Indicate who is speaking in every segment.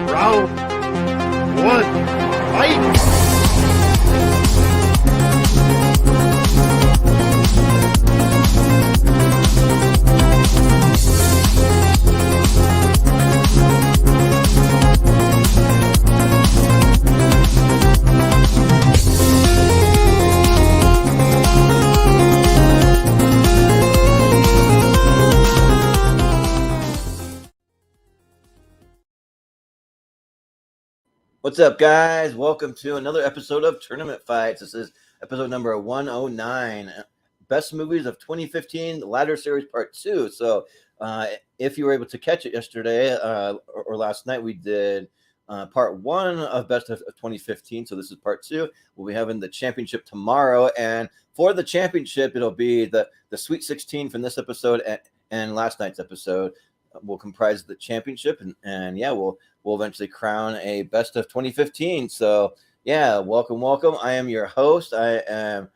Speaker 1: Round one, fight!
Speaker 2: What's up, guys? Welcome to another episode of Tournament Fights. This is episode number 109, Best Movies of 2015, Ladder Series Part 2. So if you were able to catch it yesterday or last night, we did Part 1 of Best of 2015. So this is Part 2. We'll be having the championship tomorrow. And for the championship, it'll be the Sweet 16 from this episode and last night's episode will comprise the championship. And yeah, we'll eventually crown a best of 2015. So yeah, welcome. I am your host. I am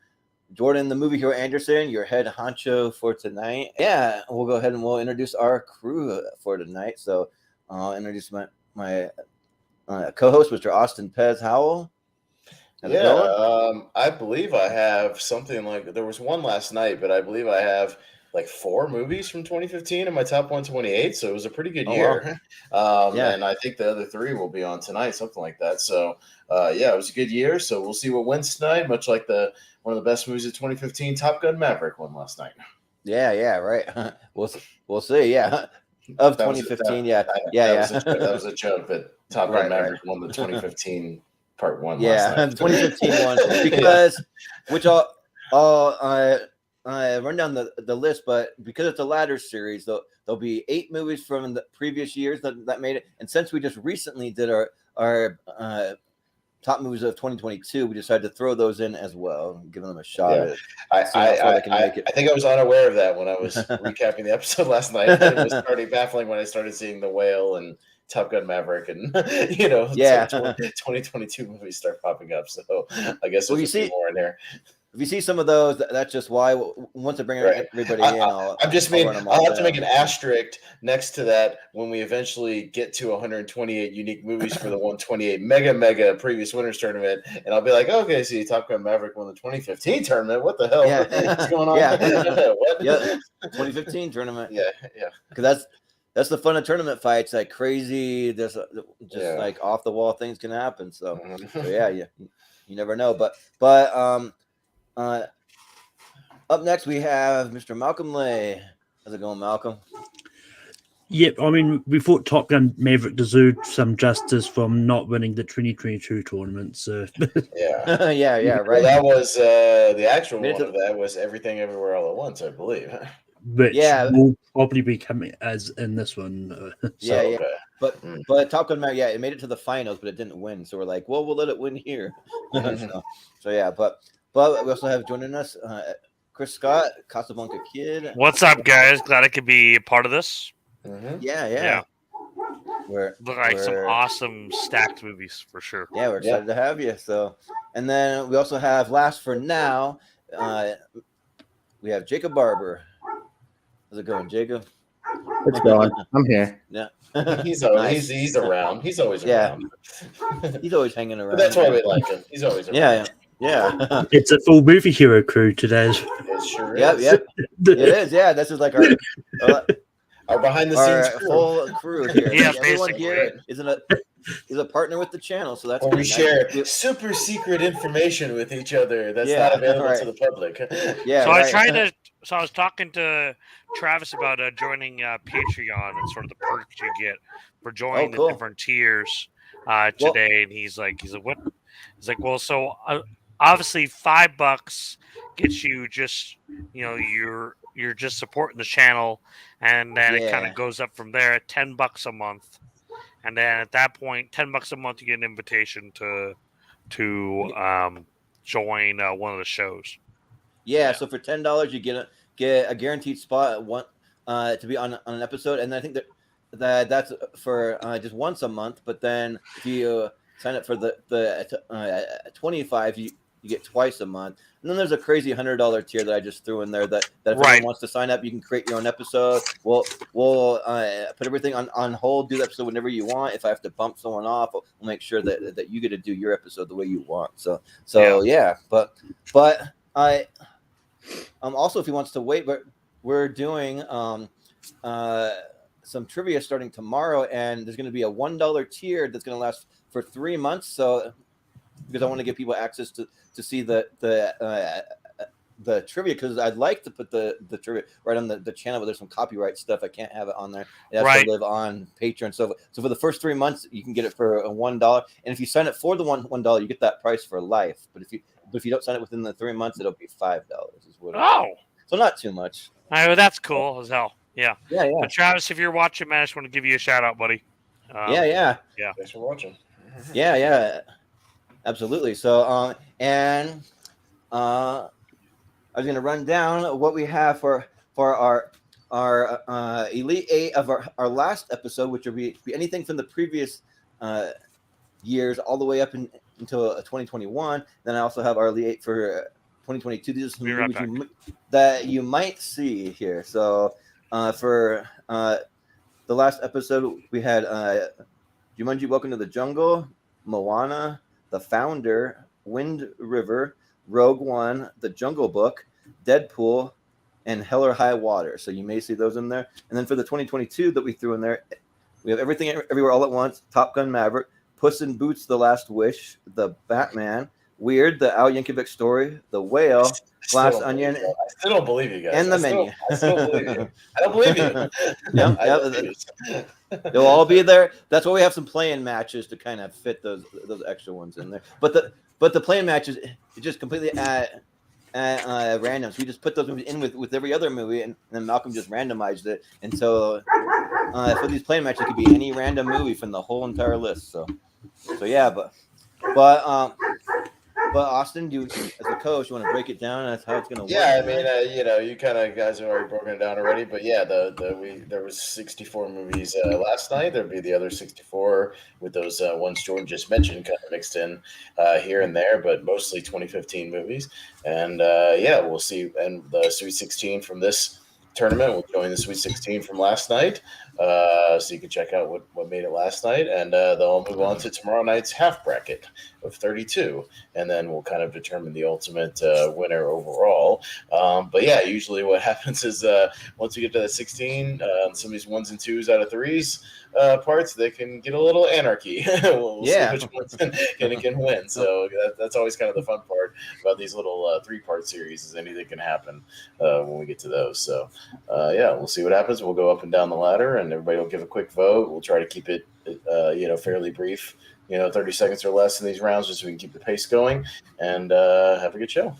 Speaker 2: Jordan, the movie hero Anderson, your head honcho for tonight. Yeah, we'll go ahead and we'll introduce our crew for tonight. So I'll introduce my co-host, Mr. Austin Pez Howell.
Speaker 3: I believe I have something like, there was one last night, but I believe I have like 4 movies from 2015 in my top 128, so it was a pretty good year. Wow. And I think the other 3 will be on tonight, something like that. So it was a good year. So we'll see what wins tonight, much like one of the best movies of 2015, Top Gun Maverick, won last night.
Speaker 2: Yeah, right. We'll see. Yeah, of 2015.
Speaker 3: That was a joke that Top Gun Maverick won the 2015 Part 1 last night.
Speaker 2: 2015 one because I run down the list, but because it's a ladder series, there'll be 8 movies from the previous years that made it. And since we just recently did our top movies of 2022, we decided to throw those in as well, giving them a shot at it.
Speaker 3: I think I was unaware of that when I was recapping the episode last night. It was starting baffling when I started seeing The Whale and Top Gun Maverick and 2022 movies start popping up. So I guess there's a few more in here.
Speaker 2: If you see some of those, that's just why. Once I bring everybody in, I'll have
Speaker 3: to make an asterisk next to that when we eventually get to 128 unique movies for the 128 mega previous winners tournament, and I'll be like, okay, see, Top Gun Maverick won the 2015 tournament. What the hell is going on?
Speaker 2: What? 2015 tournament.
Speaker 3: Yeah.
Speaker 2: Because that's the fun of tournament fights. Like crazy, there's like off the wall things can happen. So you never know. But up next, we have Mr. Malcolm Lay. How's it going, Malcolm?
Speaker 4: Yep, I mean, we thought Top Gun Maverick deserved some justice from not winning the 2022 tournament. So
Speaker 2: right.
Speaker 3: Well, that was the actual one of that was Everything Everywhere All at Once, I believe.
Speaker 4: Which will probably be coming as in this one.
Speaker 2: But Top Gun Maverick, it made it to the finals, but it didn't win. So we're like, well, we'll let it win here. But we also have joining us Chris Scott, Casablanca Kid.
Speaker 5: What's up, guys? Glad I could be a part of this.
Speaker 2: Mm-hmm.
Speaker 5: Look like some awesome stacked movies for sure.
Speaker 2: Yeah, we're excited to have you. So, and then we also have last for now, we have Jacob Barber. How's it going, Jacob?
Speaker 6: It's going. I'm here.
Speaker 2: Yeah.
Speaker 3: He's around. He's always around.
Speaker 2: He's always hanging around.
Speaker 3: But that's why we like him. He's always around.
Speaker 2: Yeah.
Speaker 4: It's a full movie hero crew today.
Speaker 3: It sure is.
Speaker 2: Yep. It is. Yeah, this is like
Speaker 3: our behind the scenes
Speaker 2: full crew here.
Speaker 5: Yeah,
Speaker 2: everyone here is a partner with the channel, so that's
Speaker 3: we share super secret information with each other that's not available to the public.
Speaker 5: Yeah. So I was talking to Travis about joining Patreon and sort of the perks you get for joining the different tiers today, and he's like, what? He's like, well, so obviously $5 gets you just, you're just supporting the channel, and then it kind of goes up from there at $10 a month, and then at that point, $10 a month you get an invitation to join one of the shows.
Speaker 2: Yeah. So for $10 you get a guaranteed spot to be on an episode, and I think that's for just once a month. But then if you sign up for the 25, you get twice a month. And then there's a crazy $100 tier that I just threw in there that if
Speaker 5: Right.
Speaker 2: anyone wants to sign up, you can create your own episode. We'll put everything on hold, do the episode whenever you want. If I have to bump someone off, we'll make sure that you get to do your episode the way you want. So yeah. But I also, if he wants to wait, but we're doing some trivia starting tomorrow, and there's going to be a $1 tier that's going to last for 3 months. So because I want to give people access to see the trivia, because I'd like to put the trivia right on the channel, but there's some copyright stuff. I can't have it on there. It has to live on Patreon. So for the first 3 months, you can get it for $1. And if you sign up for the $1, you get that price for life. But if you don't sign it within the 3 months, it'll be $5. So not too much.
Speaker 5: Oh, that's cool as hell. Yeah.
Speaker 2: Yeah.
Speaker 5: But Travis, if you're watching, man, I just want to give you a shout out, buddy.
Speaker 2: Yeah.
Speaker 3: Thanks for watching.
Speaker 2: Yeah. Absolutely. So, I was going to run down what we have for our Elite 8 of our last episode, which will be anything from the previous years all the way up until 2021. Then I also have our Elite 8 for 2022. These are some movies that you might see here. So for the last episode, we had Jumanji: Welcome to the Jungle, Moana, The Founder, Wind River, Rogue One, The Jungle Book, Deadpool, and Hell or High Water. So you may see those in there. And then for the 2022 that we threw in there, we have Everything Everywhere All at Once, Top Gun Maverick, Puss in Boots: The Last Wish, The Batman, Weird, The Al Yankovic Story, The Whale, Glass Onion.
Speaker 3: I still don't believe you guys.
Speaker 2: And The Menu.
Speaker 3: I still believe you. I don't believe you.
Speaker 2: They'll all be there. That's why we have some playing matches to kind of fit those extra ones in there. But the playing matches is just completely at random. So we just put those movies in with every other movie, and then Malcolm just randomized it. And so for these playing matches, it could be any random movie from the whole entire list. So yeah, but Austin, as a coach, you want to break it down? That's how it's going to work.
Speaker 3: Yeah, I mean, you kind of guys have already broken it down already, but yeah, there was 64 movies last night. There'll be the other 64 with those ones Jordan just mentioned, kind of mixed in here and there, but mostly 2015 movies. And we'll see. And the Sweet 16 from this tournament will join the Sweet 16 from last night. So you can check out what made it last night, and they'll move on to tomorrow night's half bracket of 32, and then we'll kind of determine the ultimate winner overall. But yeah, usually what happens is once we get to the 16, some of these 1s and 2s out of 3s parts, they can get a little anarchy. we'll see which ones can win. So that's always kind of the fun part about these little 3-part series, is anything can happen when we get to those. So we'll see what happens. We'll go up and down the ladder, and everybody will give a quick vote. We'll try to keep it fairly brief, 30 seconds or less in these rounds, just so we can keep the pace going and have a good show.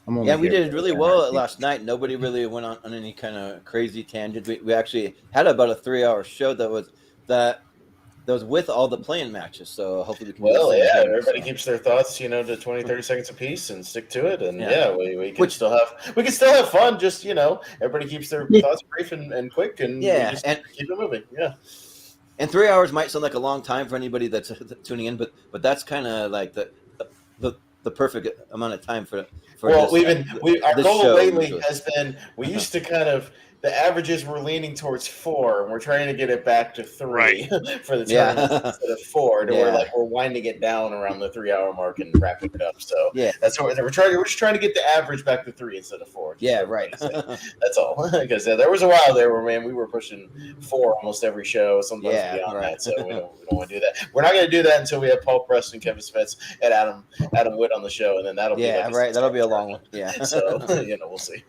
Speaker 2: Yeah, we did really well last night. Nobody really went on any kind of crazy tangent. We actually had about a 3-hour show that was with all the playing matches. So hopefully we can.
Speaker 3: Everybody keeps their thoughts, to 20, 30 seconds apiece and stick to it. And we can still have fun. Just everybody keeps their thoughts brief and quick, and just keep it moving. Yeah.
Speaker 2: And 3 hours might sound like a long time for anybody that's tuning in, but that's kind of like the perfect amount of time for.
Speaker 3: Well, our goal lately has been, we used to kind of, the averages were leaning towards 4, and we're trying to get it back to 3 for the tournament instead of 4. We're winding it down around the 3-hour mark and wrapping it up. So that's what we're trying. We're just trying to get the average back to 3 instead of 4. That's all. Because there was a while there where we were pushing 4 almost every show, sometimes beyond that. So we don't want to do that. We're not going to do that until we have Paul Preston, Kevin Spence, and Adam Witt on the show, and then that'll be
Speaker 2: that'll be a long one. Yeah.
Speaker 3: So we'll see.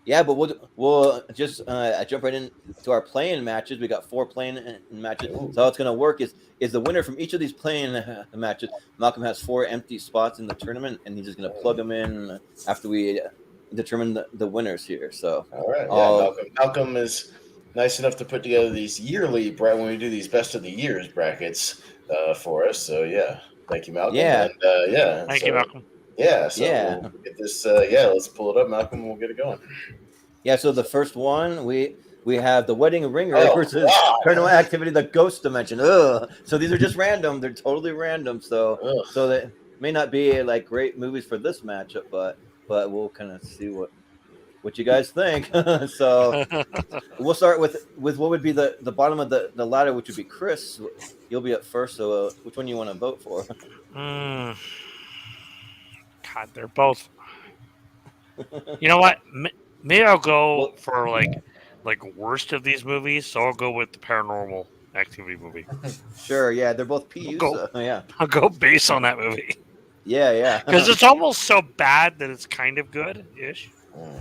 Speaker 2: Yeah, but we'll just jump right into our playing matches. We got 4 playing matches. So how it's going to work is the winner from each of these playing matches. Malcolm has 4 empty spots in the tournament, and he's just going to plug them in after we determine the winners here. So
Speaker 3: all right, Malcolm is nice enough to put together these yearly when we do these best of the years brackets for us. So thank you, Malcolm.
Speaker 2: Yeah,
Speaker 3: and,
Speaker 5: thank you, Malcolm.
Speaker 3: Yeah, we'll get this. Let's pull it up, Malcolm, and we'll get it going.
Speaker 2: Yeah, so the first one, we have the wedding ringer versus paranormal activity, the ghost dimension. So these are just random. They're totally random. So may not be like great movies for this matchup, but we'll kind of see what you guys think. So we'll start with what would be the bottom of the ladder, which would be Chris. You'll be up first. So which one you want to vote for?
Speaker 5: God, they're both. You know what? Maybe I'll go for like worst of these movies. So I'll go with the Paranormal Activity movie.
Speaker 2: Sure. Yeah, they're both PU. Yeah,
Speaker 5: I'll go based on that movie.
Speaker 2: Yeah.
Speaker 5: Because it's almost so bad that it's kind of good-ish.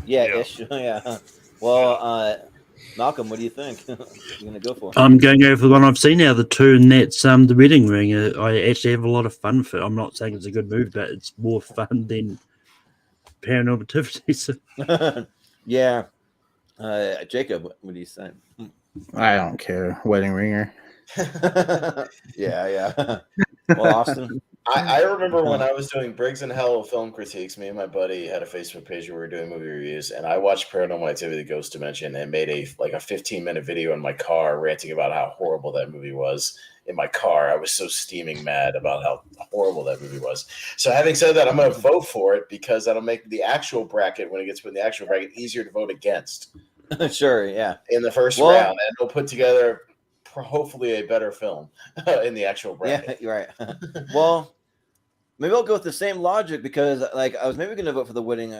Speaker 2: Yeah. Ish. Yeah. Well, Malcolm, what do you think? You're gonna go for?
Speaker 4: I'm going over the one I've seen out of the two, and that's The Wedding Ring. I actually have a lot of fun for it. I'm not saying it's a good movie, but it's more fun than Paranormal Activity. So.
Speaker 2: Yeah. Jacob, what do you think?
Speaker 6: I don't care. Wedding Ringer.
Speaker 2: Yeah. Well, Austin.
Speaker 3: I remember when I was doing Briggs and Hell film critiques, me and my buddy had a Facebook page where we were doing movie reviews, and I watched Paranormal Activity: The Ghost Dimension and made a 15-minute video in my car ranting about how horrible that movie was. In my car, I was so steaming mad about how horrible that movie was. So having said that, I'm going to vote for it because that'll make the actual bracket, when it gets put in the actual bracket, easier to vote against.
Speaker 2: Sure, yeah.
Speaker 3: In the first round, and we'll put together hopefully a better film in the actual bracket.
Speaker 2: Yeah, you're right. Well, maybe I'll go with the same logic because, like, I was maybe going to vote for The Wedding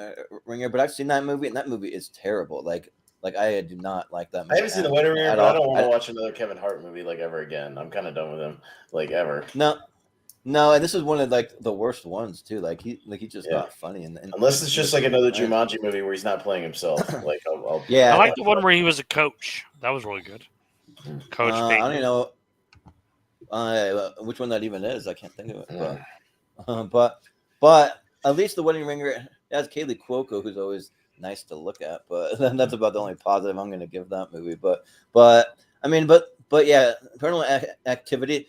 Speaker 2: Ringer, but I've seen that movie, and that movie is terrible. Like I do not like that movie.
Speaker 3: I haven't seen The Wedding Ringer, but I don't want to watch another Kevin Hart movie ever again. I'm kind of done with him, ever.
Speaker 2: No, and this is one of the worst ones too. He's just not funny. And
Speaker 3: unless it's just another Jumanji movie where he's not playing himself. I
Speaker 5: like the one where he was a coach. That was really good. Coach.
Speaker 2: I don't even know which one that even is. I can't think of it. But at least The Wedding Ringer has Kaylee Cuoco, who's always nice to look at. But that's about the only positive I'm going to give that movie. But yeah, Paranormal Activity.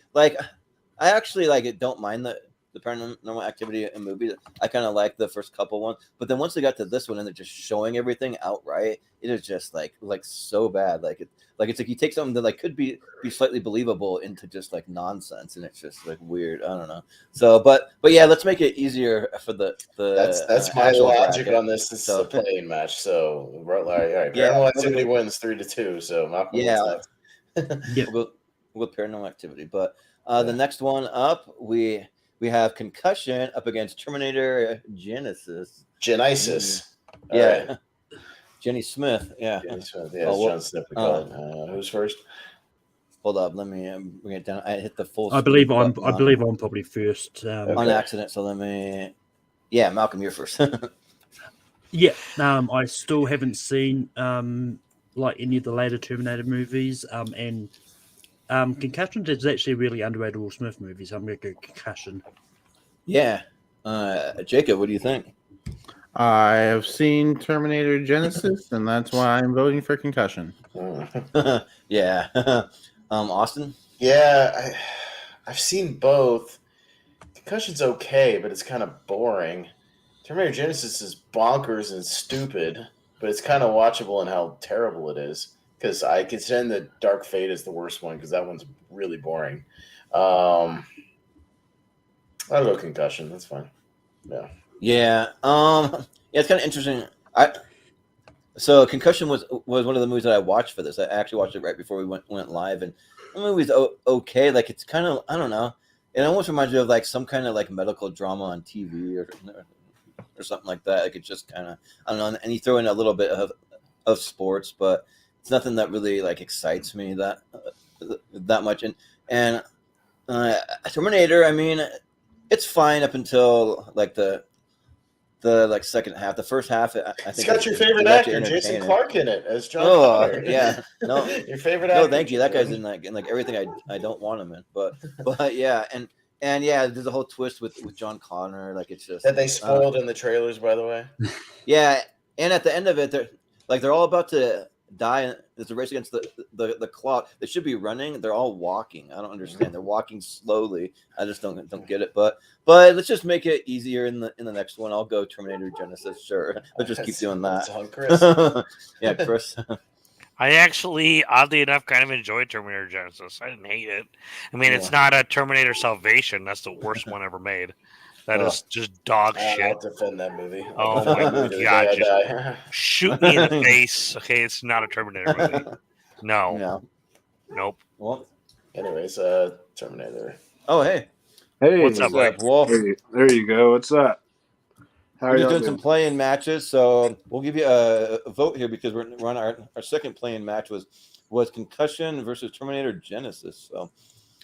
Speaker 2: I actually don't mind the Paranormal Activity in movies. I kind of like the first couple ones, but then once they got to this one and they're just showing everything outright, it is just like so bad. It's like you take something that could be slightly believable into just nonsense, and it's just weird. I don't know. So, but yeah, let's make it easier for the.
Speaker 3: That's my logic bracket on this. This is a playing match. So, all right, Paranormal Activity wins 3-2. So, Malcolm wins
Speaker 2: next. We'll go Paranormal Activity, but the next one up we have Concussion up against Terminator Genesis.
Speaker 3: Yeah. Right.
Speaker 2: Jenny Smith. Yeah.
Speaker 3: Jenny Smith. Yeah, John Smith. Who's first?
Speaker 2: Hold up. Let me bring it down. I hit the full.
Speaker 4: I believe I'm probably first.
Speaker 2: On accident. So let me. Yeah, Malcolm, you're first.
Speaker 4: Yeah. I still haven't seen any of the later Terminator movies. And Concussion is actually a really underrated Will Smith movie. So I'm going to go Concussion.
Speaker 2: Yeah. Jacob, what do you think?
Speaker 6: I have seen Terminator Genesis, and that's why I'm voting for Concussion.
Speaker 2: Yeah. Austin?
Speaker 3: Yeah, I've seen both. Concussion's okay, but it's kind of boring. Terminator Genesis is bonkers and stupid, but it's kind of watchable in how terrible it is. Because I contend that Dark Fate is the worst one, because that one's really boring. I'll go Concussion. That's fine. Yeah.
Speaker 2: Yeah. It's kind of interesting. So Concussion was one of the movies that I watched for this. I actually watched it right before we went live, and the movie's okay. It's kind of, I don't know. It almost reminds me of some kind of medical drama on TV or something like that. It's just kind of, I don't know. And you throw in a little bit of sports, but it's nothing that really excites me that much. And Terminator, I mean, it's fine up until the second half. The first half, I think
Speaker 3: it's got your favorite actor, Jason Clarke, in it as John Connor.
Speaker 2: Yeah, no,
Speaker 3: your favorite actor.
Speaker 2: No, thank you. That guy's in everything I don't want him in. But yeah, and yeah, there's a whole twist with John Connor. It's just
Speaker 3: that they spoiled in the trailers, by the way.
Speaker 2: Yeah, and at the end of it, they're all about to die. There's a race against the clock. They should be running. They're all walking. I don't understand. They're walking slowly. I just don't get it. But let's just make it easier in the next one. I'll go Terminator Genesis. Sure. Let's just keep doing that.
Speaker 3: Chris.
Speaker 2: Yeah, Chris.
Speaker 5: I actually, oddly enough, kind of enjoyed Terminator Genesis. I didn't hate it. I mean, It's not a Terminator Salvation. That's the worst one ever made. That is just dog shit.
Speaker 3: I'll defend that movie.
Speaker 5: Oh my god! Just shoot me in the face. Okay, it's not a Terminator movie. No. Nope.
Speaker 2: Well,
Speaker 3: anyways, Terminator.
Speaker 2: Oh, hey.
Speaker 5: What's up, Mike?
Speaker 2: Wolf?
Speaker 7: There you go. What's up?
Speaker 2: How we're just doing some playing matches, so we'll give you a vote here because we're on our second playing match was Concussion versus Terminator Genesis.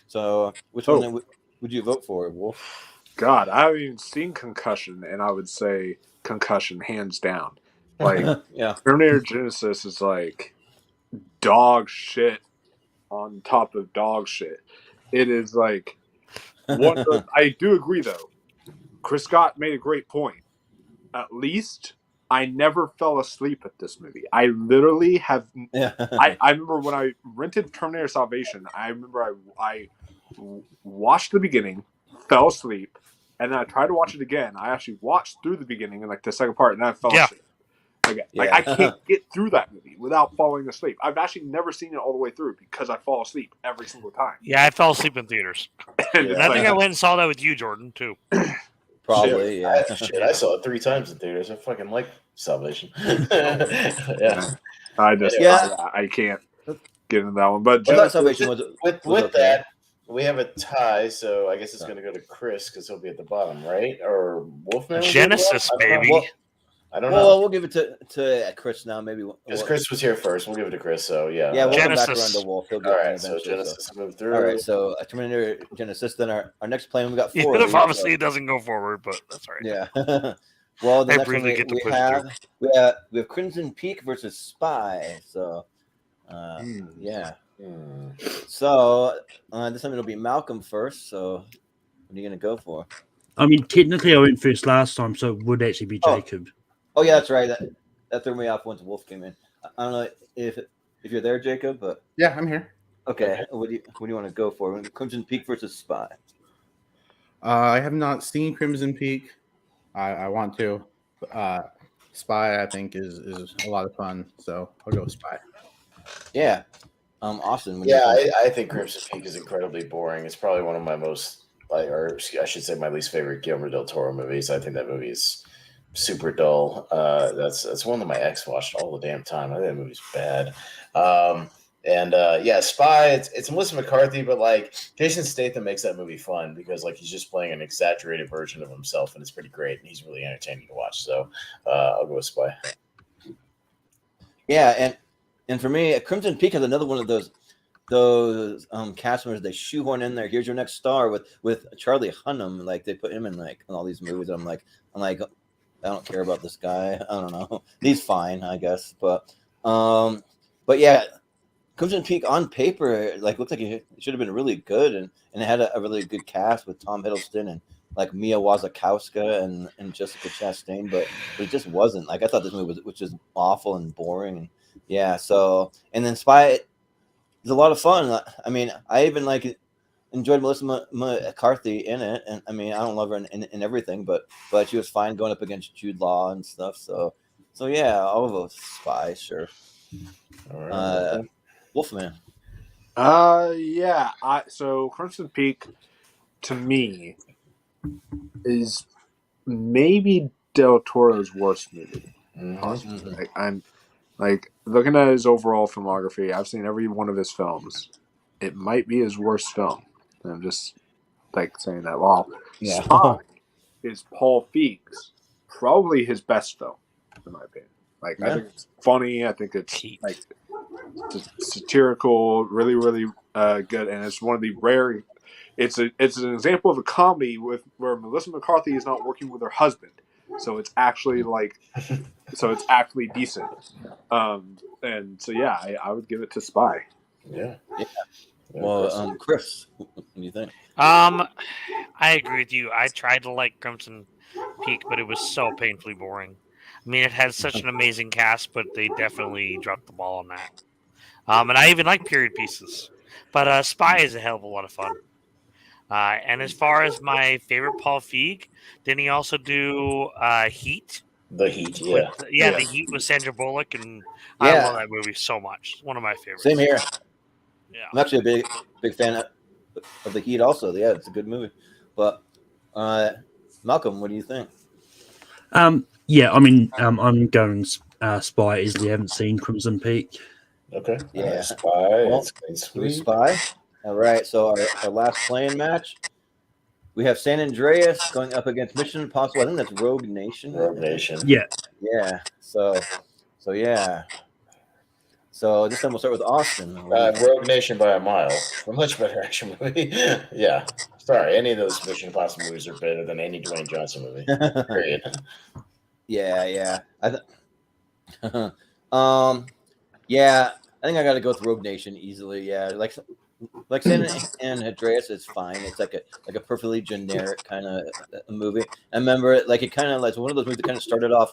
Speaker 2: So which one would you vote for, Wolf?
Speaker 7: God, I haven't even seen Concussion, and I would say Concussion hands down. Like,
Speaker 2: yeah,
Speaker 7: Terminator Genesis is like dog shit on top of dog shit. It is like I do agree though. Chris Scott made a great point. At least I never fell asleep at this movie. I literally have.
Speaker 2: Yeah.
Speaker 7: I remember when I rented Terminator Salvation. I remember I watched the beginning, fell asleep, and then I tried to watch it again. I actually watched through the beginning and like the second part, and then I fell asleep. Like, I can't get through that movie without falling asleep. I've actually never seen it all the way through because I fall asleep every single time.
Speaker 5: Yeah, I fell asleep in theaters. And I think I went and saw that with you, Jordan, too.
Speaker 2: Probably, yeah.
Speaker 3: I saw it 3 times in theaters. I fucking like Salvation. Yeah.
Speaker 7: I can't get into that one. But
Speaker 2: Salvation
Speaker 3: with okay. That, we have a tie, so I guess it's going to go to Chris because he'll be at the bottom, right? Or Wolfman?
Speaker 5: Genesis, baby.
Speaker 3: I don't know.
Speaker 2: Well, we'll give it to Chris now, maybe.
Speaker 3: Because Chris was here first. We'll give it to Chris, so yeah.
Speaker 2: Yeah, we'll
Speaker 5: Genesis.
Speaker 2: come back around to Wolf.
Speaker 3: All right, so Genesis move through.
Speaker 2: All right, so Terminator Genesis. Then our next plan, we got 4.
Speaker 5: Even if obviously it doesn't go forward, but that's all right.
Speaker 2: Yeah. Well, the next one we have Crimson Peak versus Spy. So, yeah. So this time it'll be Malcolm first. So, what are you gonna go for?
Speaker 4: I mean, technically, I went first last time, so it would actually be Jacob.
Speaker 2: Oh yeah, that's right. That threw me off once Wolf came in. I don't know if you're there, Jacob, but
Speaker 6: yeah, I'm here.
Speaker 2: Okay, what do you want to go for? Crimson Peak versus Spy.
Speaker 6: I have not seen Crimson Peak. I want to. Spy, I think, is a lot of fun, so I'll go Spy.
Speaker 2: Yeah, Austin.
Speaker 3: I think Crimson Peak is incredibly boring. It's probably one of my most, or I should say, my least favorite Guillermo del Toro movies. I think that movie is super dull. That's one that my ex watched all the damn time. I think that movie's bad. Spy. It's Melissa McCarthy, but like Jason Statham makes that movie fun because like he's just playing an exaggerated version of himself, and it's pretty great, and he's really entertaining to watch. So I'll go with Spy.
Speaker 2: Yeah, and for me, Crimson Peak is another one of those cast members they shoehorn in there. Here's your next star with Charlie Hunnam. Like they put him in like in all these movies. I'm like I don't care about this guy. I don't know. He's fine, I guess. But yeah, Crimson Peak on paper like looks like it should have been really good, and it had a really good cast with Tom Hiddleston and like Mia Wasikowska and Jessica Chastain, but it just wasn't. Like I thought this movie was just awful and boring. And yeah, so and then Spy is a lot of fun. I mean, I even like enjoyed Melissa McCarthy in it, and I mean, I don't love her in everything, but she was fine going up against Jude Law and stuff. So yeah, I'll vote Spy, sure.
Speaker 3: All right.
Speaker 2: Wolfman.
Speaker 7: So Crimson Peak to me is maybe Del Toro's worst movie.
Speaker 2: Mm-hmm.
Speaker 7: Like, I'm like looking at his overall filmography. I've seen every one of his films. It might be his worst film. I'm just like saying that. Well, Spy is Paul Feig's probably his best film, in my opinion. Like I think it's funny. I think it's like satirical, really, really good, and it's one of the rare. It's an example of a comedy where Melissa McCarthy is not working with her husband, so it's actually actually decent. And so I would give it to Spy.
Speaker 3: Yeah.
Speaker 2: Well, Chris, what do you think?
Speaker 5: I agree with you. I tried to like Crimson Peak, but it was so painfully boring. I mean, it had such an amazing cast, but they definitely dropped the ball on that. And I even like period pieces. But Spy is a hell of a lot of fun. And as far as my favorite Paul Feig, didn't he also do Heat?
Speaker 3: The Heat,
Speaker 5: yeah. The Heat with Sandra Bullock, and I love that movie so much. It's one of my favorites.
Speaker 2: Same here.
Speaker 5: Yeah,
Speaker 2: I'm actually a big fan of The Heat also. Yeah, it's a good movie. But Malcolm, what do you think?
Speaker 4: Yeah, I mean, I'm going Spy. Easily haven't seen Crimson Peak.
Speaker 3: Okay.
Speaker 2: Yeah.
Speaker 3: Spy.
Speaker 2: Well,
Speaker 3: It's clean
Speaker 2: we
Speaker 3: sweep.
Speaker 2: Spy. All right. So our last playing match, we have San Andreas going up against Mission Impossible. I think that's Rogue Nation.
Speaker 3: Rogue Nation.
Speaker 4: Yeah.
Speaker 2: Yeah. So yeah. So this time we'll start with Austin.
Speaker 3: Rogue Nation by a mile. A much better action movie. Yeah. Sorry, any of those Mission Impossible movies are better than any Dwayne Johnson movie. Period.
Speaker 2: Yeah. Yeah. I think I got to go with Rogue Nation easily. Yeah, like San Andreas is fine. It's like a perfectly generic kind of movie. I remember it like it kind of like one of those movies that kind of started off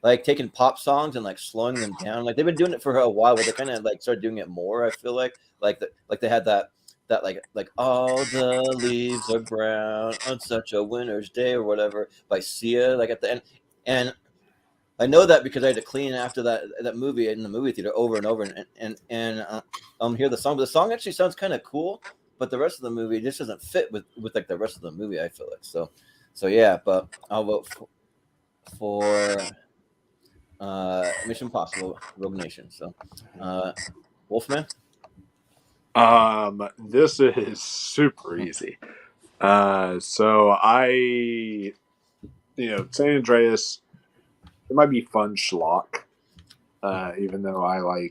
Speaker 2: like taking pop songs and like slowing them down. Like they've been doing it for a while, but they kind of like started doing it more. I feel like they had that like all the leaves are brown on such a winter's day or whatever by Sia like at the end. And I know that because I had to clean after that movie in the movie theater over and over and hear the song. But the song actually sounds kind of cool, but the rest of the movie just doesn't fit with like the rest of the movie. I feel like so yeah. But I'll vote for Mission Impossible Rogue Nation. So Wolfman.
Speaker 7: This is super easy. So San Andreas, it might be fun schlock, even though I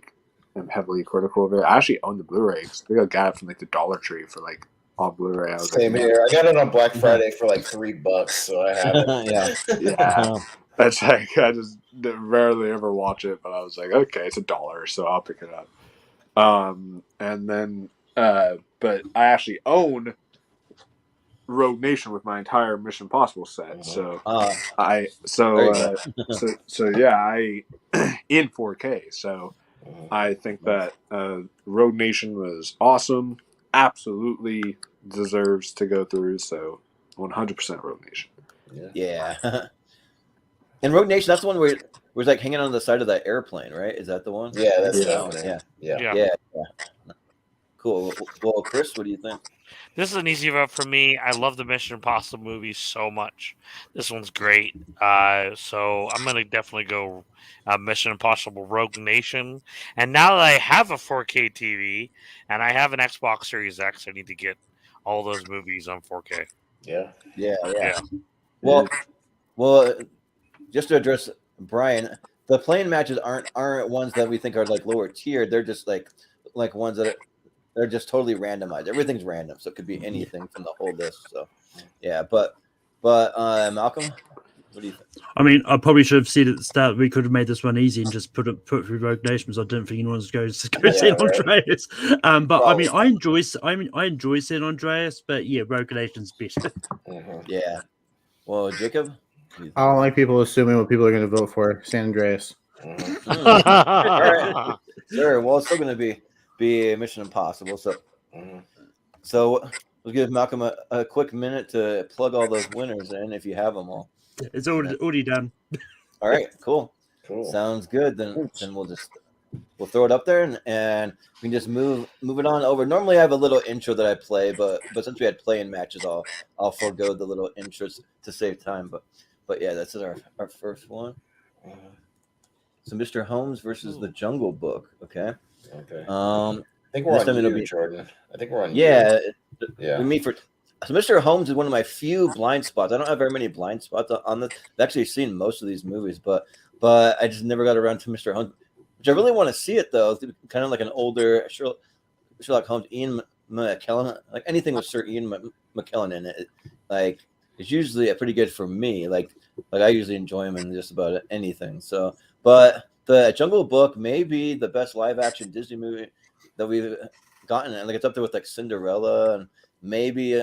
Speaker 7: am heavily critical of it. I actually own the Blu-ray because I think I got it from like the Dollar Tree for like on Blu-ray.
Speaker 3: Same here. I got it on Black Friday for like $3, so I have it.
Speaker 7: Yeah. That's like I just rarely ever watch it, but I was like, okay, it's $1, so I'll pick it up. And then, but I actually own Rogue Nation with my entire Mission Impossible set. So I in 4K. So I think that Rogue Nation was awesome. Absolutely deserves to go through. So 100% Rogue Nation.
Speaker 2: Yeah. And Rogue Nation, that's the one where it's like hanging on the side of that airplane, right? Is that the one?
Speaker 3: Yeah, that's
Speaker 2: the one. Yeah. Cool. Well, Chris, what do you think?
Speaker 5: This is an easy vote for me. I love the Mission Impossible movies so much. This one's great. So I'm going to definitely go Mission Impossible Rogue Nation. And now that I have a 4K TV and I have an Xbox Series X, I need to get all those movies on 4K.
Speaker 2: Yeah. Well, just to address Brian, the plane matches aren't ones that we think are like lower tier. They're just like ones that they're just totally randomized. Everything's random, so it could be anything from the whole list. So, yeah, but Malcolm, what do you think?
Speaker 4: I mean, I probably should have said at the start we could have made this one easy and just put through Rogue Nation because I didn't think anyone was going to go San Andreas. But I mean, I enjoy San Andreas, but yeah, Rogue Nation's better.
Speaker 2: Yeah. Well, Jacob,
Speaker 6: I don't like people assuming what people are going to vote for. San Andreas.
Speaker 2: All right. Sure. Well, it's still going to be Mission Impossible. So we'll give Malcolm a quick minute to plug all those winners in if you have them all.
Speaker 4: It's already done.
Speaker 2: All right, cool. Sounds good. Then we'll throw it up there and we can just move it on over. Normally I have a little intro that I play, but since we had playing matches, I'll forego the little intros to save time. But yeah, that's our first one. So Mr. Holmes versus the Jungle Book. Okay.
Speaker 3: I think we're on you, Jordan. I think we're on you.
Speaker 2: Yeah.
Speaker 3: Yeah.
Speaker 2: We meet for. So Mr. Holmes is one of my few blind spots. I don't have very many blind spots on this. I've actually seen most of these movies, but I just never got around to Mr. Holmes, which I really want to see it though. It's kind of like an older Sherlock Holmes, Ian McKellen, like anything with Sir Ian McKellen in it. Like it's usually pretty good for me. Like I usually enjoy him in just about anything. So, but the Jungle Book may be the best live action Disney movie that we've gotten. And like it's up there with like Cinderella and maybe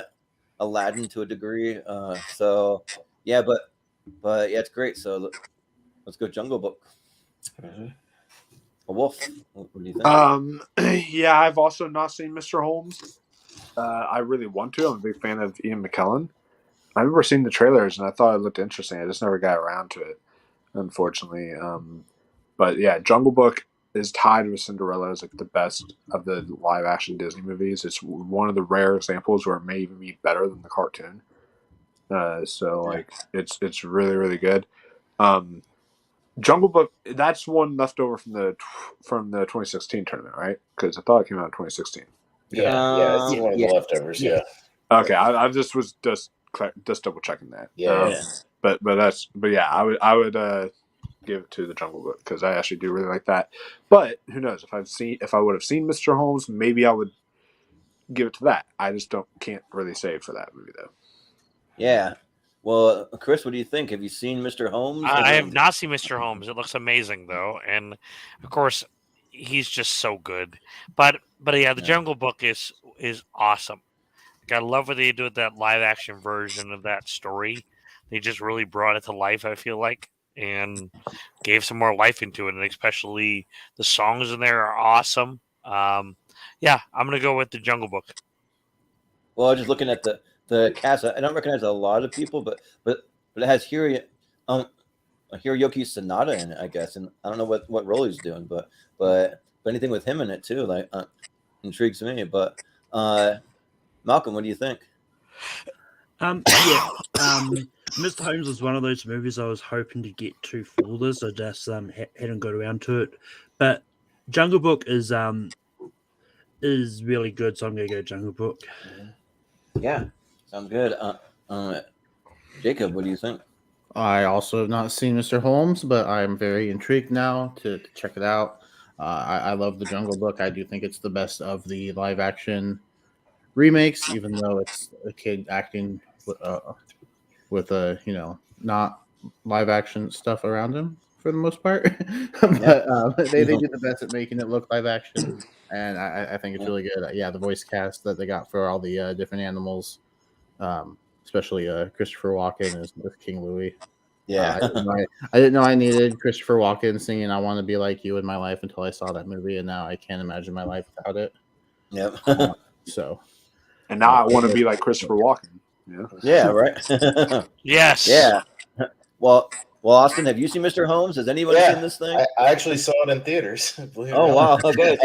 Speaker 2: Aladdin to a degree. So yeah, but yeah, it's great. So let's go Jungle Book. A Wolf, what do you think?
Speaker 7: Yeah, I've also not seen Mr. Holmes. I really want to. I'm a big fan of Ian McKellen. I remember seeing the trailers and I thought it looked interesting. I just never got around to it, unfortunately. But yeah, Jungle Book is tied with Cinderella as like the best of the live action Disney movies. It's one of the rare examples where it may even be better than the cartoon. So like it's really really good. Jungle Book, that's one left over from the 2016 tournament, right? Because I thought it came out in 2016.
Speaker 3: Yeah, it's one of the leftovers. Yeah.
Speaker 7: Okay, I just was just double checking that.
Speaker 3: Yeah.
Speaker 7: But yeah, I would give it to the Jungle Book because I actually do really like that. But who knows if I would have seen Mr. Holmes, maybe I would give it to that. I just can't really say for that movie though.
Speaker 2: Yeah. Well, Chris, what do you think? Have you seen Mr. Holmes?
Speaker 5: I have not seen Mr. Holmes. It looks amazing though, and of course, he's just so good. But yeah, the Jungle Book is awesome. Like, I love what they do with that live action version of that story. They just really brought it to life. I feel like, and gave some more life into it, and especially the songs in there are awesome. Yeah, I'm gonna go with the Jungle Book.
Speaker 2: Well, just looking at the cast, I don't recognize a lot of people, but it has Hiroyuki Sanada in it, I guess, and I don't know what role he's doing, but anything with him in it too, like intrigues me. But Malcolm, what do you think?
Speaker 4: Mr. Holmes was one of those movies I was hoping to get to for this. I just hadn't got around to it. But Jungle Book is really good, so I'm gonna go Jungle Book.
Speaker 2: Yeah, sounds good. Jacob, what do you think?
Speaker 6: I also have not seen Mr. Holmes, but I'm very intrigued now to check it out. I love the Jungle Book. I do think it's the best of the live action remakes, even though it's a kid acting with not live action stuff around him for the most part. But they do the best at making it look live action, and I think it's really good. Yeah, the voice cast that they got for all the different animals, especially Christopher Walken as King Louie.
Speaker 2: Yeah,
Speaker 6: I didn't know I needed Christopher Walken singing "I Want to Be Like You" in my life until I saw that movie, and now I can't imagine my life without it.
Speaker 2: Yep.
Speaker 7: And now I want to be like Christopher Walken.
Speaker 2: Yeah. Right.
Speaker 5: Yes.
Speaker 2: Yeah. Well, Austin, have you seen Mr. Holmes? Has anybody seen this thing?
Speaker 3: I actually saw it in theaters.
Speaker 2: Oh wow! Okay.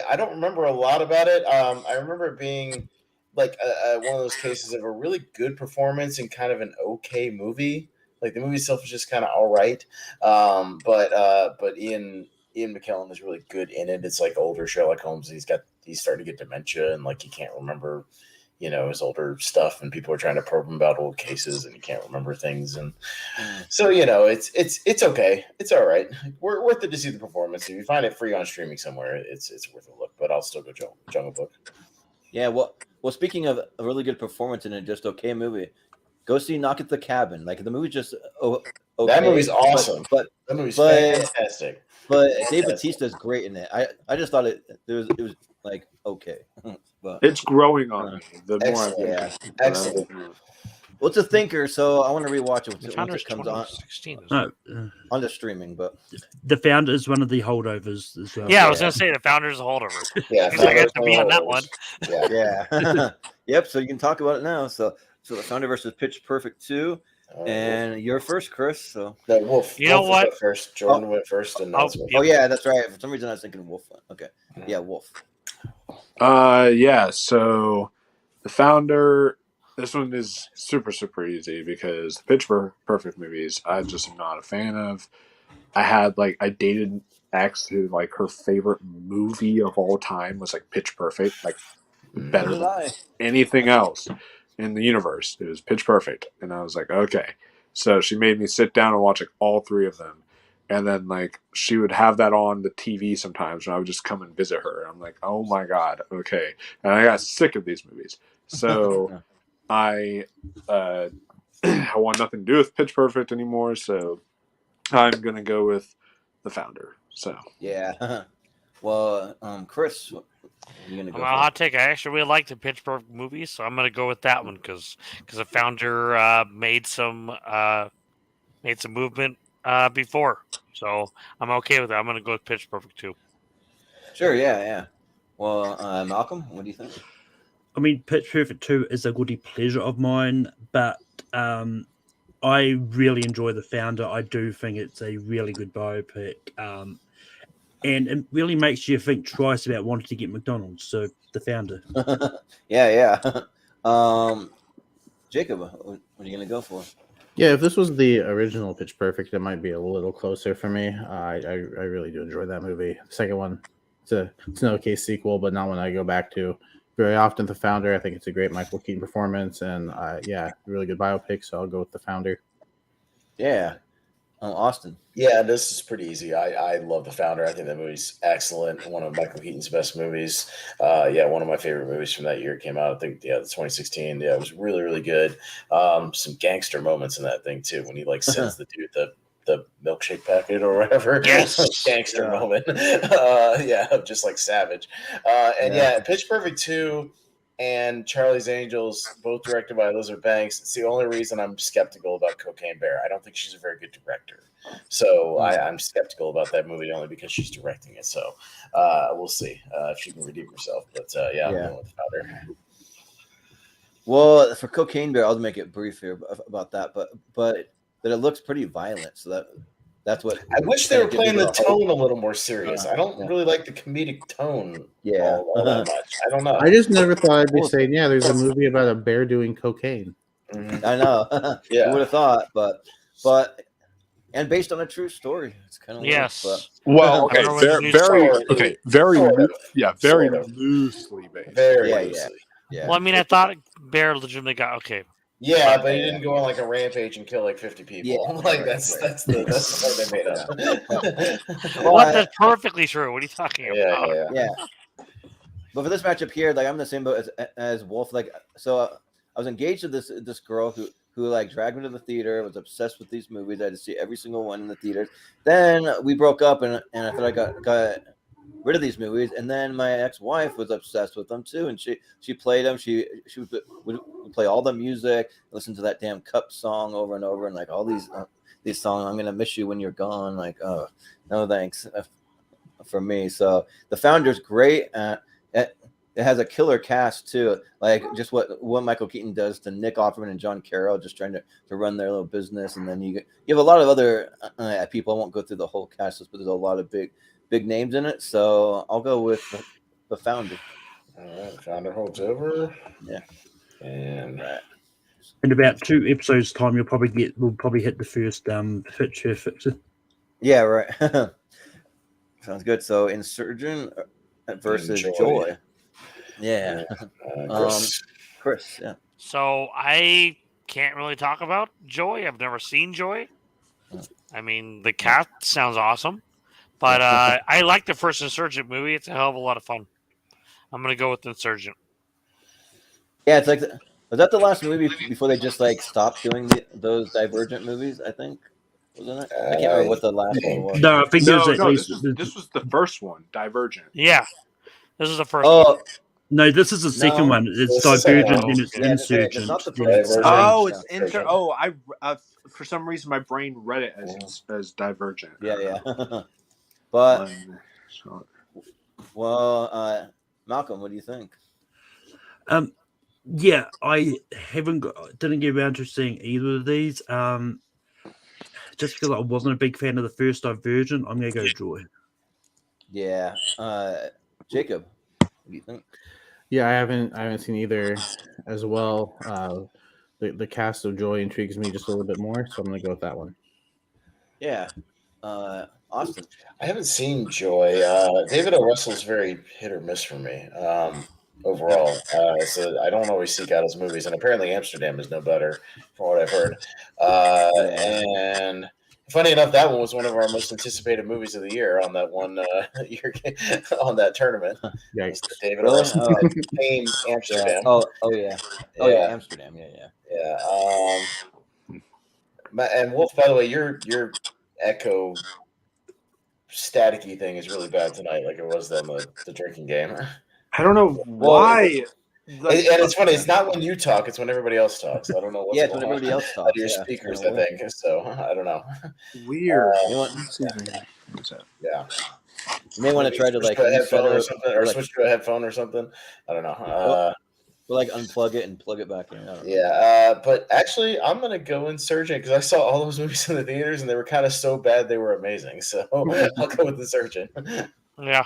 Speaker 3: I don't remember a lot about it. I remember it being like one of those cases of a really good performance and kind of an okay movie. Like the movie itself is just kind of all right, but Ian McKellen is really good in it. It's like older Sherlock Holmes. He's starting to get dementia and like he can't remember, his older stuff, and people are trying to probe him about old cases, and he can't remember things, and so it's okay. It's all right. We're worth it to see the performance. If you find it free on streaming somewhere, it's worth a look. But I'll still go Jungle Book.
Speaker 2: Yeah. Well, speaking of a really good performance in a just okay movie, go see Knock at the Cabin. Like the movie just okay.
Speaker 3: That movie's awesome.
Speaker 2: But
Speaker 3: that movie's fantastic.
Speaker 2: But Dave Bautista's great in it. I just thought it was like okay. But
Speaker 7: it's growing on me. The more
Speaker 3: excellent.
Speaker 2: Well, it's a thinker, so I want to rewatch it once it comes
Speaker 5: on
Speaker 2: the streaming. But
Speaker 4: The Founder is one of the holdovers as well.
Speaker 5: Yeah, I was gonna say The Founder is a holdover.
Speaker 3: Yeah,
Speaker 5: I got to be on that one.
Speaker 2: Yeah. Yep. So you can talk about it now. So The Founder versus Pitch Perfect 2. And you're first, Chris. So
Speaker 3: Wolf.
Speaker 5: You know
Speaker 3: Wolf
Speaker 5: what?
Speaker 3: First, Jordan went first, and
Speaker 2: yeah, that's right. For some reason, I was thinking Wolf. Okay, yeah, Wolf.
Speaker 7: So The Founder. This one is super super easy because the Pitch Perfect movies I just am not a fan of. I dated ex who like her favorite movie of all time was like Pitch Perfect, like better than anything else in the universe. It was Pitch Perfect, and I was like, okay. So she made me sit down and watch like all three of them, and then like she would have that on the TV sometimes, and I would just come and visit her. I'm like, oh my god, okay. And I got sick of these movies, so I want nothing to do with Pitch Perfect anymore. So I'm gonna go with The Founder. So
Speaker 2: yeah. Well, Chris.
Speaker 5: I'm a hot take. I actually really like the Pitch Perfect movies, so I'm going to go with that one because the Founder made some movement before, so I'm okay with that. I'm going to go with Pitch Perfect too.
Speaker 2: Sure, yeah. Well, Malcolm, what do you think?
Speaker 4: I mean, Pitch Perfect 2 is a goody pleasure of mine, but I really enjoy The Founder. I do think it's a really good biopic. And it really makes you think twice about wanting to get McDonald's. So The Founder.
Speaker 2: Yeah. Jacob, what are you gonna go for?
Speaker 6: Yeah, if this was the original Pitch Perfect, it might be a little closer for me. I really do enjoy that movie. The second one, it's an okay sequel, but not one I go back to very often. The Founder, I think it's a great Michael Keaton performance, and really good biopic. So I'll go with The Founder.
Speaker 2: Yeah, Austin.
Speaker 3: Yeah, this is pretty easy. I love The Founder. I think that movie's excellent. One of Michael Keaton's best movies. One of my favorite movies from that year came out. I think, 2016. Yeah, it was really, really good. Some gangster moments in that thing too. When he sends the dude the milkshake packet or whatever.
Speaker 5: Yes.
Speaker 3: Gangster moment. Just savage. Pitch Perfect 2 and Charlie's Angels, both directed by Elizabeth Banks. It's the only reason I'm skeptical about Cocaine Bear. I don't think she's a very good director. So I'm skeptical about that movie only because she's directing it. So we'll see if she can redeem herself. But I'm going with Founder.
Speaker 2: Well, for Cocaine Bear, I'll make it brief here about that. But it looks pretty violent. So that's what
Speaker 3: I wish they were playing the tone a little more serious. I don't really like the comedic tone all that much. I don't know.
Speaker 6: I just never thought I'd be saying, there's a movie about a bear doing cocaine.
Speaker 2: Mm-hmm. I know. You would have thought, but and based on a true story. It's kind of
Speaker 5: yes.
Speaker 7: Well, okay, very loosely based.
Speaker 3: Very loosely.
Speaker 2: Yeah.
Speaker 5: Well, I mean, I thought Bear legitimately got okay.
Speaker 3: Yeah, but he didn't go on a rampage and kill 50 people.
Speaker 2: Yeah,
Speaker 3: that's the part they made up.
Speaker 5: Well, that's perfectly true. What are you talking about?
Speaker 2: Yeah. But for this matchup here, I'm in the same boat as Wolf. So I was engaged to this girl who dragged me to the theater. Was obsessed with these movies. I had to see every single one in the theaters. Then we broke up, and I thought I got rid of these movies. And then my ex-wife was obsessed with them too, and she played them. She would play all the music, listen to that damn Cup song over and over, and all these songs. I'm gonna miss you when you're gone. No thanks for me. So The Founder's great. It has a killer cast too, just what Michael Keaton does to Nick Offerman and John Carroll, just trying to run their little business, and then you have a lot of other people. I won't go through the whole cast list, but there's a lot of big names in it. So I'll go with the Founder.
Speaker 3: All right, Founder holds over.
Speaker 2: Yeah,
Speaker 3: and
Speaker 4: in about 2 episodes' time, we'll probably hit the first fixer.
Speaker 2: Yeah, right. Sounds good. So Insurgent versus Joy. Yeah. Chris. Yeah.
Speaker 5: So I can't really talk about Joy. I've never seen Joy. I mean, the cat sounds awesome, but I like the first Insurgent movie. It's a hell of a lot of fun. I'm gonna go with Insurgent.
Speaker 2: Yeah, it's was that the last movie before they just stopped doing those Divergent movies? I think, wasn't it? I can't remember what the last one was.
Speaker 4: No, I think
Speaker 7: this was the first one, Divergent.
Speaker 5: Yeah, this is the first one.
Speaker 4: No, this is the second one. It's Divergent and it's Insurgent.
Speaker 7: It's I for some reason my brain read it as Divergent.
Speaker 2: Yeah. But Malcolm, what do you think?
Speaker 4: Yeah, I didn't get around to seeing either of these. Just because I wasn't a big fan of the first Divergent, I'm gonna go Joy.
Speaker 2: Yeah, Jacob, what do you think?
Speaker 6: Yeah, I haven't seen either as well. The cast of Joy intrigues me just a little bit more, so I'm gonna go with that one.
Speaker 2: Yeah, Austin.
Speaker 3: I haven't seen Joy. David O. Russell's very hit or miss for me overall. So I don't always seek out his movies, and apparently Amsterdam is no better, from what I've heard. And funny enough, that one was one of our most anticipated movies of the year on that one year on that tournament.
Speaker 6: Yikes.
Speaker 3: David O. Russell came Amsterdam.
Speaker 2: Yeah. Amsterdam. Yeah.
Speaker 3: And Wolf, by the way, your echo staticky thing is really bad tonight, like it was on the drinking game.
Speaker 7: I don't know why.
Speaker 3: And it's funny. It's not when you talk; it's when everybody else talks. I don't know what's
Speaker 2: it's when everybody else talks.
Speaker 3: Your speakers, I think. So I don't know.
Speaker 7: Weird.
Speaker 3: Yeah.
Speaker 2: You may want to try to
Speaker 3: switch to a headphone or something, or switch to a headphone or something. I don't know.
Speaker 2: Or unplug it and plug it back in.
Speaker 3: But actually, I'm gonna go Insurgent because I saw all those movies in the theaters and they were kind of so bad they were amazing. So I'll go with Insurgent.
Speaker 5: Yeah.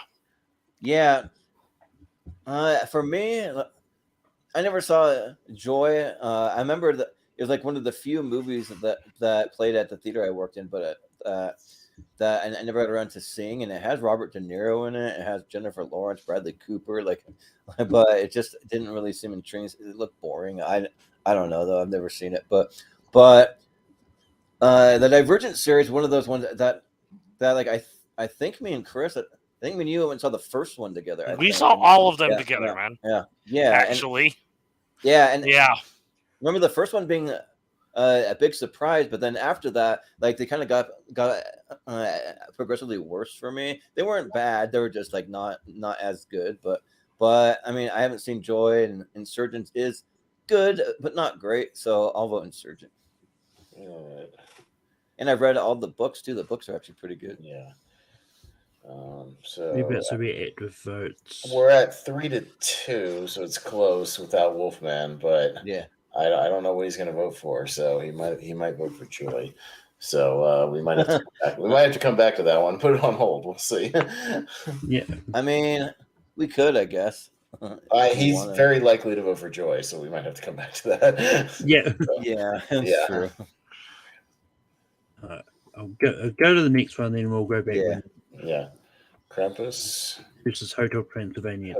Speaker 2: Yeah. For me, I never saw Joy. I remember that it was like one of the few movies that played at the theater I worked in, but that I never got around to seeing. And it has Robert De Niro in it. It has Jennifer Lawrence, Bradley Cooper. Like, but it just didn't really seem intriguing. It looked boring. I don't know though. I've never seen it, but the Divergent series, one of those ones that like I think me and Chris. I think me and you went and saw the first one together.
Speaker 5: We saw all of them together, man.
Speaker 2: Yeah.
Speaker 5: Actually.
Speaker 2: And
Speaker 5: yeah.
Speaker 2: Remember the first one being a big surprise, but then after that, like they kind of got progressively worse for me. They weren't bad; they were just like not as good. But I mean, I haven't seen Joy, and Insurgent is good, but not great. So I'll vote Insurgent. And I've read all the books too. The books are actually pretty good.
Speaker 3: Yeah.
Speaker 4: Maybe that's a bit active votes.
Speaker 3: We're at 3-2, so it's close without Wolfman. But
Speaker 2: yeah,
Speaker 3: I don't know what he's going to vote for. So he might vote for Joy. So we might have to come back. We might have to come back to that one. Put it on hold. We'll see.
Speaker 4: Yeah.
Speaker 2: I mean, we could, I guess.
Speaker 3: He's very likely to vote for Joy, so we might have to come back to that.
Speaker 4: Yeah.
Speaker 2: Yeah. That's true.
Speaker 4: I'll go to the next one, then we'll go back.
Speaker 3: Yeah. Krampus.
Speaker 4: This is Hotel Transylvania.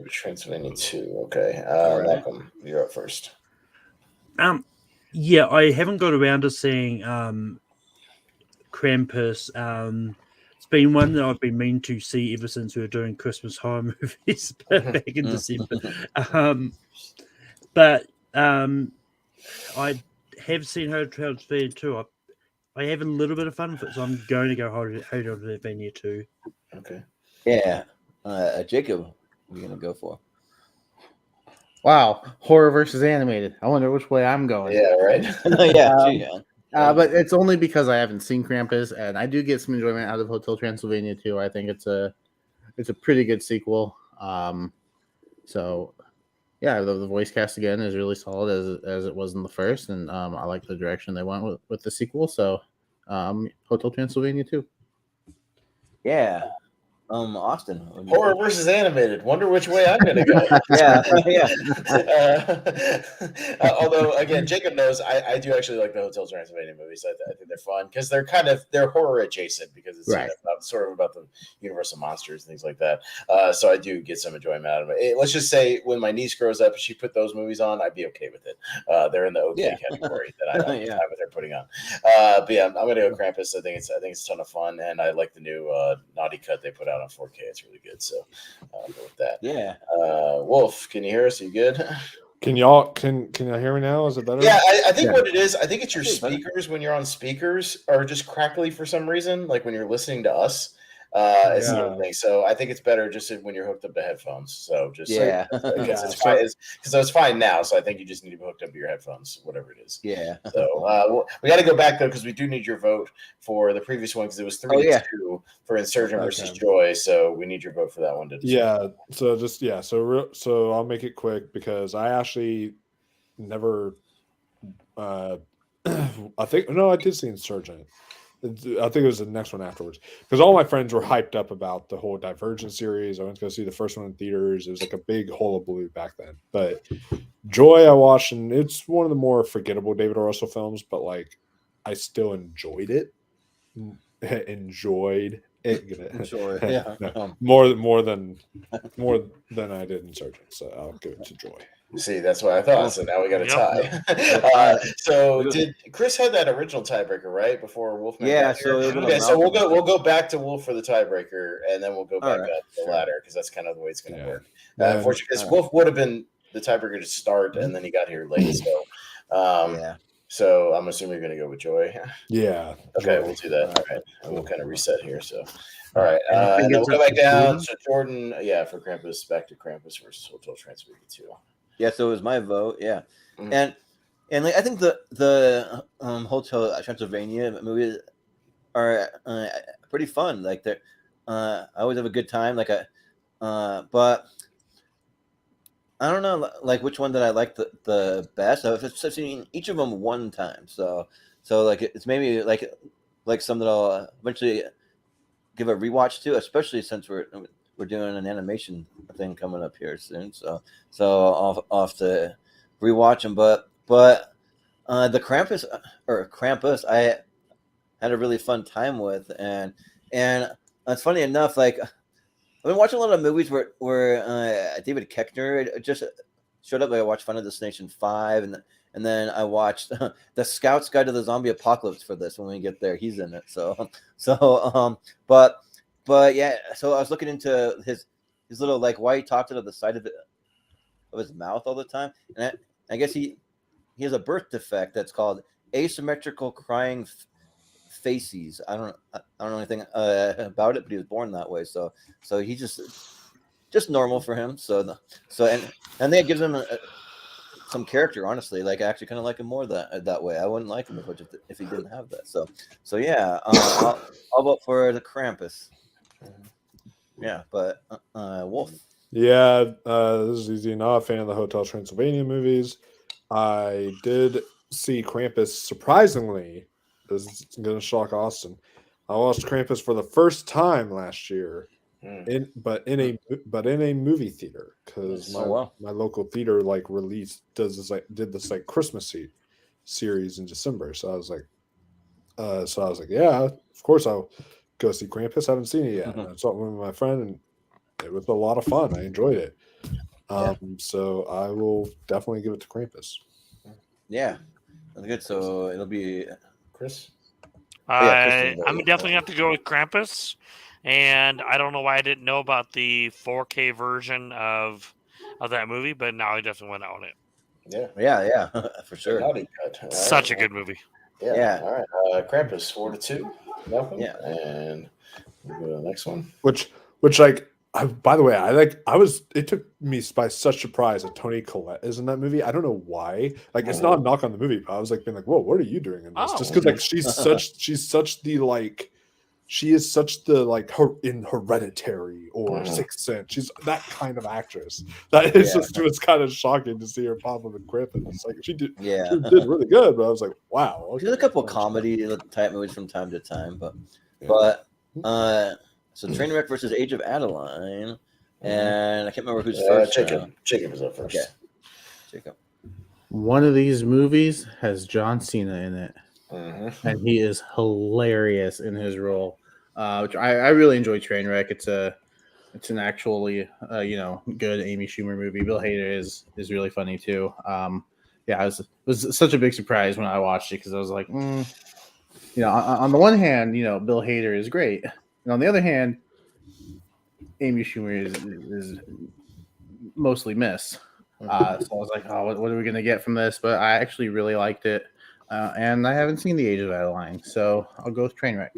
Speaker 3: Transylvania 2. Okay. Malcolm, you're up first.
Speaker 4: Yeah, I haven't got around to seeing Krampus. It's been one that I've been meaning to see ever since we were doing Christmas horror movies back in December. But I have seen Hotel Transylvania 2. I have a little bit of fun with it, so I'm going to go Hotel Transylvania 2.
Speaker 3: Okay.
Speaker 2: Yeah. Jacob, what are you going to go for?
Speaker 6: Wow. Horror versus animated. I wonder which way I'm going.
Speaker 3: Yeah, right?
Speaker 2: Yeah.
Speaker 6: But it's only because I haven't seen Krampus, and I do get some enjoyment out of Hotel Transylvania too. I think it's a pretty good sequel. So yeah, the voice cast again is really solid as it was in the first, and I like the direction they went with the sequel. So Hotel Transylvania 2.
Speaker 2: Yeah. Austin.
Speaker 3: Horror versus animated. Wonder which way I'm going to go. Although, again, Jacob knows I do actually like the Hotel Transylvania movies. I think they're fun because they're horror adjacent because it's sort of about the Universal monsters and things like that. So I do get some enjoyment out of it. Let's just say when my niece grows up, if she put those movies on, I'd be okay with it. They're in the okay category that I'm what they're putting on. But yeah, I'm going to go Krampus. I think it's a ton of fun, and I like the new naughty cut they put out on 4K. It's really good. So I'll go with that.
Speaker 2: Yeah.
Speaker 3: Wolf, can you hear us? Are you good?
Speaker 1: Can y'all hear me now? Is it better?
Speaker 3: Yeah, I think what it is, I think it's your speakers when you're on speakers are just crackly for some reason, like when you're listening to us. It's the other thing. So I think it's better just when you're hooked up to headphones. So just because it's fine now. So I think you just need to be hooked up to your headphones, whatever it is.
Speaker 2: Yeah.
Speaker 3: So we got to go back though because we do need your vote for the previous one because it was 3-2 for Insurgent versus Joy. So we need your vote for that one to decide.
Speaker 1: Yeah. So I'll make it quick because I actually never. I did see Insurgent. I think it was the next one afterwards because all my friends were hyped up about the whole Divergent series. I went to go see the first one in theaters. It was like a big hullabaloo back then. But Joy, I watched, and it's one of the more forgettable David O. Russell films. But like, I still enjoyed it. More than I did Insurgent. So I'll give it to Joy.
Speaker 3: See, that's what I thought. So now we got a tie. So did Chris had that original tiebreaker right before Wolfman?
Speaker 2: Yeah.
Speaker 3: So we'll go back to Wolf for the tiebreaker, and then we'll go back up the ladder because that's kind of the way it's going to work. Unfortunately, because Wolf would have been the tiebreaker to start, and then he got here late. So So I'm assuming you're going to go with Joy.
Speaker 1: Yeah.
Speaker 3: Okay, we'll do that. All right, and we'll kind of reset here. So. All right, and then we'll go back down. So Jordan, for Krampus, back to Krampus versus Hotel Transylvania 2.
Speaker 2: Yeah, so it was my vote. Yeah, and like I think the Hotel Transylvania movies are pretty fun. Like they're I always have a good time. Like but I don't know like which one that I like the best. I've seen each of them one time. So like it's maybe like some that I'll eventually give a rewatch to, especially since we're doing an animation thing coming up here soon. So I'll have to rewatch them. But the Krampus, I had a really fun time with, and it's funny enough, like I've been watching a lot of movies where David Koechner just showed up. Like I watched Final Destination 5, and then I watched The Scout's Guide to the Zombie Apocalypse for this. When we get there, he's in it. But yeah. So I was looking into his little, like, why he talks out of the side of his mouth all the time, and I guess he has a birth defect that's called asymmetrical crying facies. I don't know anything about it, but he was born that way. So he just normal for him. So and that gives him some character. Honestly, like I actually kind of like him more that way. I wouldn't like him as much if he didn't have that. So yeah, I'll vote for the Krampus. Yeah, but Wolf.
Speaker 1: Yeah, this is easy. Not a fan of the Hotel Transylvania movies. I did see Krampus, surprisingly. This is going to shock Austin. I watched Krampus for the first time last year, in a movie theater, because my local theater did this like Christmas series in December. So I was like, yeah, of course I'll go see Krampus. I haven't seen it yet. I saw it with my friend, and it was a lot of fun. I enjoyed it. So I will definitely give it to Krampus.
Speaker 2: Yeah, that's good. So it'll be
Speaker 5: Chris. I'm definitely have to go with Krampus, and I don't know why I didn't know about the 4K version of that movie, but now I definitely went out on it.
Speaker 2: Yeah, for sure.
Speaker 5: Such a good movie.
Speaker 3: Yeah. All right. Krampus 4-2. Nothing.
Speaker 2: Yeah.
Speaker 3: And we'll go to the next one.
Speaker 1: Which like, by the way, it took me by such surprise that Toni Collette is in that movie. I don't know why. Like, it's not a knock on the movie, but I was like being like, whoa, what are you doing in this? Just because like she is such the in Hereditary or Sixth Sense. She's that kind of actress. That is just, it's kind of shocking to see her pop up in Krampus. It's like she did really good, but I was like, wow.
Speaker 2: Okay, there's a couple comedy type movies from time to time, but so Trainwreck versus Age of Adeline, and I can't remember who's first.
Speaker 3: Jacob is up first.
Speaker 2: Okay. Jacob.
Speaker 6: One of these movies has John Cena in it, and he is hilarious in his role. Which I really enjoy Trainwreck. It's an actually good Amy Schumer movie. Bill Hader is really funny too. It was such a big surprise when I watched it, because I was like, on the one hand, Bill Hader is great. And on the other hand, Amy Schumer is mostly miss. So I was like, oh, what are we going to get from this? But I actually really liked it. And I haven't seen The Age of Adeline, so I'll go with Trainwreck.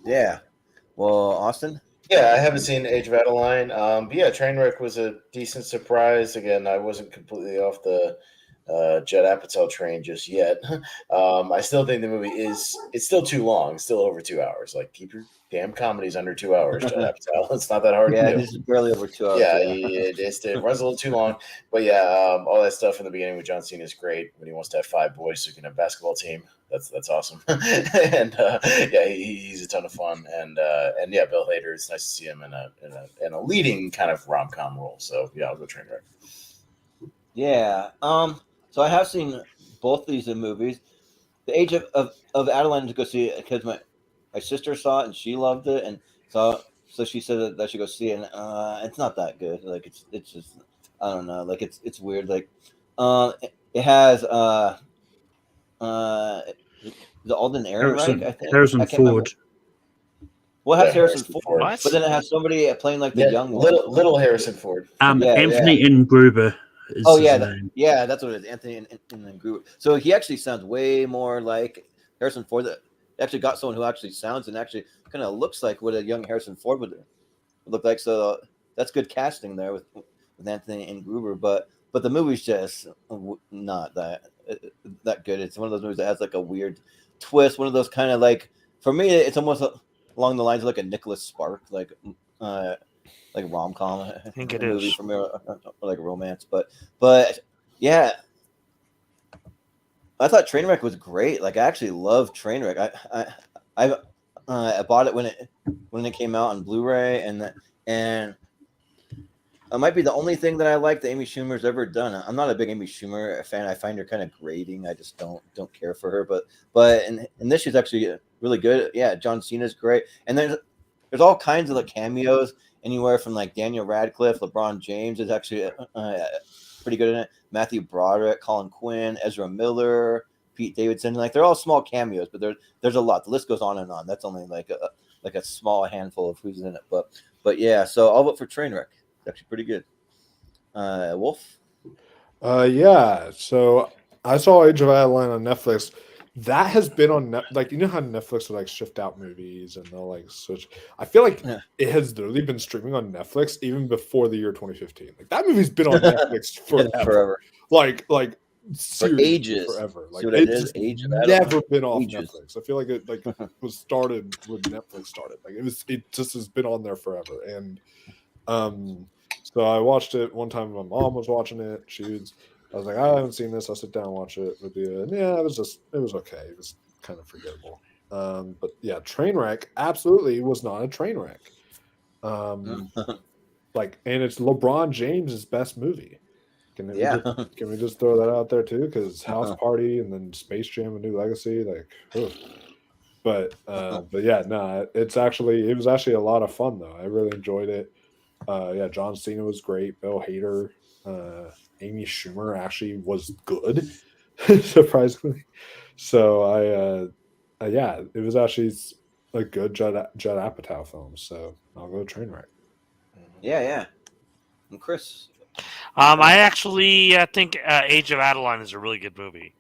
Speaker 2: Yeah. Well, Austin?
Speaker 3: Yeah, I haven't seen Age of Adeline. But yeah, Trainwreck was a decent surprise. Again, I wasn't completely off the Judd Apatow train just yet. I still think the movie it's still too long. It's still over 2 hours. Like, keep your damn comedies under 2 hours, Judd Apatow. It's not that hard to do.
Speaker 2: This is barely over 2 hours.
Speaker 3: Yeah, it runs a little too long. But yeah, all that stuff in the beginning with John Cena is great. When he wants to have 5 boys so he can have a basketball team, that's awesome. And he's a ton of fun. And yeah, Bill Hader, it's nice to see him in a leading kind of rom-com role. So yeah, I'll go Trainwreck.
Speaker 2: Yeah. So I have seen both these in movies. The Age of Adeline to go see it because my sister saw it and she loved it, and so she said that I should go see it. And it's not that good. Like it's just, I don't know. Like it's weird. Like it has the Alden Ehrenreich, I think.
Speaker 4: Harrison Ford.
Speaker 2: Well, it has Harrison Ford, but then it has somebody playing like the young one.
Speaker 3: Little Harrison Ford.
Speaker 4: Anthony Gruber.
Speaker 2: Yeah, that's what it is. Anthony and Gruber. So he actually sounds way more like Harrison Ford. That actually got someone who actually sounds and actually kind of looks like what a young Harrison Ford would look like. So that's good casting there with Anthony and Gruber. But the movie's just not that good. It's one of those movies that has like a weird twist. One of those kind of like, for me, it's almost along the lines of like a Nicholas Spark, like rom-com.
Speaker 5: I think it is
Speaker 2: for me, or like romance, but yeah, I thought Trainwreck was great. Like I actually love Trainwreck. I bought it when it came out on Blu-ray, and it might be the only thing that I like that Amy Schumer's ever done. I'm not a big Amy Schumer fan. I find her kind of grating. I just don't care for her. But in this, she's actually really good. Yeah, John Cena's great, and there's all kinds of like cameos, anywhere from like Daniel Radcliffe, LeBron James is actually pretty good in it. Matthew Broderick, Colin Quinn, Ezra Miller, Pete Davidson. Like they're all small cameos, but there's a lot. The list goes on and on. That's only like a small handful of who's in it. But yeah, so I'll vote for Trainwreck. It's actually pretty good. Wolf?
Speaker 1: Yeah. So I saw Age of Adeline on Netflix. That has been on like you know how Netflix will like shift out movies and they'll like switch. I feel like it has literally been streaming on Netflix even before the year 2015. Like that movie's been on Netflix forever. Like
Speaker 2: for ages,
Speaker 1: forever. Like
Speaker 2: it's
Speaker 1: never been off Netflix. I feel like it like was started when Netflix started. Like it just has been on there forever. And so I watched it one time. My mom was watching it. I was like, I haven't seen this. I'll sit down and watch it with you. And yeah, it was okay. It was kind of forgettable. But yeah, Trainwreck absolutely was not a train wreck. Like, and it's LeBron James's best movie. Can we just throw that out there too? Because House Party and then Space Jam: A New Legacy, like, ugh. But yeah, no, it was actually a lot of fun though. I really enjoyed it. Yeah, John Cena was great. Bill Hader, Amy Schumer actually was good, surprisingly. So yeah, it was actually a good Judd Apatow film. So I'll go Trainwreck.
Speaker 2: Yeah. And Chris?
Speaker 5: I actually think Age of Adeline is a really good movie.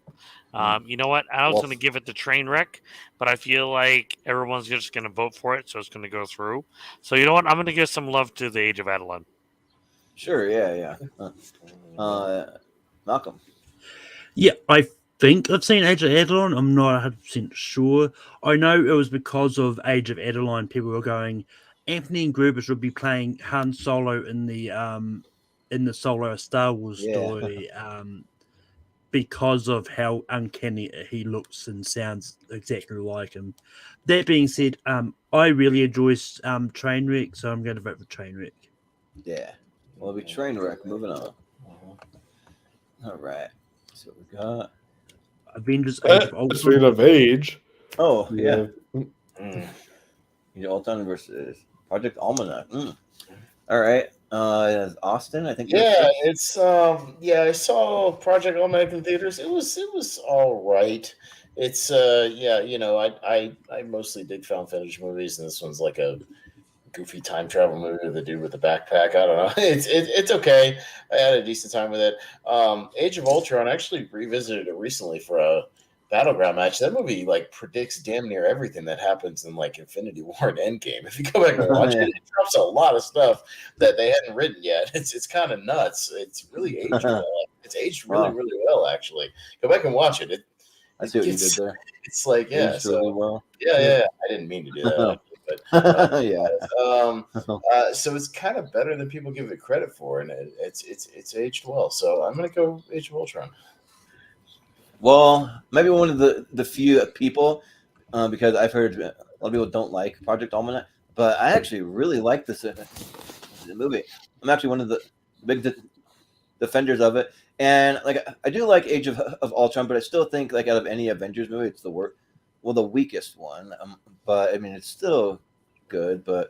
Speaker 5: You know what? I was going to give it the Trainwreck, but I feel like everyone's just going to vote for it, so it's going to go through. So you know what? I'm going to give some love to the Age of Adeline.
Speaker 2: Sure, yeah. Malcolm?
Speaker 4: Yeah, I think I've seen Age of Adeline. I'm not 100% sure. I know it was because of Age of Adeline, people were going, Anthony Gruber should be playing Han Solo in the Solo Star Wars story. Because of how uncanny he looks and sounds exactly like him. That being said, I really enjoy Trainwreck, so I'm going to vote for Trainwreck.
Speaker 2: Yeah. Well, it'll be Trainwreck. Moving on. All right. So we got
Speaker 4: Avengers Age of Ultron.
Speaker 1: Speaking of age.
Speaker 2: Oh, yeah. Ultron versus Project Almanac. All right. Austin, I think.
Speaker 3: Yeah, it's I saw Project Almanac in theaters. It was all right. It's I mostly dig found footage movies, and this one's like a goofy time travel movie with a dude with a backpack. I don't know. It's okay. I had a decent time with it. Age of Ultron, I actually revisited it recently for a Battleground match. That movie like predicts damn near everything that happens in like Infinity War and Endgame. If you go back and watch it, it drops a lot of stuff that they hadn't written yet. It's kind of nuts. It's really aged well. It's aged really well, actually. Go back and watch it.
Speaker 2: I see what you did there.
Speaker 3: It's like
Speaker 2: really well.
Speaker 3: Yeah. I didn't mean to do that. But so it's kind of better than people give it credit for, and it's aged well. So I'm gonna go Age of Ultron.
Speaker 2: Well, maybe one of the few people, because I've heard a lot of people don't like Project Almanac, but I actually really like this movie. I'm actually one of the big defenders of it, and like I do like Age of Ultron, but I still think like out of any Avengers movie, it's the weakest one. But I mean, it's still good. But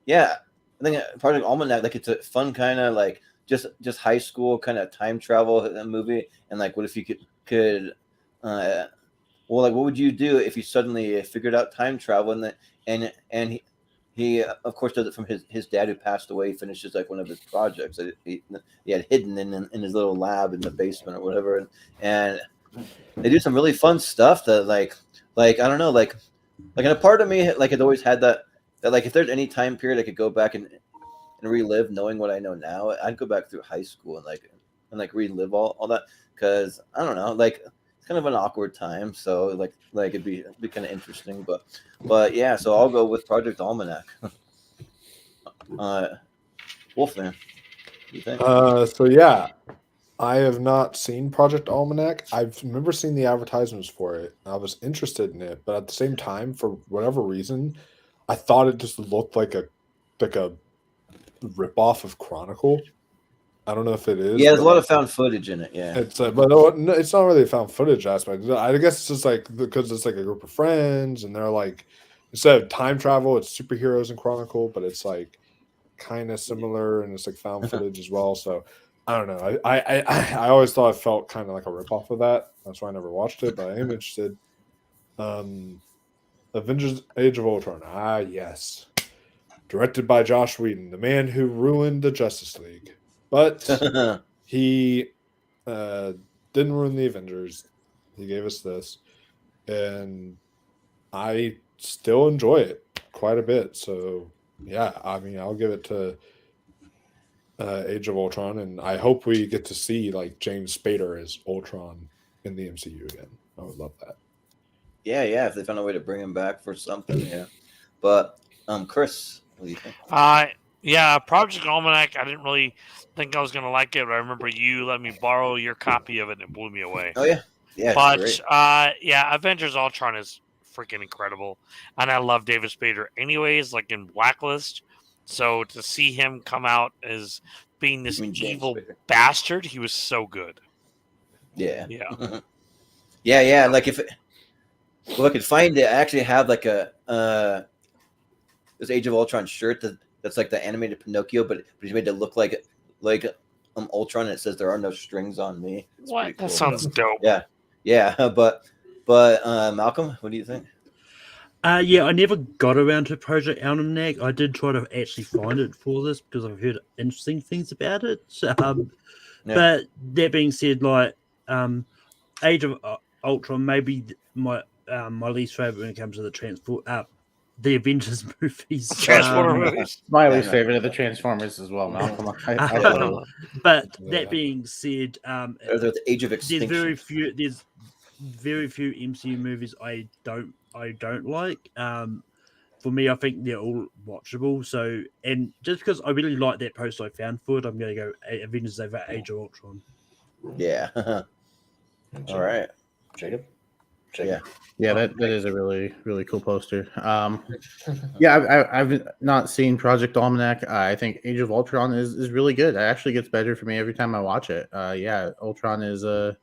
Speaker 2: yeah, I think Project Almanac, like it's a fun kind of like just high school kind of time travel movie, and like what if you could what would you do if you suddenly figured out time travel and he of course does it from his dad who passed away. He finishes like one of his projects that he had hidden in his little lab in the basement or whatever, and they do some really fun stuff that like I don't know, like in a part of me like it always had that like if there's any time period I could go back and relive knowing what I know now, I'd go back through high school and relive all that, because I don't know, like it's kind of an awkward time, so like it'd be kind of interesting, but yeah, so I'll go with Project Almanac. Wolfman, what do you think?
Speaker 1: So yeah, I have not seen Project Almanac. I remember seeing the advertisements for it. I was interested in it, but at the same time, for whatever reason, I thought it just looked like a ripoff of Chronicle. I don't know if it is.
Speaker 2: Yeah, there's a lot of found footage in it. Yeah,
Speaker 1: It's but no, it's not really a found footage aspect. I guess it's just like because it's like a group of friends, and they're like instead of time travel, it's superheroes in Chronicle, but it's like kind of similar, and it's like found footage as well. So I don't know. I always thought it felt kind of like a ripoff of that. That's why I never watched it, but I am interested. Avengers: Age of Ultron. Ah, yes, directed by Joss Whedon, the man who ruined the Justice League, but he didn't ruin the Avengers. He gave us this, and I still enjoy it quite a bit. So yeah, I mean, I'll give it to Age of Ultron, and I hope we get to see like James Spader as Ultron in the MCU again. I would love that.
Speaker 2: yeah. If they found a way to bring him back for something, yeah. But Chris, what do you think?
Speaker 5: Yeah, Project Almanac. I didn't really think I was gonna like it, but I remember you let me borrow your copy of it, and it blew me away.
Speaker 2: Oh yeah, yeah.
Speaker 5: But
Speaker 2: Great.
Speaker 5: yeah, Avengers Ultron is freaking incredible, and I love David Spader. Anyways, like in Blacklist, so to see him come out as being this evil bastard, he was so good.
Speaker 2: Yeah,
Speaker 5: yeah,
Speaker 2: yeah. Like if I could find it, I actually have like a this Age of Ultron shirt that's like the animated Pinocchio, but he's made to look like Ultron, and it says there are no strings on me. It's
Speaker 5: what?
Speaker 2: cool.
Speaker 5: That sounds dope.
Speaker 2: Yeah. But Malcolm, what do you think?
Speaker 4: Yeah, I never got around to Project Almanac. I did try to actually find it for this because I've heard interesting things about it. But that being said, like Age of Ultron, maybe my least favorite when it comes to the Avengers movies.
Speaker 5: Transformers.
Speaker 6: My least favorite of the Transformers as well, Malcolm.
Speaker 4: But that being said,
Speaker 2: the Age of Extinction.
Speaker 4: There's very few MCU movies I don't like. For me, I think they're all watchable. So, and just because I really like that post I found for it, I'm going to go Avengers over Age of Ultron.
Speaker 2: Yeah. All right,
Speaker 3: Jacob.
Speaker 6: Yeah, that is a really, really cool poster. Yeah, I've not seen Project Almanac. I think Age of Ultron is really good. It actually gets better for me every time I watch it. Yeah, Ultron is a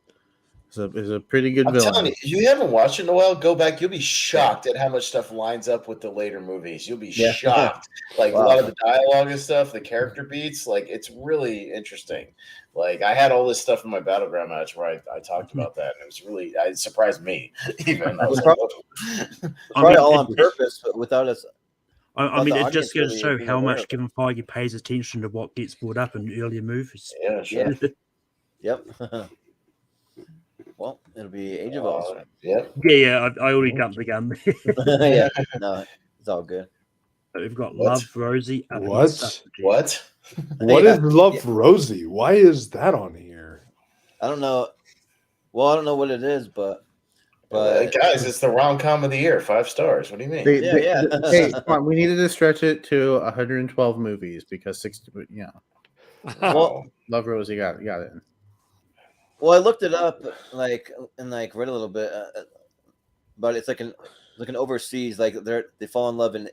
Speaker 6: pretty good villain.
Speaker 3: Telling you, if you haven't watched it in a while, go back. You'll be shocked at how much stuff lines up with the later movies. You'll be shocked. Like a lot of the dialogue and stuff, the character beats, like it's really interesting. Like I had all this stuff in my Battleground match where I talked about that, and it surprised me. Even I was
Speaker 2: probably all on purpose, but without us.
Speaker 4: I mean, it just goes to show how much Kevin Feige pays attention to what gets brought up in earlier movies.
Speaker 3: Yeah, sure.
Speaker 2: Yep. Well, it'll be Age of Ultron.
Speaker 3: Yep.
Speaker 4: Yeah. I already jumped the gun.
Speaker 2: Yeah. No, it's all good.
Speaker 4: We've got Love Rosie.
Speaker 1: What?
Speaker 3: What
Speaker 1: is Love Rosie? Why is that on here?
Speaker 2: I don't know. Well, I don't know what it is, but
Speaker 3: guys, it's the rom-com of the year. 5 stars. What do you mean?
Speaker 6: Hey, come on, we needed to stretch it to 112 movies because 60.
Speaker 2: Well,
Speaker 6: Love Rosie got it.
Speaker 2: Well, I looked it up, read a little bit, but it's like an overseas, like they fall in love in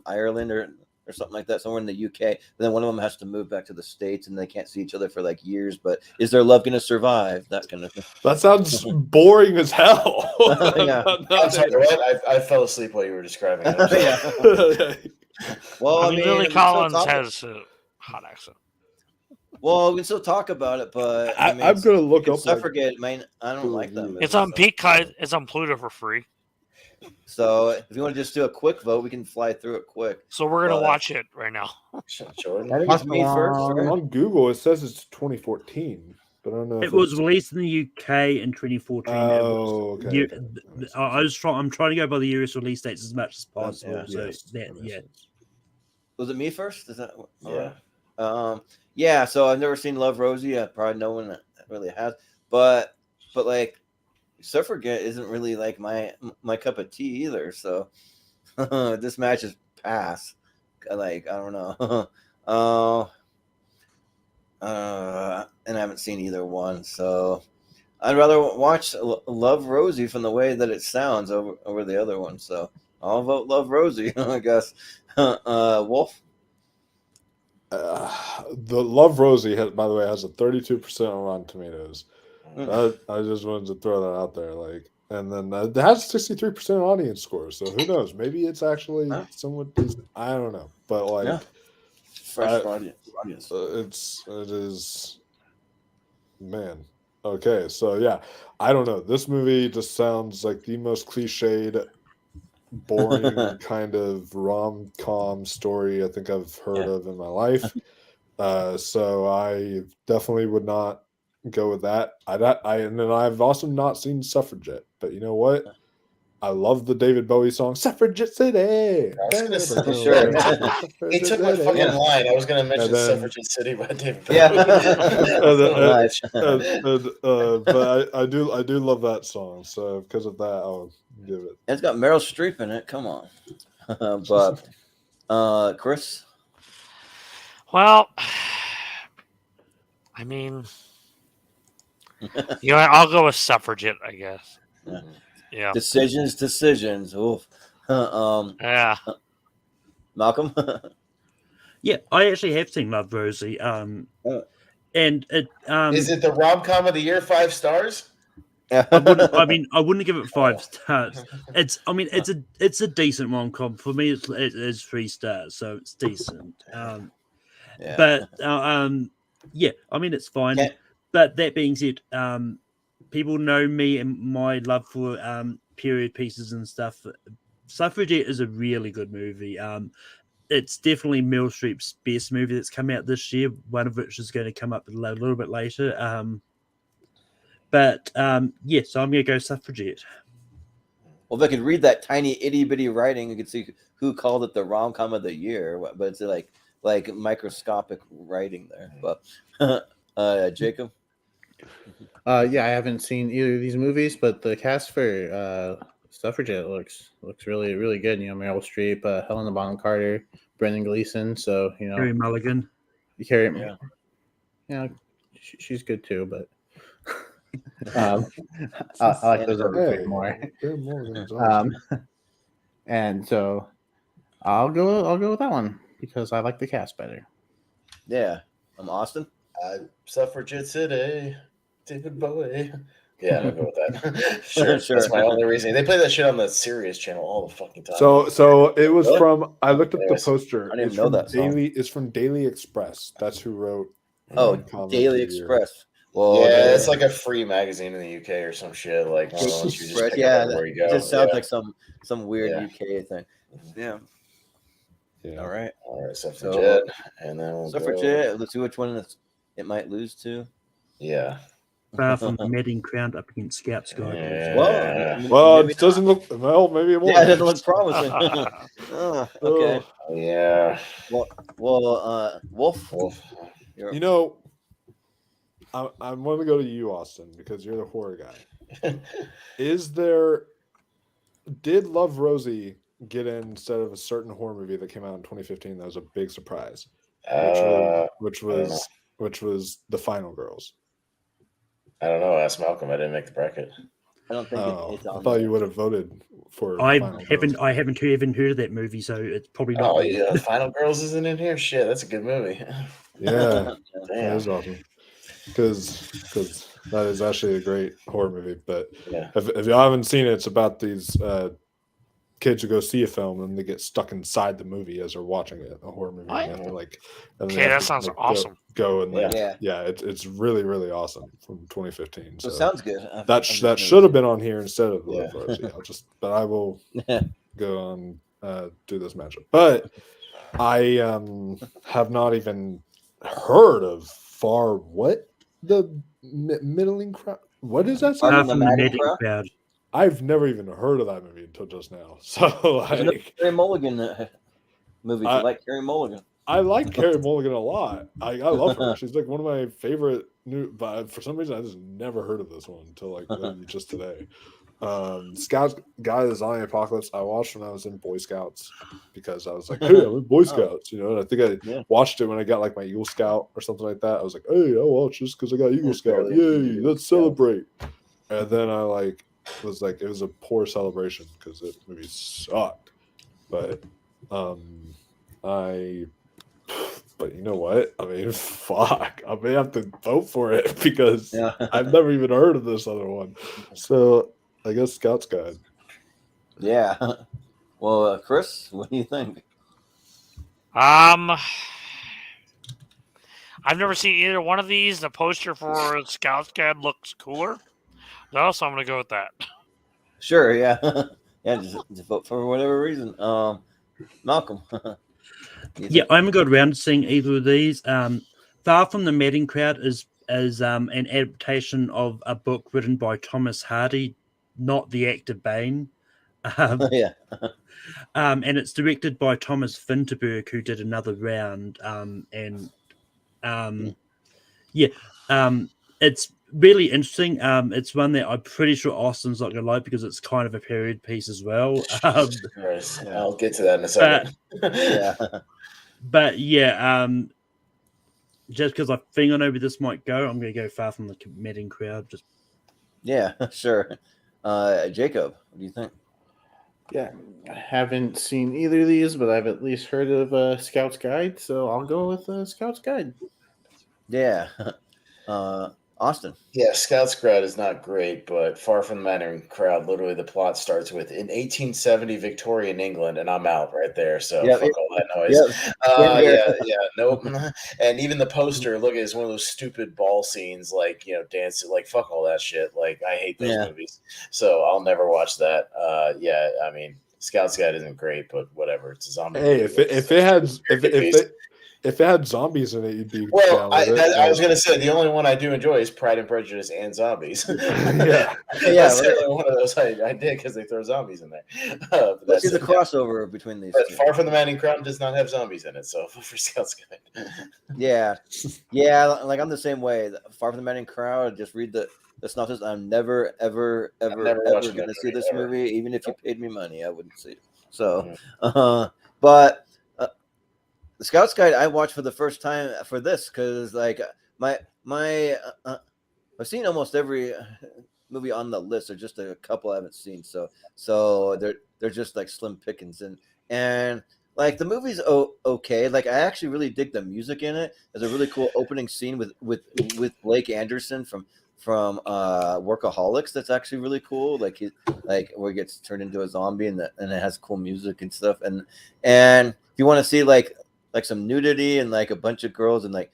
Speaker 2: Ireland or something like that, somewhere in the UK. But then one of them has to move back to the States, and they can't see each other for like years. But is their love going to survive? That kind of thing.
Speaker 1: That sounds boring as hell.
Speaker 2: Yeah.
Speaker 3: I'm sorry, what? I fell asleep while you were describing it.
Speaker 2: Well, I mean,
Speaker 5: Lily Collins has a hot accent.
Speaker 2: Well, we can still talk about it, but
Speaker 1: I'm going to look up.
Speaker 2: Suffragette, I don't like that movie.
Speaker 5: It's on Peacock. It's on Pluto for free.
Speaker 2: So if you want to just do a quick vote, we can fly through it quick.
Speaker 5: So we're going to watch it right now.
Speaker 2: Jordan. I think it's me first.
Speaker 1: On Google, it says it's 2014. But I don't know.
Speaker 4: It was released in the UK in 2014.
Speaker 1: Oh, okay.
Speaker 4: I'm trying to go by the US release dates as much as possible.
Speaker 2: Was it me first? Is that
Speaker 3: Yeah.
Speaker 2: Yeah, so I've never seen Love Rosie. Probably no one really has. But like Suffragette isn't really like my cup of tea either. So this match is pass. Like I don't know. and I haven't seen either one, so I'd rather watch Love Rosie from the way that it sounds over the other one. So I'll vote Love Rosie, I guess. Wolf?
Speaker 1: The Love Rosie, by the way, has a 32% on Rotten Tomatoes. I just wanted to throw that out there. And then it has 63% audience score. So who knows? Maybe it's actually somewhat decent. I don't know. But
Speaker 2: fresh audience.
Speaker 1: It is, man. Okay, so yeah, I don't know. This movie just sounds like the most cliched, boring kind of rom-com story I think I've heard of in my life. So I definitely would not go with that. And then I've also not seen Suffragette, but you know what? I love the David Bowie song "Suffragette City."
Speaker 2: Sure.
Speaker 3: He took my fucking line. I was going to mention "Suffragette City" by David Bowie.
Speaker 1: But I do love that song. So because of that, I'll give it.
Speaker 2: It's got Meryl Streep in it. Come on, but Chris.
Speaker 5: Well, I mean, I'll go with Suffragette, I guess. Yeah.
Speaker 2: Decisions. Oof.
Speaker 5: Yeah.
Speaker 2: Malcolm.
Speaker 4: Yeah, I actually have seen Love Rosie. And it
Speaker 3: is it the rom-com of the year? 5 stars?
Speaker 4: I wouldn't give it 5 stars. It's a decent rom-com for me. It's 3 stars, so it's decent. But yeah, I mean it's fine. But that being said, people know me and my love for period pieces and stuff. Suffragette is a really good movie. It's definitely Meryl Streep's best movie that's come out this year, one of which is going to come up a little bit later. But so I'm going to go Suffragette.
Speaker 2: Well, if I could read that tiny itty-bitty writing, you could see who called it the rom-com of the year. But it's like microscopic writing there. But Jacob?
Speaker 6: Yeah, I haven't seen either of these movies, but the cast for Suffragette looks really, really good. Meryl Streep, Helena Bonham Carter, Brendan Gleeson. So
Speaker 4: Carey Mulligan.
Speaker 6: She's good too, but I like those other three more. And so I'll go with that one because I like the cast better.
Speaker 2: Yeah, I'm Austin.
Speaker 3: Suffragette City, David Bowie. Yeah, I'll go with that. Sure. That's my only reason. They play that shit on the Sirius channel all the fucking time.
Speaker 1: So it was from. I looked at the poster.
Speaker 2: I didn't know that song.
Speaker 1: It's from Daily Express. That's who wrote.
Speaker 2: Daily Express.
Speaker 3: Well, yeah, it's like a free magazine in the UK or some shit. Like one of the ones you just pick up where you go.
Speaker 2: It just sounds like some weird UK thing. Yeah. All right,
Speaker 3: Suffragette, and then we'll
Speaker 2: Suffragette. Let's see which one it might lose to.
Speaker 3: Yeah.
Speaker 4: Far from Madding crowned up against Scout Sky.
Speaker 3: Yeah.
Speaker 1: Well, it doesn't look. Well, maybe it won't.
Speaker 2: Yeah, it doesn't look promising. Okay.
Speaker 3: Yeah.
Speaker 2: Well, Wolf.
Speaker 1: I want to go to you, Austin, because you're the horror guy. Did Love Rosie get in instead of a certain horror movie that came out in 2015 that was a big surprise, which was The Final Girls?
Speaker 3: I don't know. Ask Malcolm. I didn't make the bracket.
Speaker 2: I don't think it's on.
Speaker 1: I thought you would have voted for.
Speaker 4: I haven't even heard of that movie, so it's probably not.
Speaker 3: Oh yeah, The Final Girls isn't in here. Shit, that's a good movie.
Speaker 1: Yeah, that is awesome. Because that is actually a great horror movie. But if you haven't seen it, it's about these kids who go see a film and they get stuck inside the movie as they're watching it, a horror movie.
Speaker 5: That sounds awesome.
Speaker 1: Go and it's really, really awesome from 2015. So
Speaker 2: it sounds good.
Speaker 1: That should have been on here instead of Love Rosie. I will go on do this matchup. But I have not even heard of the middling crowd. What is that?
Speaker 4: Crowd.
Speaker 1: I've never even heard of that movie until just now. So
Speaker 2: Carey Mulligan movie. You like Carey Mulligan?
Speaker 1: I like Carey Mulligan a lot. I love her. She's like one of my favorite but for some reason I just never heard of this one until like just today. Scout Guy of the Zombie Apocalypse. I watched when I was in Boy Scouts because I was like, hey, I'm in Boy Scouts, you know. And I think I watched it when I got like my Eagle Scout or something like that. I was like, hey, I'll watch this because I got Eagle Scout. Yay, let's celebrate. And then I was like, it was a poor celebration because the movie sucked. But but you know what? I mean, fuck. I may have to vote for it because I've never even heard of this other one. So I guess Scout's Guide.
Speaker 2: Yeah. Well, Chris, what do you think?
Speaker 5: I've never seen either one of these. The poster for Scout's Guide looks cooler. No, so I'm gonna go with that.
Speaker 2: Sure, yeah. Yeah, just vote for whatever reason. Malcolm.
Speaker 4: Yeah, I haven't got around to seeing either of these. Far from the Madding Crowd is an adaptation of a book written by Thomas Hardy, not the actor Bane.
Speaker 2: Yeah.
Speaker 4: And it's directed by Thomas Vinterberg, who did Another Round. It's really interesting. It's one that I'm pretty sure Austin's not going to like because it's kind of a period piece as well.
Speaker 3: I'll get to that in a second.
Speaker 2: But
Speaker 4: just because I think I know where this might go, I'm going to go Far from the Madding Crowd.
Speaker 2: Sure. Jacob, what do you think?
Speaker 6: Yeah, I haven't seen either of these, but I've at least heard of Scout's Guide, so I'll go with Scout's Guide.
Speaker 2: Yeah. Austin.
Speaker 3: Yeah, Scout's Guide is not great, but Far from the Madding Crowd, literally the plot starts with in 1870 Victorian England, and I'm out right there. So fuck all that noise. Nope. And even the poster, look, it's one of those stupid ball scenes, like, you know, dancing, like fuck all that shit. Like I hate those movies, so I'll never watch that. I mean, Scout's Guide isn't great, but whatever. It's a zombie.
Speaker 1: Hey,
Speaker 3: movie.
Speaker 1: if it had zombies in it, you'd be
Speaker 3: well. I was gonna say the only one I do enjoy is Pride and Prejudice and zombies.
Speaker 1: Yeah,
Speaker 3: that's the only one of those I did because they throw zombies in there.
Speaker 2: Let's see the crossover between these.
Speaker 3: But Far from the Madding Crowd does not have zombies in it, so for Scout's Guide.
Speaker 2: Yeah, like I'm the same way. Far from the Madding Crowd. Just read the synopsis. I'm never ever going to see this movie, even if you paid me money. I wouldn't see it. So, but the Scout's Guide I watched for the first time for this because like my I've seen almost every movie on the list. There's just a couple I haven't seen. So they're just like slim pickings and like the movie's okay. Like I actually really dig the music in it. There's a really cool opening scene with Blake Anderson from Workaholics. That's actually really cool. Like where he gets turned into a zombie and it has cool music and stuff. And if you want to see like some nudity and like a bunch of girls and like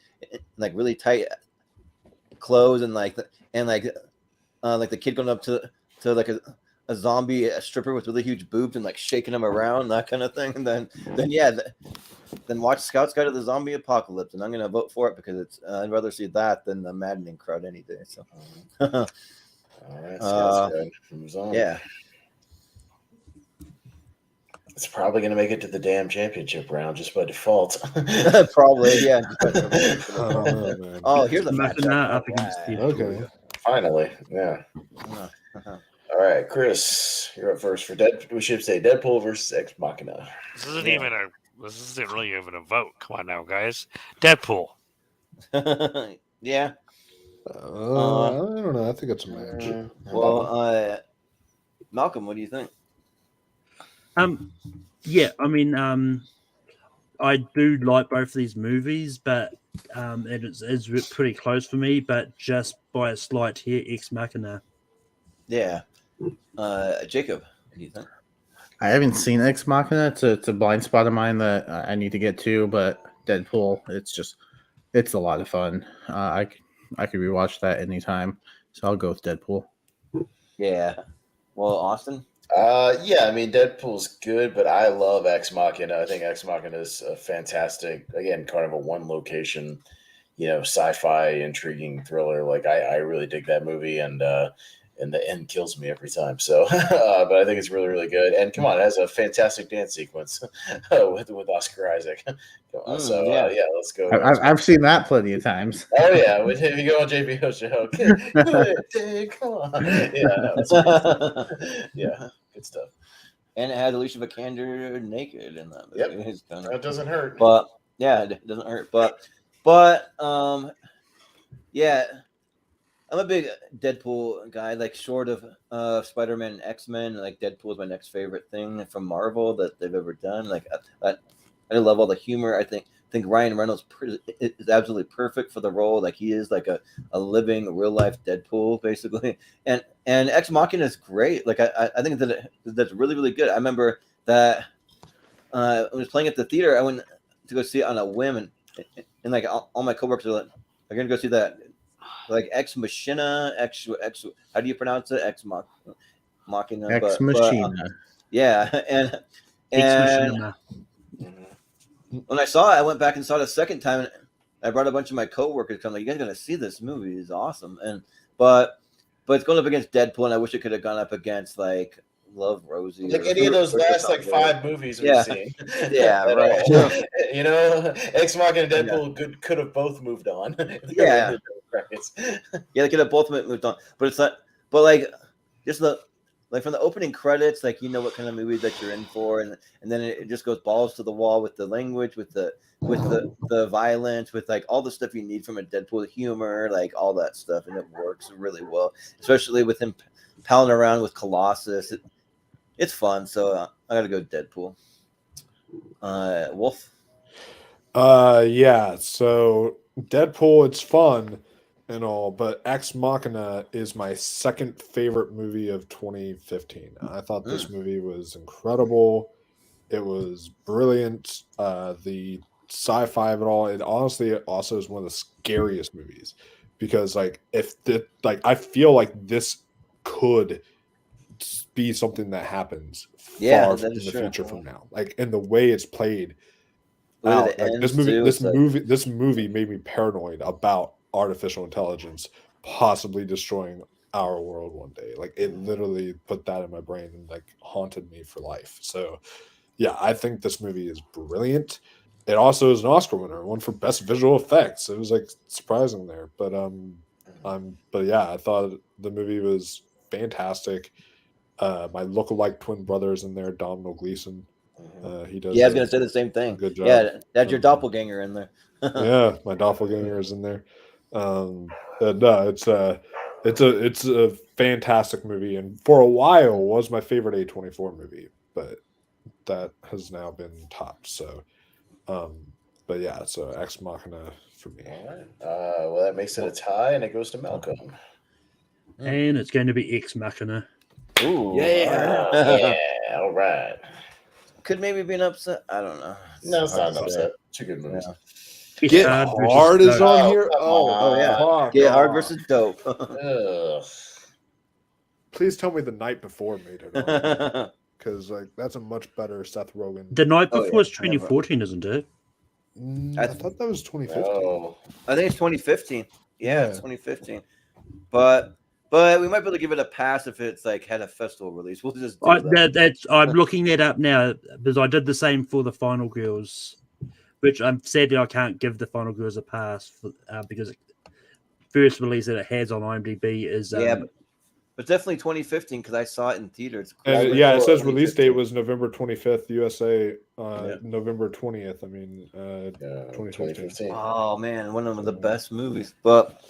Speaker 2: really tight clothes and like the kid going up to like a zombie, a stripper with really huge boobs and like shaking them around, that kind of thing. And then watch Scout's Guide to the Zombie Apocalypse, and I'm gonna vote for it because it's I'd rather see that than the Maddening Crowd any day. So,
Speaker 3: all right, Scout's Guide moves on.
Speaker 2: Yeah,
Speaker 3: it's probably gonna make it to the damn championship round just by default.
Speaker 2: Probably, yeah.
Speaker 1: Oh,
Speaker 2: here's a match
Speaker 4: up against the
Speaker 1: okay.
Speaker 3: Finally, yeah. All right, Chris, you're up first for we should say Deadpool versus Ex Machina.
Speaker 5: This isn't really even a vote. Come on now, guys. Deadpool.
Speaker 2: Yeah.
Speaker 1: I don't know. I think it's a match.
Speaker 2: Well, Malcolm, what do you think?
Speaker 4: Yeah, I mean, I do like both of these movies, but it's pretty close for me, but just by a slight here, Ex Machina.
Speaker 2: Yeah. Jacob, what do you think?
Speaker 6: I haven't seen Ex Machina. It's a blind spot of mine that I need to get to, but Deadpool, it's a lot of fun. I could rewatch that anytime, so I'll go with Deadpool.
Speaker 2: Yeah. Well, Austin?
Speaker 3: I mean, Deadpool's good, but I love Ex Machina. I think Ex Machina is a fantastic, again, kind of a one location, sci-fi intriguing thriller. Like I really dig that movie, and and the end kills me every time. So, but I think it's really, really good. And come on, it has a fantastic dance sequence with Oscar Isaac. Yeah, let's go.
Speaker 6: I've seen that plenty of times.
Speaker 3: Oh yeah, if you go on JBO show, come on. Yeah, good stuff.
Speaker 2: And it had Alicia Vikander naked in that movie.
Speaker 3: Yep. That doesn't hurt.
Speaker 2: But yeah, it doesn't hurt. But yeah, I'm a big Deadpool guy. Like short of Spider-Man and X-Men, like Deadpool is my next favorite thing from Marvel that they've ever done. Like I love all the humor. I think Ryan Reynolds is absolutely perfect for the role. Like he is like a living real life Deadpool basically. And Ex Machina is great. Like I think that's really, really good. I remember that when I was playing at the theater, I went to go see it on a whim, and like all my coworkers are like, "I'm gonna go see that." Like Ex Machina, how do you pronounce it? Ex Machina.
Speaker 6: Ex Machina.
Speaker 2: Yeah, and when I saw it, I went back and saw it a second time, and I brought a bunch of my coworkers. I'm like, "You guys gotta see this movie? It's awesome!" But it's going up against Deadpool, and I wish it could have gone up against like Love Rosie,
Speaker 3: like any of those last like 5 movies we've seen.
Speaker 2: Yeah, right.
Speaker 3: You know, Ex Machina and Deadpool could have both moved on.
Speaker 2: Yeah, they could have both moved on, but it's not. But like, just from the opening credits, like you know what kind of movie that you're in for, and then it just goes balls to the wall with the language, with the violence, with like all the stuff you need from a Deadpool, humor, like all that stuff, and it works really well, especially with him palling around with Colossus. It's fun, so I gotta go Deadpool. Wolf.
Speaker 1: Yeah. So Deadpool, it's fun and all, but Ex Machina is my second favorite movie of 2015. I thought this movie was incredible. It was brilliant. The sci-fi of it all. It honestly also is one of the scariest movies because, like, I feel like this could be something that happens far in the future from now. Like, in the way it's played out. Like this movie made me paranoid about artificial intelligence possibly destroying our world one day. Like it literally put that in my brain and like haunted me for life. So yeah, I think this movie is brilliant. It also is an Oscar winner, one for best visual effects. It was like surprising there, but yeah, I thought the movie was fantastic. My lookalike twin brothers in there, Domhnall Gleeson. He does.
Speaker 2: Yeah, I was gonna say the same thing.
Speaker 1: Good job.
Speaker 2: Yeah, that's your doppelganger in there.
Speaker 1: Yeah, my doppelganger is in there. No, it's a fantastic movie, and for a while was my favorite A24 movie, but that has now been topped. So, but yeah, so Ex Machina for me.
Speaker 3: All right. Well, that makes it a tie, and it goes to Malcolm.
Speaker 4: And it's going to be Ex Machina.
Speaker 2: Ooh,
Speaker 3: yeah, all right.
Speaker 2: Could maybe be an upset. I don't know.
Speaker 3: No, it's not an upset. 2 good movies.
Speaker 2: Yeah.
Speaker 1: Get Hard is on here.
Speaker 2: Oh yeah. Get Hard versus Dope.
Speaker 1: Please tell me The Night Before made it on, because like that's a much better Seth Rogen.
Speaker 4: The Night Before is 2014, isn't it?
Speaker 1: I thought that was 2015.
Speaker 2: Oh. I think it's 2015. Yeah, it's 2015. But we might be able to give it a pass if it's like had a festival release. We'll just do that.
Speaker 4: I'm looking that up now because I did the same for the Final Girls, which I'm sadly I can't give the Final Girls a pass for, because first release that it has on IMDb is
Speaker 2: but definitely 2015 because I saw it in theaters.
Speaker 1: It says release date was November 25th, USA, November 20th. I mean, 2015.
Speaker 2: Oh man, one of the best movies, but.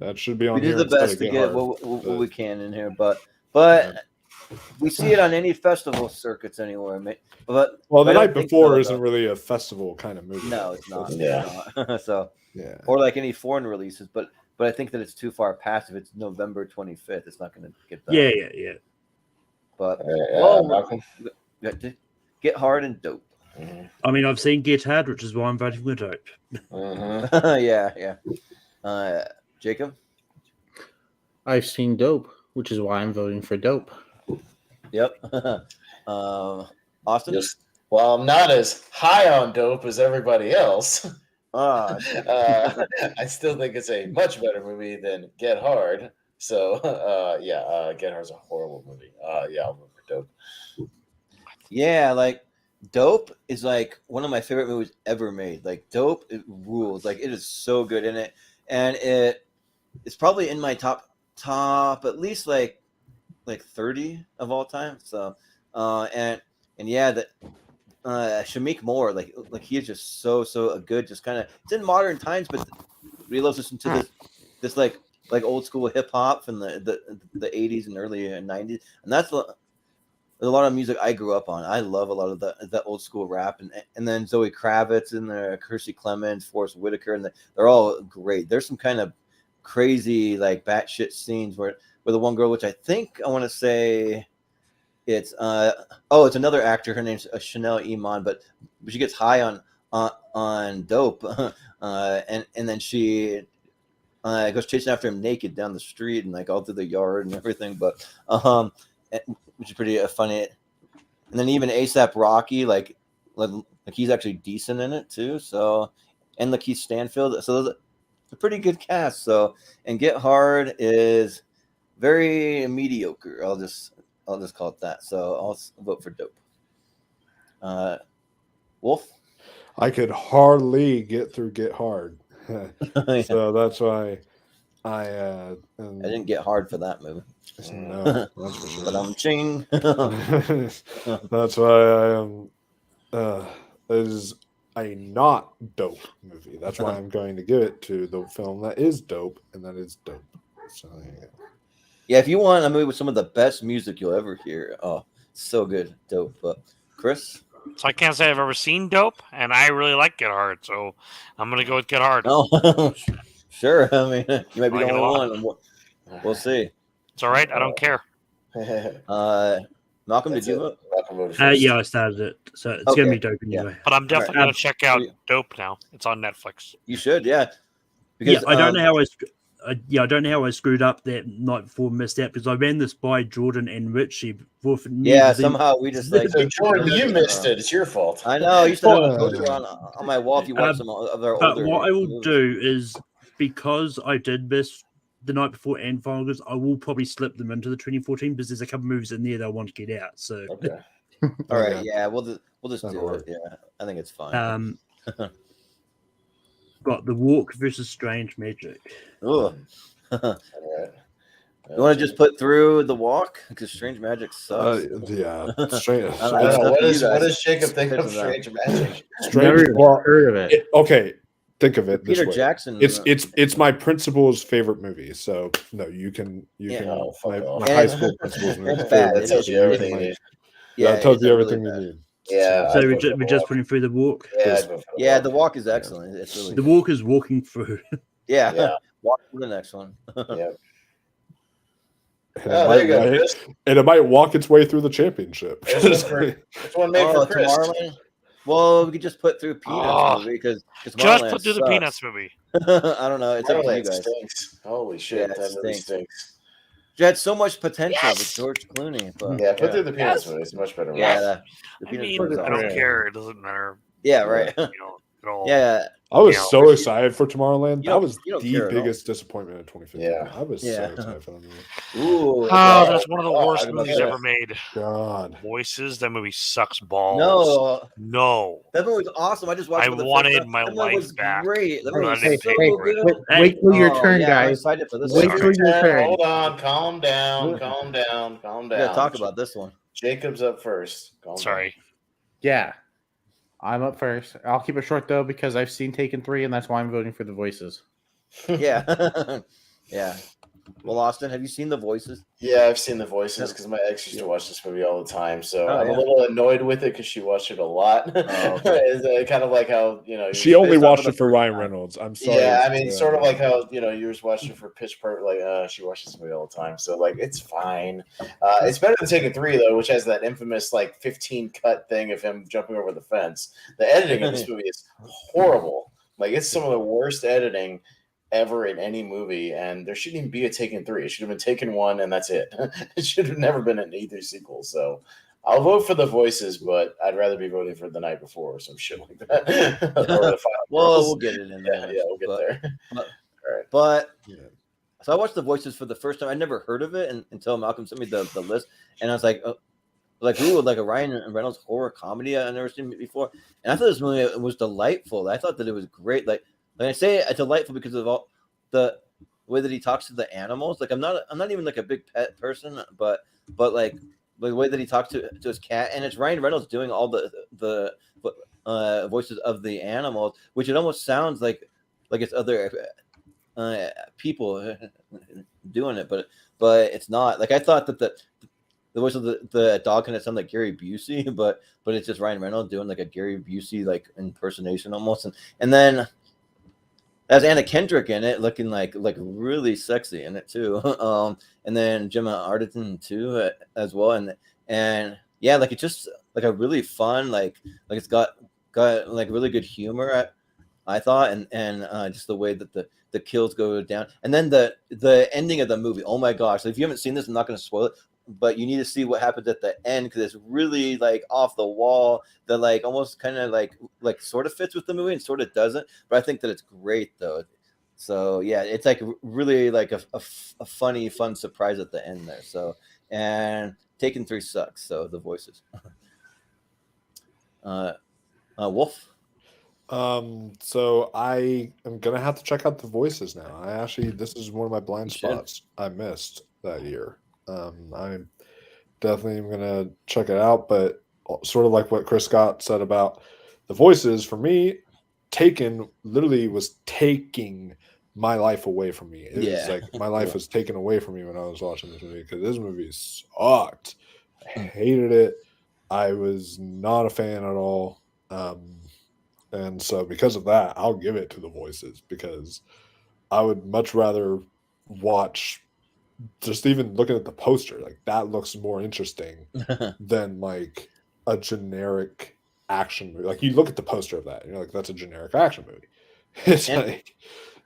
Speaker 1: That should be on.
Speaker 2: We do the best to get what we can in here, but we see it on any festival circuits anywhere. But
Speaker 1: The Night Before isn't really a festival kind of movie.
Speaker 2: No, it's not.
Speaker 3: Yeah.
Speaker 2: So or like any foreign releases, but I think that it's too far past. If it's November 25th, it's not going to get that.
Speaker 4: Yeah.
Speaker 2: But Get Hard and Dope.
Speaker 3: Mm-hmm.
Speaker 4: I mean, I've seen Get Hard, which is why I'm voting for Dope.
Speaker 2: Yeah. Jacob?
Speaker 6: I've seen Dope, which is why I'm voting for Dope.
Speaker 2: Yep. Austin?
Speaker 3: Well, I'm not as high on Dope as everybody else. I still think it's a much better movie than Get Hard. So Get Hard's a horrible movie. Yeah, I'll vote for Dope.
Speaker 2: Yeah, like Dope is like one of my favorite movies ever made. Like Dope, it rules. Like it is so good in it, and it's probably in my top at least like 30 of all time. So, and yeah, that Shamik Moore, like he is just so good. Just kind of it's in modern times, but we love to listen to this like old school hip hop from the 80s and early 90s, and that's a lot of music I grew up on. I love a lot of that old school rap, and then Zoe Kravitz and Kirstie Clemens, Forrest Whitaker, and they're all great. There's some kind of crazy like batshit scenes where the one girl, which I think I want to say it's it's another actor. Her name's Chanel Iman, but she gets high on dope, and then she goes chasing after him naked down the street and like all through the yard and everything. But which is pretty funny. And then even ASAP Rocky, like he's actually decent in it too. So, and Lakeith Stanfield. So those are a pretty good cast. So, and Get Hard is very mediocre. I'll just call it that. So I'll vote for Dope. Wolf?
Speaker 1: I could hardly get through Get Hard. So that's why I
Speaker 2: didn't get hard for that movie.
Speaker 1: No, that's for sure.
Speaker 2: But I'm ching.
Speaker 1: That's why I am. It is a not dope movie. That's why I'm going to give it to the film that is dope, and that is Dope. So
Speaker 2: yeah, if you want a movie with some of the best music you'll ever hear, oh, so good, Dope. But Chris?
Speaker 5: So I can't say I've ever seen Dope, and I really like Get Hard, so I'm gonna go with Get Hard.
Speaker 2: Oh, sure. I mean, you might be the only one. We'll see.
Speaker 5: It's all right. I don't care.
Speaker 2: Malcolm, did you vote?
Speaker 4: Yeah, I started it, so it's gonna be Dope anyway.
Speaker 5: But I'm definitely gonna check out Dope now. It's on Netflix.
Speaker 2: You should, yeah. Because
Speaker 4: I don't know how I don't know how I screwed up that night before, missed out, because I ran this by Jordan and Richie.
Speaker 2: Somehow we just like.
Speaker 3: So Jordan, you missed it. It's your fault.
Speaker 2: I know. I used to have a poster on my wall if you watch some of their older.
Speaker 4: But what I will do is, because I did miss the night before and finals, I will probably slip them into the 2014 because there's a couple movies in there that I want to get out. So
Speaker 3: okay.
Speaker 2: All right, yeah, we'll just do it. Yeah, I think it's fine.
Speaker 4: Got The Walk versus Strange Magic.
Speaker 2: Oh, you want to just put through The Walk because Strange Magic sucks.
Speaker 1: Yeah, Strange.
Speaker 3: What does Jacob think of Strange Magic?
Speaker 1: Strange.
Speaker 6: Well, heard of it.
Speaker 1: Okay, think of it this
Speaker 2: Peter
Speaker 1: way.
Speaker 2: Jackson.
Speaker 1: It's my principal's favorite movie. So no, you can my high school principal's movie.
Speaker 2: It's bad.
Speaker 3: That tells you everything you need.
Speaker 1: Yeah, it tells you everything you need.
Speaker 3: Yeah.
Speaker 4: So we're just putting through The Walk.
Speaker 2: Yeah, The Walk is excellent. It's really
Speaker 4: The Walk is walking through.
Speaker 2: Yeah. Walk to the next one.
Speaker 3: Yeah.
Speaker 1: And it might walk its way through the championship.
Speaker 3: Which one made for Chris?
Speaker 2: Tomorrowland? Well, we could just put through Peanuts movie because
Speaker 5: just put through the Peanuts movie.
Speaker 2: I don't know. It's up to you guys.
Speaker 3: Stinks. Holy shit, that really stinks.
Speaker 2: You had so much potential with George Clooney. But,
Speaker 3: put through the Peanuts movie. It's much better.
Speaker 2: Yeah,
Speaker 5: I don't care. It doesn't matter.
Speaker 2: Yeah, right.
Speaker 5: At all.
Speaker 2: Yeah.
Speaker 1: I was so excited for Tomorrowland. That was the biggest disappointment in 2015.
Speaker 3: Yeah.
Speaker 1: I was so excited for that movie.
Speaker 2: Ooh,
Speaker 5: that's one of the worst movies ever made.
Speaker 1: God.
Speaker 5: Voices. That movie sucks balls.
Speaker 2: No. That movie was awesome. I just watched it.
Speaker 5: I wanted my life back.
Speaker 2: Great. That movie was
Speaker 6: Wait till your turn, guys. Wait till your turn.
Speaker 3: Hold on. Calm down.
Speaker 2: We gotta talk about this one.
Speaker 3: Jacob's up first.
Speaker 5: Sorry.
Speaker 6: Yeah. I'm up first. I'll keep it short though because I've seen Taken 3, and that's why I'm voting for The Voices.
Speaker 2: Yeah. Yeah. Well, Austin, have you seen The Voices?
Speaker 3: Yeah, I've seen The Voices because my ex used to watch this movie all the time. So I'm a little annoyed with it because she watched it a lot. It's kind of like how,
Speaker 1: she only watched it for Ryan Reynolds. I'm sorry.
Speaker 3: Yeah, I mean, sort of like how, you was watching it for Pitch Perfect. Like, she watches this movie all the time. So, like, it's fine. It's better than Taken 3, though, which has that infamous, 15 cut thing of him jumping over the fence. The editing of this movie is horrible. Like, it's some of the worst editing ever in any movie, and there shouldn't even be a Taken 3. It should have been Taken 1, and that's it. It should have never been in either sequel. So I'll vote for The Voices, but I'd rather be voting for The Night Before or some shit like that.
Speaker 2: Well, we'll get it in there.
Speaker 3: Yeah, we'll get there.
Speaker 2: But So I watched The Voices for the first time. I never heard of it until Malcolm sent me the list, and I was like, ooh, like a Ryan Reynolds horror comedy I've never seen before. And I thought this movie was delightful. I thought that it was great. Like I say, it's delightful because of all the way that he talks to the animals. Like I'm not even like a big pet person, but like the way that he talks to his cat, and it's Ryan Reynolds doing all the voices of the animals, which it almost sounds like it's other people doing it, but it's not. Like I thought that the voice of the dog kind of sound like Gary Busey, but it's just Ryan Reynolds doing like a Gary Busey like impersonation almost, and then has Anna Kendrick in it, looking like really sexy in it too, and then Gemma Arterton too as well, and yeah, like it's just like a really fun like it's got like really good humor. I thought, and just the way that the kills go down, and then the ending of the movie. Oh my gosh! So if you haven't seen this, I'm not going to spoil it, but you need to see what happens at the end because it's really like off the wall. That like almost kind of like sort of fits with the movie and sort of doesn't. But I think that it's great though. So yeah, it's like really like a funny, fun surprise at the end there. So and Taken 3 sucks. So The Voices. Wolf.
Speaker 1: So I am gonna have to check out The Voices now. This is one of my blind spots I missed that year. I'm definitely gonna check it out, but sort of like what Chris Scott said about The Voices, for me, Taken literally was taking my life away from me. It was like my life was taken away from me when I was watching this movie because this movie sucked. I hated it. I was not a fan at all. And so because of that, I'll give it to The Voices because I would much rather watch just even looking at the poster. Like that looks more interesting than like a generic action movie. Like you look at the poster of that and you're like, that's a generic action movie. It's like,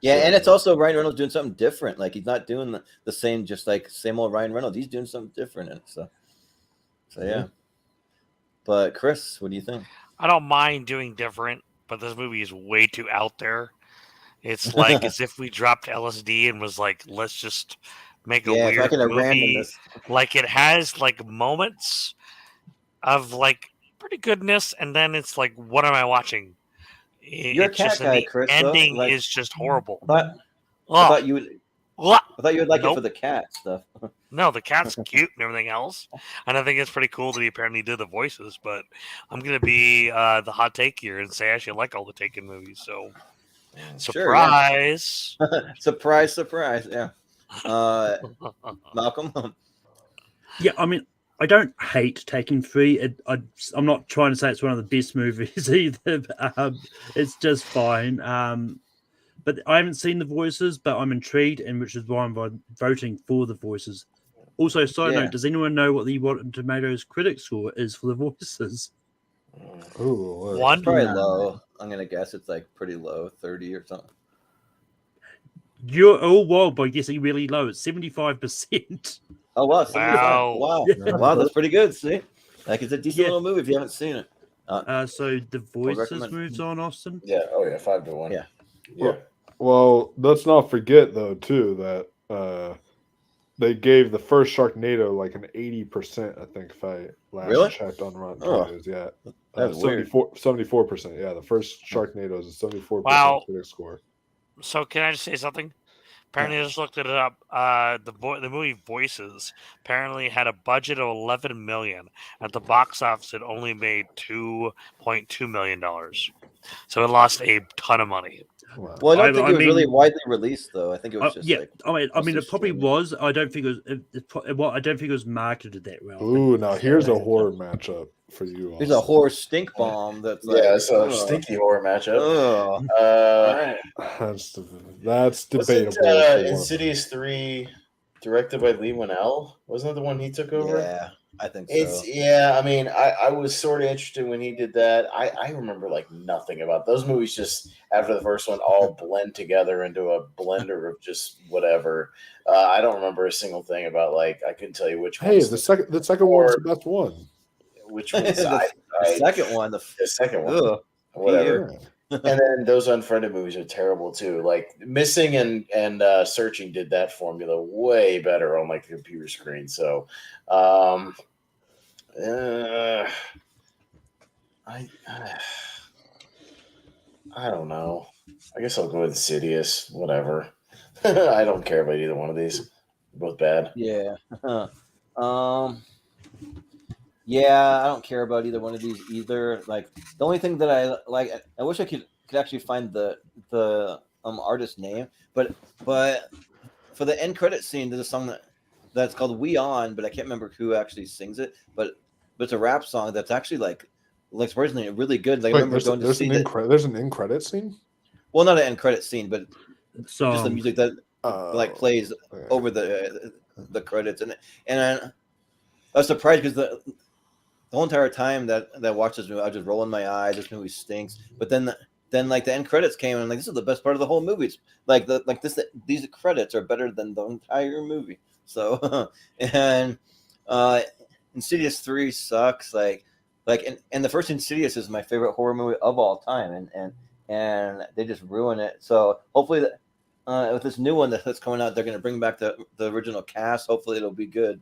Speaker 2: and it's also Ryan Reynolds doing something different. Like he's not doing the same, just like same old Ryan Reynolds. He's doing something different in it. So yeah. But Chris, what do you think?
Speaker 5: I don't mind doing different, but this movie is way too out there. It's like as if we dropped LSD and was like, let's just make a weird movie. Like it has like moments of like pretty goodness, and then it's like, what am I watching?
Speaker 2: You're a cat guy, Chris.
Speaker 5: Ending is just horrible.
Speaker 2: I thought you would like it for the cat stuff.
Speaker 5: No, the cat's cute and everything else, and I think it's pretty cool that he apparently did the voices. But I'm gonna be the hot take here and say I actually like all the Taken movies. So surprise,
Speaker 2: surprise, yeah. Malcolm.
Speaker 4: Yeah, I mean, I don't hate Taken 3. I'm not trying to say it's one of the best movies either. It's just fine. But I haven't seen The Voices, but I'm intrigued, and which is why I'm voting for The Voices. Also, side note, does anyone know what the Rotten Tomatoes critic score is for The Voices?
Speaker 1: Ooh,
Speaker 2: probably low. I'm gonna guess it's like pretty low, 30 or something.
Speaker 4: You're wild by guessing really low. It's 75%.
Speaker 2: Oh wow! 75. Wow, that's pretty good. See, like it's a decent little movie if you haven't seen it.
Speaker 4: So The Voices moves on, Austin.
Speaker 3: Yeah. Oh yeah, 5-1.
Speaker 2: Yeah.
Speaker 1: Well, let's not forget though too that they gave the first Sharknado like an 80%. I think if I last checked on Rotten Tomatoes. Yeah,
Speaker 2: that's
Speaker 1: 74%. Yeah, the first Sharknado is a 74% critic score.
Speaker 5: So can I just say something? Apparently, I just looked it up. The movie Voices apparently had a budget of $11 million. At the box office, it only made $2.2 million. So it lost a ton of money.
Speaker 1: Wow.
Speaker 2: Well, I don't think it was really widely released, though. I think it was just
Speaker 4: I mean, it probably was. I don't think I don't think it was marketed that well.
Speaker 1: Ooh, now here's a horror matchup for you.
Speaker 2: Here's a horror stink bomb. That's
Speaker 3: so stinky horror matchup.
Speaker 1: That's debatable.
Speaker 3: Insidious 3, directed by Lee Winnell. Wasn't that the one he took over?
Speaker 2: Yeah, I think so.
Speaker 3: I mean, I was sort of interested when he did that. I remember like nothing about those movies. Just after the first one, all blend together into a blender of just whatever. I don't remember a single thing about like I couldn't tell you which one.
Speaker 1: Hey, the second one's the best one.
Speaker 3: Which one's
Speaker 2: the second one?
Speaker 3: The second one. Whatever. And then those Unfriended movies are terrible too. Like Missing and Searching did that formula way better on like the computer screen. So, I don't know. I guess I'll go with Insidious. Whatever. I don't care about either one of these. They're both bad.
Speaker 2: Yeah. Yeah, I don't care about either one of these either. Like the only thing that I like, I wish I could actually find the artist name, but for the end credit scene, there's a song that's called "We On," but I can't remember who actually sings it. But it's a rap song that's actually like surprisingly really good. Like, I remember going to see
Speaker 1: there's an end credit scene.
Speaker 2: Well, not an end credit scene, but
Speaker 4: So
Speaker 2: just the music that like plays over the credits, and I was surprised because the whole entire time that I watched this movie, I was just rolling my eyes. This movie stinks. But then like the end credits came, and I'm like, this is the best part of the whole movie. It's like these credits are better than the entire movie. So and Insidious 3 sucks. Like and the first Insidious is my favorite horror movie of all time, and they just ruin it. So hopefully with this new one that's coming out, they're going to bring back the original cast. Hopefully it'll be good.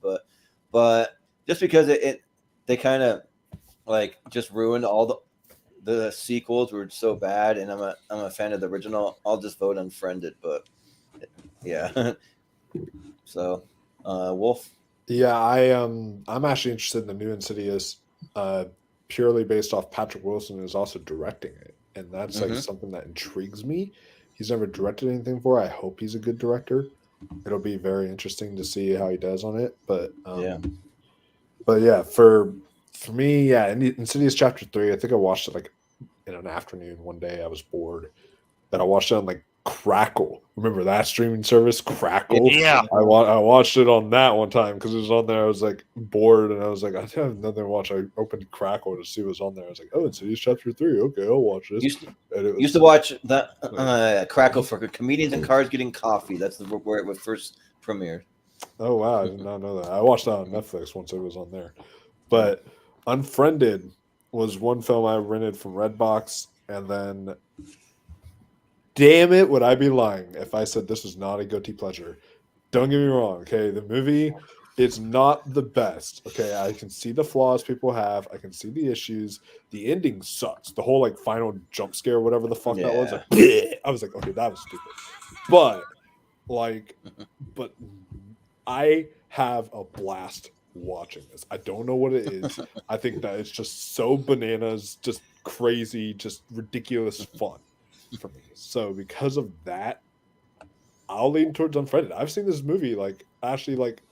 Speaker 2: But just because they kind of like just ruined all the sequels were so bad, and I'm a fan of the original. I'll just vote Unfriended. But yeah. So Wolf.
Speaker 1: Yeah, I'm actually interested in the new Insidious, purely based off Patrick Wilson is also directing it, and that's like something that intrigues me. He's never directed anything before. I hope he's a good director. It'll be very interesting to see how he does on it. But yeah, for me, yeah, Insidious Chapter 3, I think I watched it like in an afternoon one day. I was bored, and I watched it on like Crackle. Remember that streaming service, Crackle?
Speaker 5: Yeah.
Speaker 1: I watched it on that one time because it was on there. I was like bored, and I was like, I have nothing to watch. I opened Crackle to see what was on there. I was like, oh, Insidious Chapter 3. Okay, I'll watch this.
Speaker 2: Used to watch that Crackle for comedians and cars getting coffee. That's where it was first premiered.
Speaker 1: Oh wow, I did not know that. I watched that on Netflix once it was on there. But Unfriended was one film I rented from Redbox, and then damn it, would I be lying if I said this was not a guilty pleasure? Don't get me wrong, okay? The movie is not the best, okay? I can see the flaws people have. I can see the issues. The ending sucks. The whole like final jump scare, whatever the fuck that was, like, I was like, okay, that was stupid. But I have a blast watching this. I don't know what it is. I think that it's just so bananas, just crazy, just ridiculous fun for me. So because of that, I'll lean towards Unfriended. I've seen this movie like actually like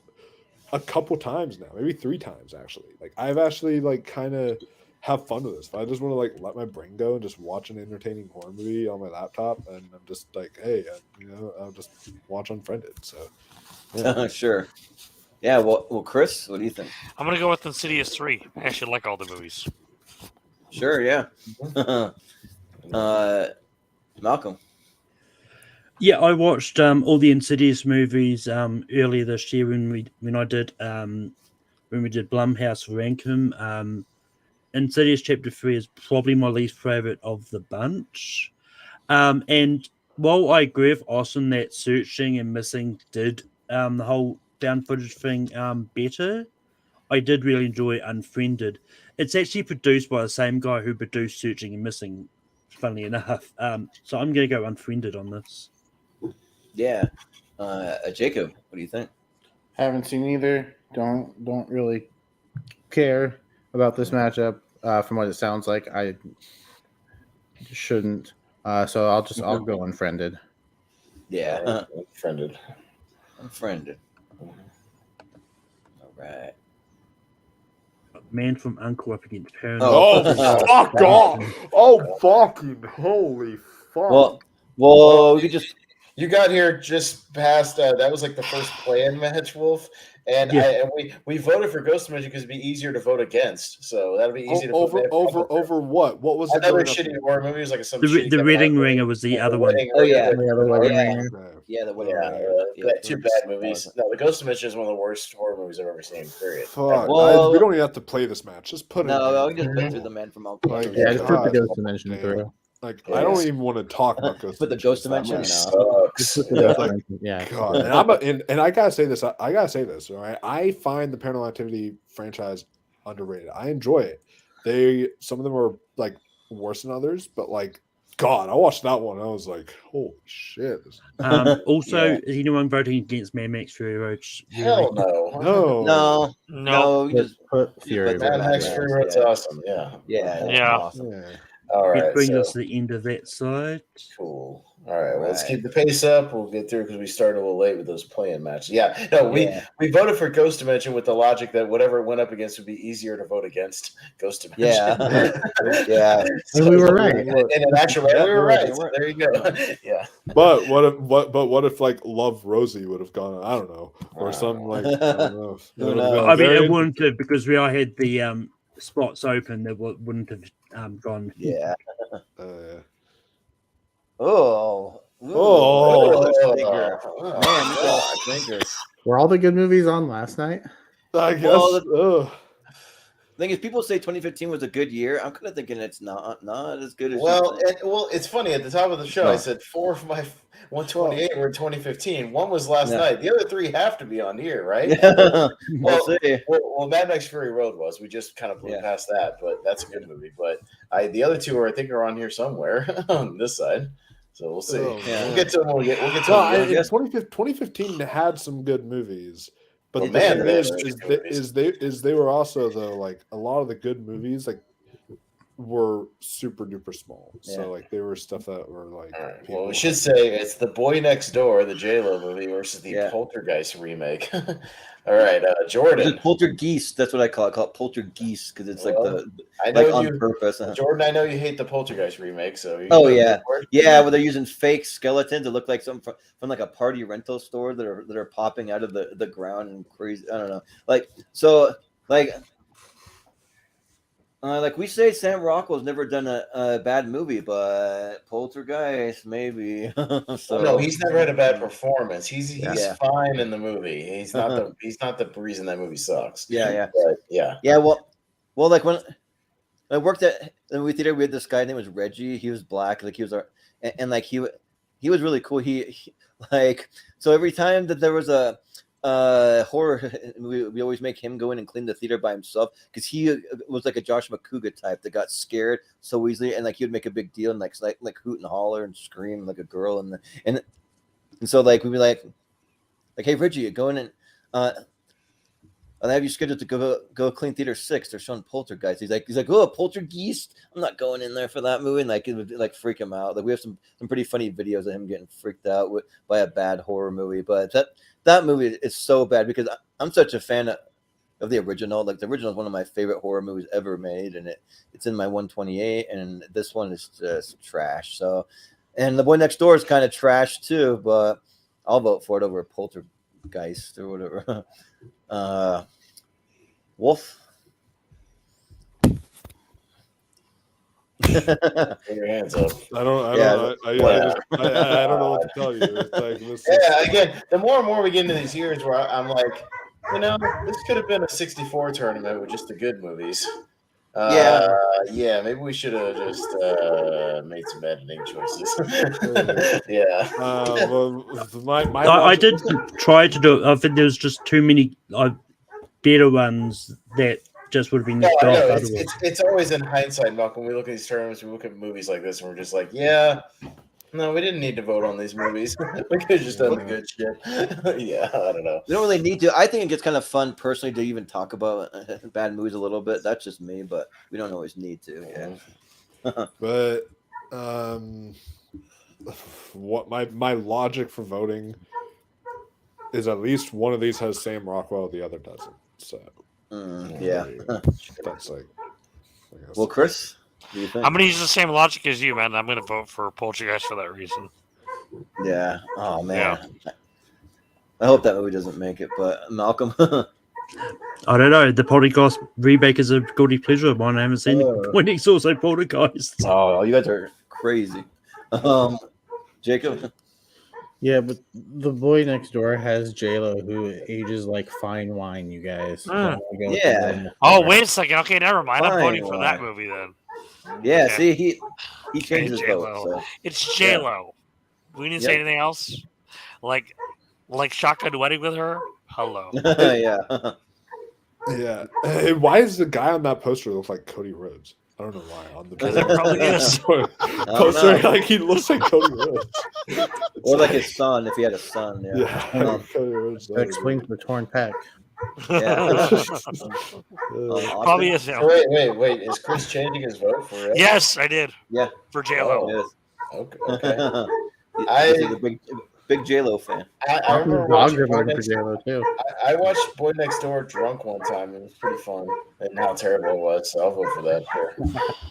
Speaker 1: a couple times now, maybe 3 times actually. Like I've actually like kind of have fun with this. If I just want to like let my brain go and just watch an entertaining horror movie on my laptop, and I'm just like, hey, I'll just watch Unfriended. So
Speaker 2: yeah. Sure. Yeah. Well, Chris, what do you think?
Speaker 5: I'm gonna go with Insidious 3. I actually like all the movies.
Speaker 2: Sure. Yeah. Malcolm.
Speaker 4: Yeah, I watched all the Insidious movies earlier this year when we did Blumhouse Rankum. Insidious Chapter 3 is probably my least favorite of the bunch. And while I agree with Austin that Searching and Missing did the whole down footage thing better, I did really enjoy Unfriended. It's actually produced by the same guy who produced Searching and Missing, funnily enough. So I'm going to go Unfriended on this.
Speaker 2: Yeah. Jacob, what do you think?
Speaker 6: Haven't seen either. Don't really care about this matchup. From what it sounds like, I shouldn't. So I'll go Unfriended.
Speaker 2: Yeah.
Speaker 3: Unfriended.
Speaker 2: All right.
Speaker 4: Man from Uncle up against Paranoid.
Speaker 1: Oh, fuck off! Oh, fucking holy fuck!
Speaker 2: Well, we could just.
Speaker 3: You got here just past. That was like the first play-in match, Wolf, and we voted for Ghost Dimension because it'd be easier to vote against. So that'd be easy to
Speaker 1: over what? What was
Speaker 3: another shitty horror movie? It was like some
Speaker 4: the Wedding Ringer was the other one.
Speaker 2: Oh yeah,
Speaker 6: the Wedding Ringer.
Speaker 2: Yeah, the Wedding Ringer.
Speaker 3: Two bad movies. No, the Ghost Dimension is one of the worst horror movies I've ever seen. Period.
Speaker 1: Fuck. Well, we don't even have to play this match. Just put it.
Speaker 2: No, we just put through the Man from Uncle.
Speaker 6: Yeah, just put the Ghost Dimension through.
Speaker 1: Like I don't even want to talk about Ghost.
Speaker 2: But the Ghost Dimension,
Speaker 3: sucks.
Speaker 6: Yeah.
Speaker 1: God, and I gotta say this. I gotta say this. All right, I find the Paranormal Activity franchise underrated. I enjoy it. Some of them are like worse than others, but like God, I watched that one. I was like, holy shit.
Speaker 4: Also, is anyone voting against Mad Max Fury Road?
Speaker 3: Hell no.
Speaker 2: No. You just
Speaker 6: put Fury
Speaker 3: But Mad Max Fury Road's awesome.
Speaker 2: Yeah. Awesome.
Speaker 1: Yeah.
Speaker 3: All right.
Speaker 4: It brings us to the end of that side.
Speaker 3: Cool. All right. Well, let's keep the pace up. We'll get through because we started a little late with those play-in matches. Yeah. No, we voted for Ghost Dimension with the logic that whatever it went up against would be easier to vote against Ghost Dimension.
Speaker 2: Yeah.
Speaker 3: So,
Speaker 6: and we were right.
Speaker 3: And in actual way, we were right. So there you go. Yeah.
Speaker 1: But what if like Love Rosie would have gone? I don't know, or something like I don't know.
Speaker 2: Who knows?
Speaker 4: I mean, it wouldn't have because we all had the spots open. That wouldn't have gone.
Speaker 2: Yeah.
Speaker 1: Oh.
Speaker 2: Man,
Speaker 6: Were all the good movies on last night?
Speaker 1: I guess.
Speaker 2: The thing is, people say 2015 was a good year. I'm kind of thinking it's not as good as.
Speaker 3: Well, it's funny. At the top of the show, I said 4 of my 128 were in 2015. One was last night. The other 3 have to be on here, right?
Speaker 2: Yeah.
Speaker 3: Well, Mad Max Fury Road was. We just kind of blew past that, but that's a good movie. But the other 2 I think are on here somewhere on this side. So we'll see. We'll get to them. We'll get to them.
Speaker 1: 2015 had some good movies, but the thing is they were also though like a lot of the good movies like were super duper small. So like they were stuff that were like.
Speaker 3: All right. Well, we should say it's The Boy Next Door, the J-Lo movie, versus the Poltergeist remake. All right, Jordan.
Speaker 2: Poltergeist. That's what I call it. I call it Poltergeist because it's
Speaker 3: I know
Speaker 2: on purpose.
Speaker 3: Jordan, I know you hate the Poltergeist remake, so.
Speaker 2: Where they're using fake skeletons that look like something from like a party rental store that are popping out of the ground and crazy. I don't know. Like we say, Sam Rockwell's never done a bad movie, but Poltergeist maybe.
Speaker 3: No, he's never had a bad performance. He's fine in the movie. He's not the reason that movie sucks.
Speaker 2: Well, like when I worked at the movie theater, we had this guy named was Reggie. He was black, like he was he was really cool. He so every time that there was a horror, we always make him go in and clean the theater by himself because he was like a Josh McCouga type that got scared so easily, and like he would make a big deal and like hoot and holler and scream like a girl, and so like we'd be like, hey Reggie, go in and I'll have you scheduled to go clean theater 6. They're showing Poltergeist. He's like, oh, Poltergeist. I'm not going in there for that movie. And like it would like freak him out. Like we have some pretty funny videos of him getting freaked out by a bad horror movie. But that movie is so bad because I'm such a fan of the original. Like the original is one of my favorite horror movies ever made, and it's in my 128. And this one is just trash. So, and The Boy Next Door is kind of trash too. But I'll vote for it over Poltergeist or whatever. Wolf.
Speaker 3: Put your hands up.
Speaker 1: I don't know what to tell you. It's like,
Speaker 3: again, the more and more we get into these years where I'm like, this could have been a 64 tournament with just the good movies. Maybe we should have just made some editing choices.
Speaker 4: I did try to do it. I think there was just too many better ones that just would have been left off.
Speaker 3: It's always in hindsight, Mark, when we look at these tournaments, we look at movies like this and we're just like, no, we didn't need to vote on these movies. We could have just done the good shit. I don't know.
Speaker 2: We don't really need to. I think it gets kind of fun personally to even talk about bad movies a little bit. That's just me, but we don't always need to.
Speaker 1: But what my logic for voting is at least one of these has Sam Rockwell, the other doesn't. So that's like.
Speaker 2: Well, Chris. Do you think?
Speaker 5: I'm going to use the same logic as you, man. I'm going to vote for Poltergeist for that reason.
Speaker 2: Yeah. Oh, man. Yeah. I hope that movie doesn't make it, but Malcolm.
Speaker 4: I don't know. The Poltergeist remake is a guilty pleasure of mine. I haven't seen it. When it's also Poltergeist.
Speaker 2: Oh, you guys are crazy. Jacob?
Speaker 6: Yeah, but The Boy Next Door has J-Lo who ages like fine wine, you guys.
Speaker 5: Oh, wait a second. Okay, never mind. I'm voting for that movie then.
Speaker 2: Yeah,
Speaker 5: Okay.
Speaker 2: see, he changed his vote.
Speaker 5: J-Lo.
Speaker 2: So.
Speaker 5: It's J-Lo. We didn't say anything else. Like Shotgun Wedding with her. Hello.
Speaker 2: Yeah.
Speaker 1: Yeah. Hey, why does the guy on that poster look like Cody Rhodes? I don't know why. On the
Speaker 5: Probably is.
Speaker 1: poster, like he looks like Cody Rhodes.
Speaker 2: Or like his son, if he had a son. Yeah.
Speaker 1: Cody Rhodes.
Speaker 6: That explains the torn pec.
Speaker 2: Yeah.
Speaker 5: Probably is him.
Speaker 3: Wait. Is Chris changing his vote for real?
Speaker 5: Yes, I did.
Speaker 2: Yeah.
Speaker 5: For J-Lo.
Speaker 2: Yes.
Speaker 3: Okay.
Speaker 2: He's a big J-Lo fan.
Speaker 3: I remember
Speaker 6: Dogs
Speaker 3: watching
Speaker 6: are
Speaker 3: Boy
Speaker 6: voting for
Speaker 3: Next
Speaker 6: J-Lo too.
Speaker 3: I watched Boy Next Door drunk one time. It was pretty fun, and how terrible it was. So I'll vote for that.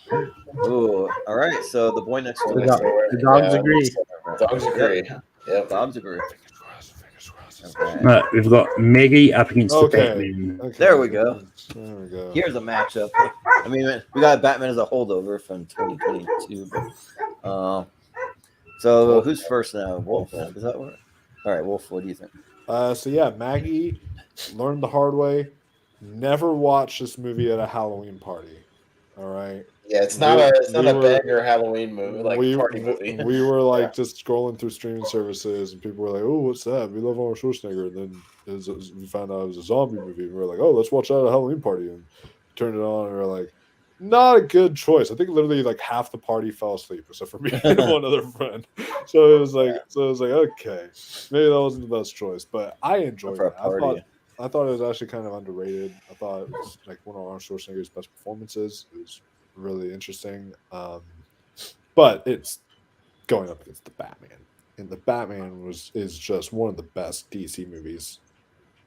Speaker 3: Sure.
Speaker 2: Ooh, all right. So the Boy Next Door.
Speaker 6: The dogs agree.
Speaker 3: Dogs agree. Yep.
Speaker 2: Dogs agree.
Speaker 4: Right, we've got Maggie up against the Batman.
Speaker 1: Okay.
Speaker 2: There we go.
Speaker 1: There we go.
Speaker 2: Here's a matchup. I mean, we got Batman as a holdover from 2022. But, so who's first now? Wolf? Is that what? All right, Wolf. What do you think?
Speaker 1: So yeah, Maggie learned the hard way. Never watch this movie at a Halloween party. All right.
Speaker 3: Yeah, it's not a banger Halloween movie, like party movie.
Speaker 1: We were like just scrolling through streaming services, and people were like, "Oh, what's that? We love Arnold Schwarzenegger." And then we found out it was a zombie movie, and we were like, "Oh, let's watch that at a Halloween party." And turned it on, and we were like, "Not a good choice." I think literally like half the party fell asleep, except for me and one other friend. So it was like, okay, maybe that wasn't the best choice, but I enjoyed it. I thought it was actually kind of underrated. I thought it was like one of Arnold Schwarzenegger's best performances. It was really interesting, but it's going up against the Batman, and the Batman is just one of the best DC movies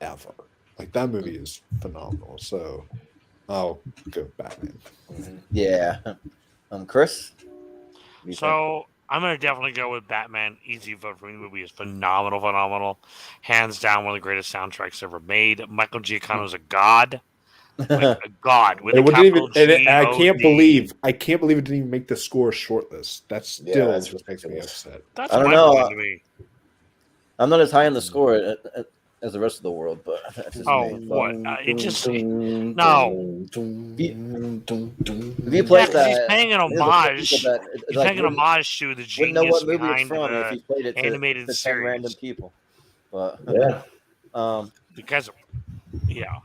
Speaker 1: ever. Like that movie is phenomenal. So I'll go Batman.
Speaker 2: Yeah, Chris.
Speaker 5: So I'm gonna definitely go with Batman. Easy vote for me. The movie is phenomenal, hands down one of the greatest soundtracks ever made. Michael Giacchino is a god. Like a god with
Speaker 1: I can't
Speaker 5: G-O-D.
Speaker 1: believe it didn't even make the score shortlist. That still just makes me upset.
Speaker 5: That's
Speaker 2: I don't know.
Speaker 5: to me.
Speaker 2: I'm not as high on the score as the rest of the world, but that's just me.
Speaker 5: What? It just no.
Speaker 2: If you play that,
Speaker 5: he's paying an homage. He's paying an homage to the
Speaker 2: wouldn't know
Speaker 5: genius
Speaker 2: what movie it's
Speaker 5: behind
Speaker 2: from if
Speaker 5: the
Speaker 2: he played it to
Speaker 5: animated
Speaker 2: 10
Speaker 5: series.
Speaker 2: random people. But
Speaker 3: Yeah.
Speaker 5: Because yeah.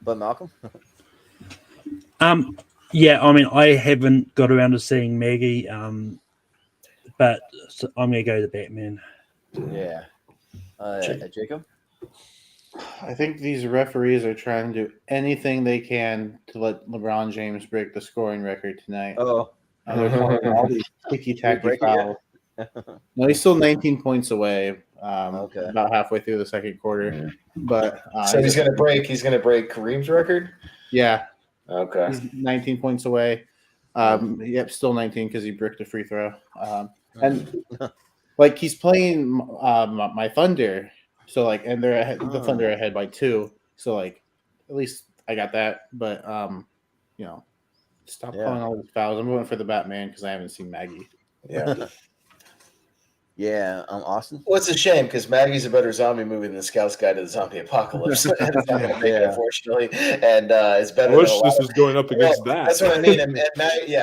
Speaker 2: But Malcolm.
Speaker 4: Yeah, I mean, I haven't got around to seeing Maggie, but so I'm gonna go the Batman.
Speaker 2: Yeah. Jacob.
Speaker 6: I think these referees are trying to do anything they can to let LeBron James break the scoring record tonight.
Speaker 2: Oh.
Speaker 6: They're calling all these ticky-tacky fouls. No, he's still 19 points away. About halfway through the second quarter. But
Speaker 3: so he's gonna break Kareem's record?
Speaker 6: Yeah.
Speaker 3: Okay.
Speaker 6: He's 19 points away. Yep, still 19 because he bricked a free throw. And like he's playing my Thunder. So like, and they're ahead, the Thunder ahead by 2. So like, at least I got that. But stop calling all these fouls. I'm going for the Batman because I haven't seen Maggie.
Speaker 3: Yeah.
Speaker 2: Yeah, Austin.
Speaker 3: Well, it's a shame because Maggie's a better zombie movie than Scout's Guide to the Zombie Apocalypse. It's not going to make it, unfortunately, and it's better.
Speaker 1: I wish this was going up against that.
Speaker 3: That's what I mean. And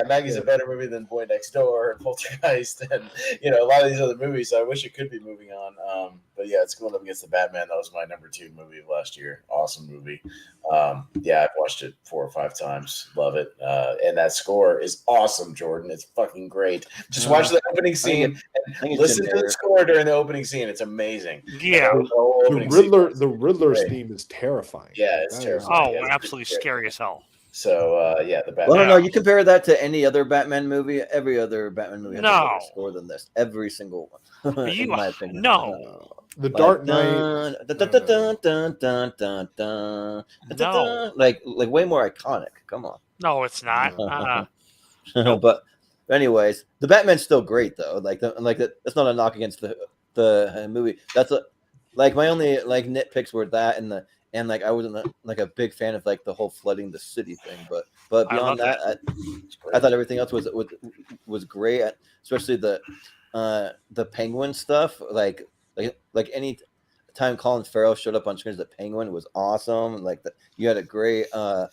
Speaker 3: Maggie's a better movie than Boy Next Door and Poltergeist, and a lot of these other movies. I wish it could be moving on. But yeah, it's going up against the Batman. That was my number 2 movie of last year. Awesome movie. I've watched it 4 or 5 times. Love it. And that score is awesome, Jordan. It's fucking great. Just watch the opening scene and listen to the score during the opening scene. It's amazing.
Speaker 5: Yeah.
Speaker 1: The Riddler's theme is terrifying.
Speaker 3: Yeah, it's terrifying.
Speaker 5: Oh, absolutely scary as hell.
Speaker 3: So the Batman.
Speaker 2: Well, no, you compare that to any other Batman movie. Every other Batman movie has a better score than this. Every single one. In my opinion.
Speaker 5: No.
Speaker 1: The Dark Knight.
Speaker 2: Like way more iconic. Come on.
Speaker 5: No, it's not.
Speaker 2: But anyways, the Batman's still great though. That's not a knock against the movie. That's my only nitpicks were that and I wasn't a big fan of the whole flooding the city thing. But beyond that, I thought everything else was great. Especially the Penguin stuff. Like any time Colin Farrell showed up on screen as the Penguin was awesome. You had a great Batman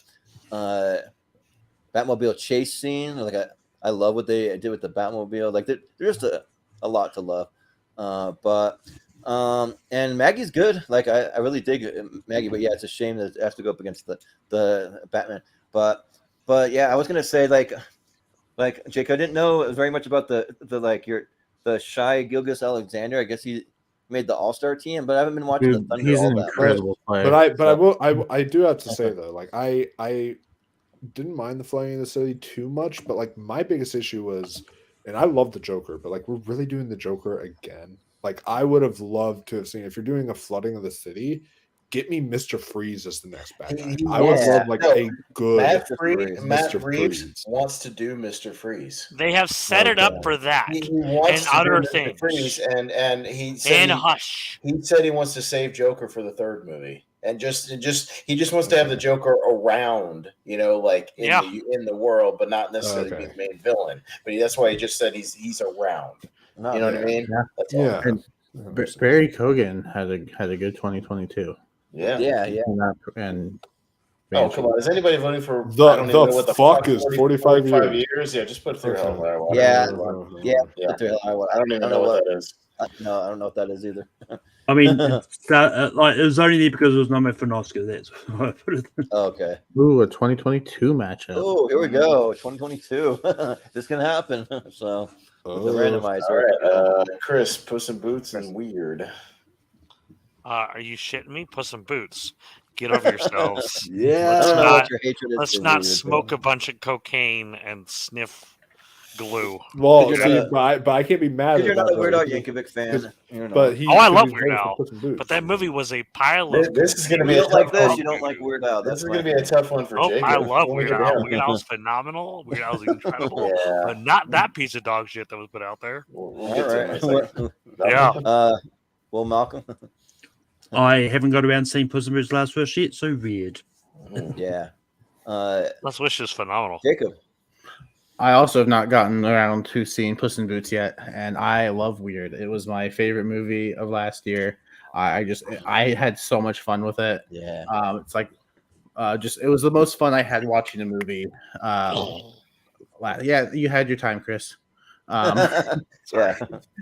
Speaker 2: Batmobile chase scene. Like I love what they did with the Batmobile. Like there's just a lot to love. And Maggie's good. Like I really dig Maggie, but yeah, it's a shame that it has to go up against the Batman. But yeah, I was gonna say like Jake, I didn't know very much about the Shai Gilgeous-Alexander. I guess he made the All-Star team, but I haven't been watching the Thunder
Speaker 6: he's
Speaker 2: all
Speaker 6: an
Speaker 2: that
Speaker 6: incredible player.
Speaker 1: I do have to say though, like I didn't mind the flooding in the city too much, but like my biggest issue was, and I love the Joker, but like we're really doing the Joker again. Like I would have loved to have seen, if you're doing a flooding of the city, get me Mr. Freeze as the next bad guy. I would love a good
Speaker 3: Matt Reeves wants to do Mr. Freeze.
Speaker 5: They have set it up for that.
Speaker 3: He wants
Speaker 5: and other things.
Speaker 3: Freeze, and he said
Speaker 5: Hush.
Speaker 3: He said he wants to save Joker for the third movie. And he just wants to have the Joker around, like in the world, but not necessarily be the main villain. But that's why he just said he's around. You know what I mean?
Speaker 6: Yeah.
Speaker 3: That's all.
Speaker 6: And Barry Kogan had a good 2022.
Speaker 2: Yeah.
Speaker 6: And
Speaker 3: oh, come on! Is anybody voting for
Speaker 1: the fuck is 45
Speaker 3: years? Yeah, just put through hell.
Speaker 2: Yeah. I don't know what that is. No, I don't know what that is either.
Speaker 4: I mean, it was only there because it was nominated for an Oscar. That's why I put it.
Speaker 2: Okay.
Speaker 6: Ooh, a 2022 matchup.
Speaker 2: Oh, here we go. 2022. This can happen. So the randomizer.
Speaker 3: All right, Chris, Puss in Boots and Weird.
Speaker 5: Are you shitting me? Puss in Boots. Get over yourselves.
Speaker 2: Yeah.
Speaker 5: Let's not smoke a bunch of cocaine and sniff glue.
Speaker 1: Well, but I can't be mad.
Speaker 2: You're not a Weird Al Yankovic fan.
Speaker 1: But
Speaker 5: I love Weird Al. But that movie was a pile of.
Speaker 3: This is going to be
Speaker 2: a tough one. You don't like Weird Al.
Speaker 3: This is going to be a tough one for Jacob.
Speaker 5: I love Weird Al. Weird Al's phenomenal. Weird Al's incredible. But not that piece of dog shit that was put out there.
Speaker 3: We'll get to it.
Speaker 5: Yeah.
Speaker 2: Well, Malcolm.
Speaker 4: I haven't got around seeing Puss in Boots last first yet, so weird.
Speaker 2: Yeah.
Speaker 5: Last Wish is phenomenal.
Speaker 2: Jacob.
Speaker 6: I also have not gotten around to seeing Puss in Boots yet, and I love Weird. It was my favorite movie of last year. I had so much fun with it.
Speaker 2: Yeah.
Speaker 6: It's like it was the most fun I had watching a movie. Yeah, you had your time, Chris.
Speaker 2: Yeah.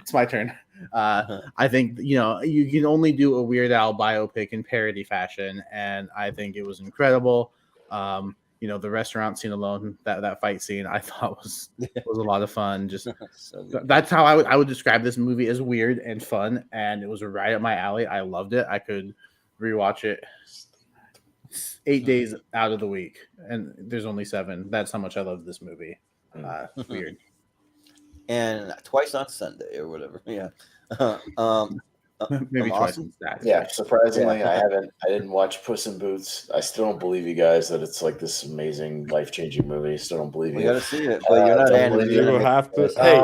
Speaker 6: It's my turn. I think you can only do a Weird Al biopic in parody fashion, and I think it was incredible. The restaurant scene alone, that fight scene, I thought was a lot of fun. Just that's how I would describe this movie, as weird and fun, and it was right up my alley. I loved it. I could rewatch it 8 days out of the week, and there's only 7. That's how much I love this movie. Weird.
Speaker 2: And twice on Sunday or whatever. Yeah.
Speaker 6: Maybe twice.
Speaker 3: Yeah, surprisingly, I didn't watch Puss in Boots. I still don't believe you guys that it's like this amazing, life-changing movie. Still don't believe you.
Speaker 2: We gotta see it, but you're not animated.
Speaker 1: You have to. Hey,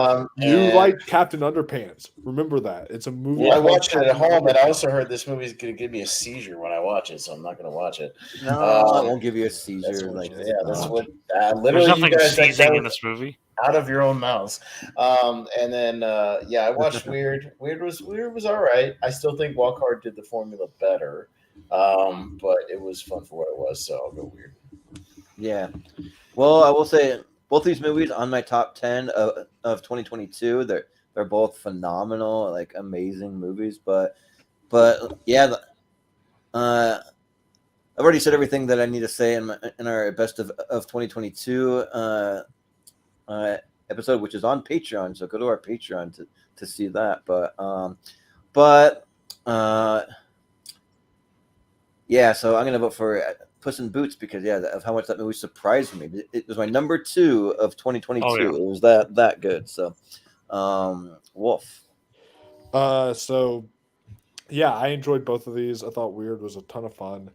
Speaker 1: you like Captain Underpants? Remember that it's a movie.
Speaker 3: Yeah, I watched it at home, and I also heard this movie's gonna give me a seizure when I watch it, so I'm not gonna watch it.
Speaker 2: No, I won't give you a seizure.
Speaker 3: That's what.
Speaker 5: There's
Speaker 3: Literally,
Speaker 5: nothing seizing in this movie.
Speaker 3: Out of your own mouths. And then I watched Weird. Weird was all right. I still think Walk Hard did the formula better. But it was fun for what it was, so I'll go Weird.
Speaker 2: Yeah. Well, I will say both these movies on my top 10 of 2022. They're both phenomenal, like amazing movies. But yeah, I've already said everything that I need to say in our best of 2022 episode, which is on Patreon. So go to our Patreon to see that. Yeah, so I'm gonna vote for Puss in Boots because of how much that movie surprised me. It was my number 2 of 2022.
Speaker 5: Oh, yeah.
Speaker 2: It was that good. So, Wolf.
Speaker 1: So yeah, I enjoyed both of these. I thought Weird was a ton of fun.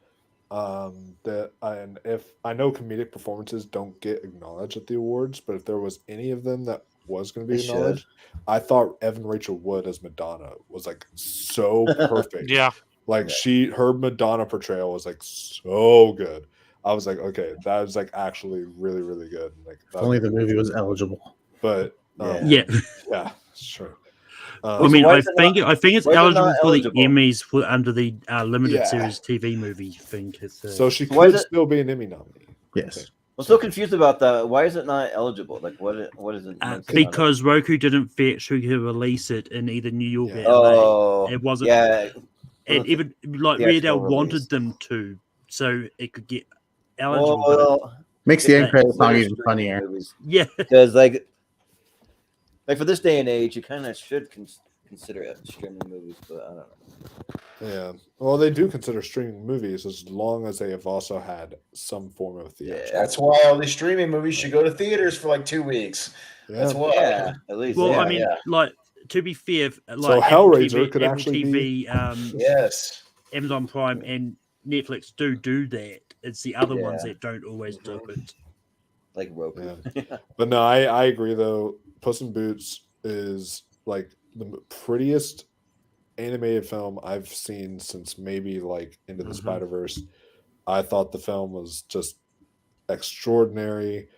Speaker 1: And if I know comedic performances don't get acknowledged at the awards, but if there was any of them that was going to be acknowledged, I thought Evan Rachel Wood as Madonna was like so perfect.
Speaker 5: Yeah.
Speaker 1: Like her Madonna portrayal was like so good. I was like, okay, that was like actually really, really good. Like
Speaker 6: only the movie was eligible.
Speaker 1: But
Speaker 4: yeah,
Speaker 1: sure.
Speaker 4: I mean, I think it's eligible for the Emmys under the limited series TV movie thing.
Speaker 1: So she could still be an Emmy nominee.
Speaker 6: Yes.
Speaker 2: I'm so confused about that. Why is it not eligible? Like, what is it?
Speaker 4: Because Roku didn't fetch who could release it in either New York
Speaker 2: or
Speaker 4: LA.
Speaker 2: Oh,
Speaker 4: it wasn't.
Speaker 2: Yeah,
Speaker 4: and even like Weird Al wanted them to, so it could get eligible.
Speaker 2: Well,
Speaker 6: makes the end credit song even funnier.
Speaker 2: Movies.
Speaker 4: Yeah,
Speaker 2: because like for this day and age, you kind of should consider it streaming movies, but I don't know.
Speaker 1: Yeah, well, they do consider streaming movies as long as they have also had some form of theatrical.
Speaker 3: Yeah, that's why all these streaming movies should go to theaters for like 2 weeks.
Speaker 1: Yeah.
Speaker 3: That's why.
Speaker 2: Yeah, at least.
Speaker 4: Well,
Speaker 2: yeah,
Speaker 4: I mean, like to be fair, like
Speaker 1: so
Speaker 4: Apple
Speaker 1: Hellraiser
Speaker 4: TV,
Speaker 1: could
Speaker 4: Apple
Speaker 1: actually
Speaker 4: TV,
Speaker 1: be.
Speaker 3: Yes.
Speaker 4: Amazon Prime and Netflix do that. It's the other ones that don't always do it.
Speaker 2: Like Roku.
Speaker 1: Yeah. But no, I agree though. Puss in Boots is like the prettiest animated film I've seen since maybe like Into the Spider-Verse. I thought the film was just extraordinary.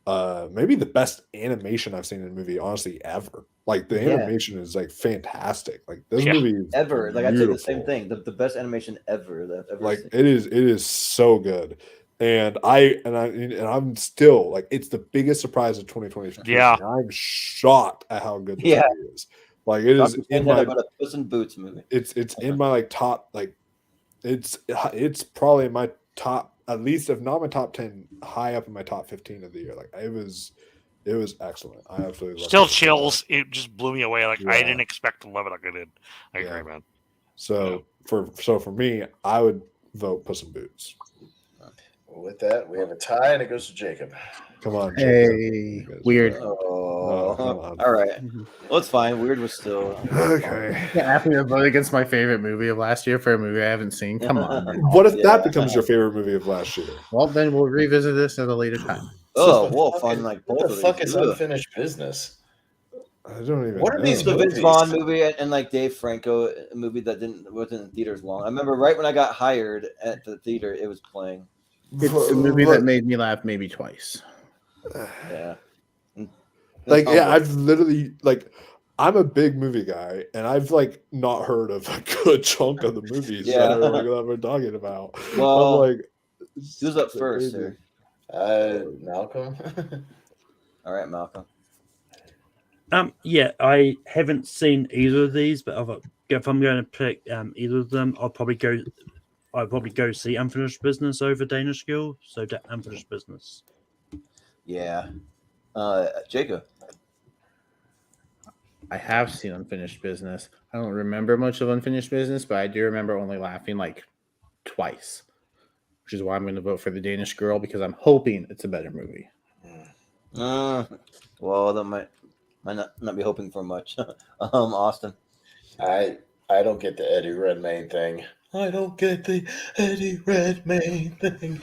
Speaker 1: Maybe the best animation I've seen in a movie, honestly, ever. Like the animation is like fantastic. Like this movie is
Speaker 2: ever. Like I'd say the same
Speaker 1: beautiful.
Speaker 2: thing. The best animation ever that I've ever
Speaker 1: Like
Speaker 2: seen.
Speaker 1: it is so good. And I'm still like it's the biggest surprise of 2023.
Speaker 5: Yeah.
Speaker 1: I'm shocked at how good this movie is. Like it is
Speaker 2: in my about a Puss in Boots movie.
Speaker 1: It's in my like top like it's probably my top, at least if not my top 10, high up in my top 15 of the year. Like it was excellent. I absolutely loved
Speaker 5: Still
Speaker 1: it.
Speaker 5: chills. It just blew me away. Like I didn't expect to love it like I did. I agree, man.
Speaker 1: So for me, I would vote Puss in Boots.
Speaker 3: With that, we have a tie, and it goes to Jacob.
Speaker 1: Come on,
Speaker 6: hey, Weird.
Speaker 2: Oh, all right. Well, it's fine. Weird was still
Speaker 1: okay.
Speaker 6: After to vote against my favorite movie of last year for a movie I haven't seen. Come on.
Speaker 1: What if that becomes your favorite movie of last year?
Speaker 6: Well, then we'll revisit this at a later time.
Speaker 2: Oh, Wolf on like both
Speaker 3: What
Speaker 2: of
Speaker 3: the
Speaker 2: these.
Speaker 3: fuck is unfinished business?
Speaker 1: I don't even.
Speaker 3: What are these
Speaker 2: The Vince
Speaker 3: movies?
Speaker 2: Vaughn movie and like Dave Franco movie that wasn't in theaters long. I remember right when I got hired at the theater, it was playing.
Speaker 6: It's a movie that made me laugh maybe twice.
Speaker 2: Yeah.
Speaker 1: Like I've literally like I'm a big movie guy, and I've like not heard of a good chunk of the movies that we're talking about.
Speaker 2: Well,
Speaker 1: I'm like,
Speaker 2: who's up first, sir?
Speaker 3: Malcolm.
Speaker 2: All right, Malcolm.
Speaker 4: Yeah, I haven't seen either of these, but if I'm going to pick either of them, I'll probably go see Unfinished Business over Danish Girl. So Unfinished Business.
Speaker 2: Yeah. Jacob.
Speaker 6: I have seen Unfinished Business. I don't remember much of Unfinished Business, but I do remember only laughing like twice, which is why I'm going to vote for The Danish Girl because I'm hoping it's a better movie.
Speaker 2: Well, that might not be hoping for much. Austin.
Speaker 3: I don't get the Eddie Redmayne thing. I don't get the Eddie Redmayne thing.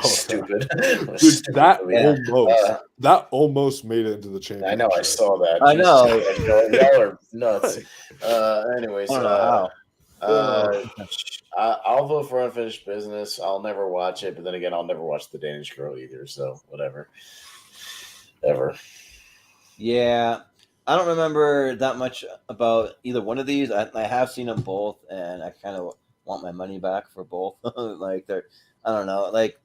Speaker 3: Stupid.
Speaker 1: Dude, that almost made it into the championship.
Speaker 3: I know. I saw that.
Speaker 2: I know.
Speaker 3: Y'all are nuts. Anyways, I'll vote for Unfinished Business. I'll never watch it, but then again, I'll never watch The Danish Girl either. So whatever. Ever.
Speaker 2: Yeah. I don't remember that much about either one of these. I have seen them both, and I kind of want my money back for both. Like they're, I don't know, like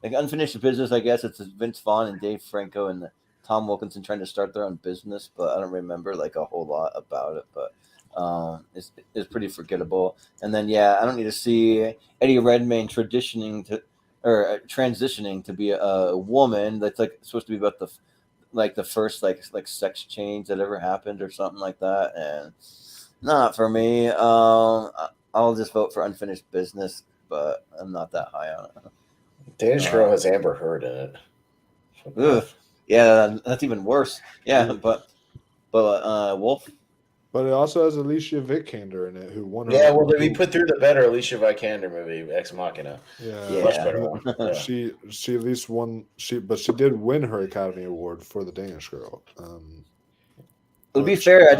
Speaker 2: Unfinished Business. I guess it's Vince Vaughn and Dave Franco and Tom Wilkinson trying to start their own business, but I don't remember like a whole lot about it. But it's pretty forgettable. And then I don't need to see Eddie Redmayne transitioning to be a woman. That's like supposed to be about the first like sex change that ever happened or something like that, and not for me. I'll just vote for Unfinished Business, but I'm not that high on it.
Speaker 3: Danish Girl has Amber Heard in it.
Speaker 2: Ugh. Yeah, that's even worse. Yeah, but Wolf.
Speaker 1: But it also has Alicia Vikander in it, who won.
Speaker 3: Yeah, well, we put through the better Alicia Vikander movie, Ex Machina.
Speaker 1: Yeah,
Speaker 3: much better one. Yeah.
Speaker 1: She at least won. She did win her Academy Award for The Danish Girl.
Speaker 2: To be fair,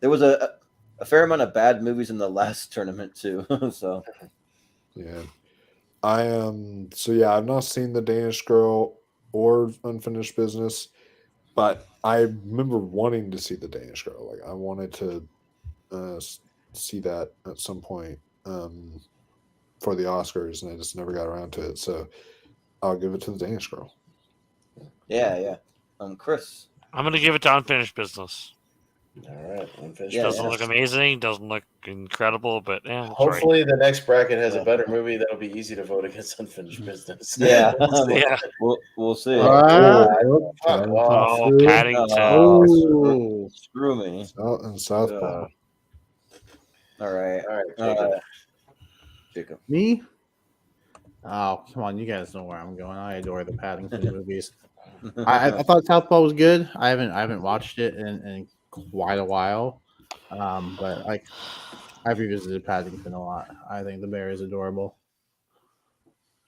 Speaker 2: there was a fair amount of bad movies in the last tournament too. So
Speaker 1: yeah, I am. So yeah, I've not seen The Danish Girl or Unfinished Business. But I remember wanting to see The Danish Girl. Like I wanted to see that at some point. for the Oscars, and I just never got around to it. So I'll give it to the Danish Girl.
Speaker 2: Yeah. Chris.
Speaker 5: I'm gonna give it to Unfinished Business.
Speaker 3: All right, Unfinished.
Speaker 5: Doesn't look amazing, doesn't look incredible, but yeah.
Speaker 3: Hopefully, the next bracket has a better movie that'll be easy to vote against Unfinished Business.
Speaker 2: Yeah, we'll see.
Speaker 5: Paddington.
Speaker 2: Screw me.
Speaker 1: And Southpaw.
Speaker 2: All right,
Speaker 6: Jacob. Me? Oh, come on, you guys know where I'm going. I adore the Paddington movies. I thought Southpaw was good. I haven't watched it in quite a while, but like I've revisited Paddington a lot. I think the bear is adorable.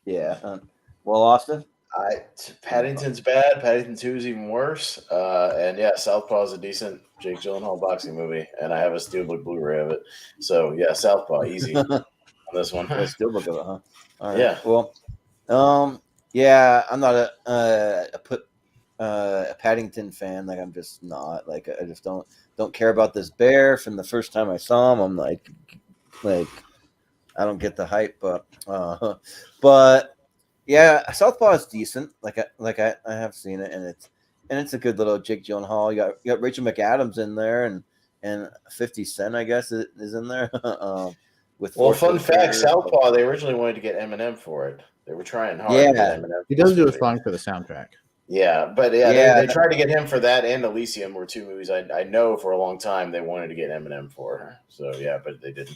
Speaker 2: Yeah. Well, Austin,
Speaker 3: Paddington's bad. Paddington 2 is even worse. And yeah, Southpaw is a decent Jake Gyllenhaal boxing movie, and I have a Steelbook Blu-ray of it. So yeah, Southpaw easy on this one.
Speaker 2: Steelbook of it, huh? All right.
Speaker 3: Yeah.
Speaker 2: Well, yeah, I'm not a Paddington fan. Like, I'm just not. Like, I just don't care about this bear. From the first time I saw him, I'm like I don't get the hype. But yeah, Southpaw is decent. I have seen it, and it's a good little Jake Gyllenhaal. You got Rachel McAdams in there, and 50 Cent, I guess, is in there.
Speaker 3: Fun fact, Southpaw, they originally wanted to get Eminem for it. They were trying hard.
Speaker 2: Yeah,
Speaker 3: to get Eminem
Speaker 6: he does do a song for the soundtrack.
Speaker 3: Yeah, but they tried to get him for that, and Elysium were two movies I know for a long time they wanted to get Eminem for. So yeah, but they didn't.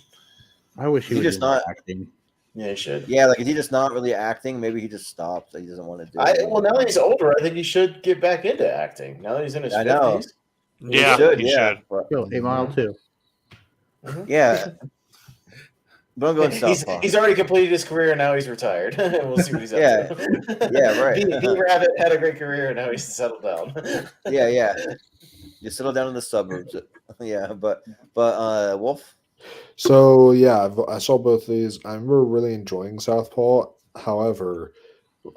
Speaker 6: I wish he was just not acting.
Speaker 3: Yeah, he should.
Speaker 2: Yeah, like, is he just not really acting? Maybe he just stopped. He doesn't want to do it.
Speaker 3: Well, now that he's older, I think he should get back into acting. Now that he's in his 50s.
Speaker 5: Yeah, he should.
Speaker 6: Yo, 8 Mile too.
Speaker 2: Yeah. But I'm going Southpaw.
Speaker 3: He's already completed his career, and now he's retired. We'll see what he's up to.
Speaker 2: Yeah, right.
Speaker 3: Pete Rabbit had a great career, and now he's settled down.
Speaker 2: Yeah. You settle down in the suburbs. Yeah, but Wolf?
Speaker 1: So yeah, I saw both of these. I remember really enjoying Southpaw. However,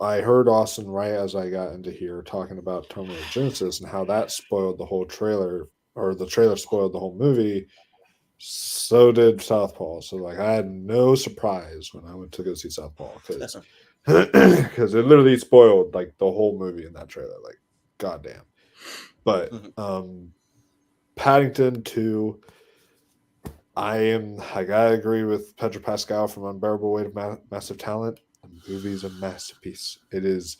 Speaker 1: I heard Austin right as I got into here talking about Terminator Genesis and how that spoiled the whole trailer, or the trailer spoiled the whole movie. So did Southpaw. So like, I had no surprise when I went to go see Southpaw because it literally spoiled like the whole movie in that trailer. Like, goddamn. But Paddington 2. I gotta agree with Pedro Pascal from Unbearable Weight of Massive Talent. The movie's a masterpiece. It is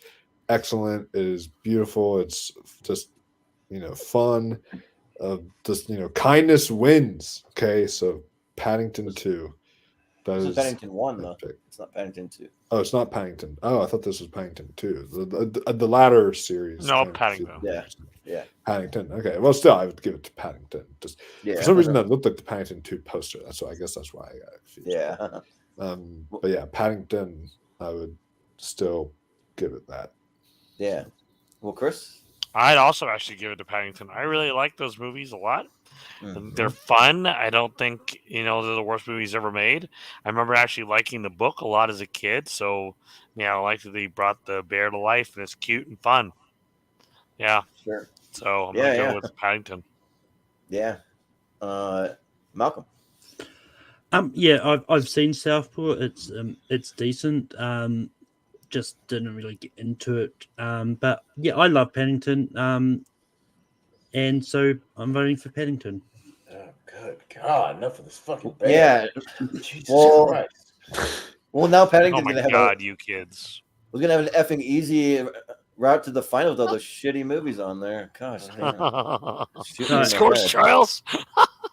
Speaker 1: excellent. It is beautiful. It's just, fun. Just, kindness wins. Okay, so Paddington 2.
Speaker 2: This is Paddington 1, though. It's not Paddington 2.
Speaker 1: Oh, it's not Paddington. Oh, I thought this was Paddington 2. The latter series.
Speaker 5: No, Paddington.
Speaker 2: Yeah.
Speaker 1: Paddington. Okay. Well, still, I would give it to Paddington. Just for some reason, that looked like the Paddington 2 poster. I guess that's why I got confused.
Speaker 2: Yeah.
Speaker 1: But yeah, Paddington, I would still give it that.
Speaker 2: Yeah. Well, Chris?
Speaker 5: I'd also actually give it to Paddington. I really like those movies a lot. Mm-hmm. They're fun. I don't think, they're the worst movies ever made. I remember actually liking the book a lot as a kid. So, yeah, I like that they brought the bear to life, and it's cute and fun. Yeah.
Speaker 2: Sure.
Speaker 5: So I'm going to go with Paddington.
Speaker 2: Yeah. Malcolm?
Speaker 4: Yeah, I've seen Southpaw. It's decent. Just didn't really get into it. But yeah, I love Paddington. And so I'm voting for Paddington.
Speaker 3: Oh, good God! Enough of this fucking bear.
Speaker 2: Yeah.
Speaker 3: Jesus
Speaker 2: Christ. Well, now Paddington's
Speaker 5: going to have
Speaker 2: God,
Speaker 5: you kids.
Speaker 2: We're going to have an effing easy route to the final with all those shitty movies on there. Gosh.
Speaker 5: Scorch Trials?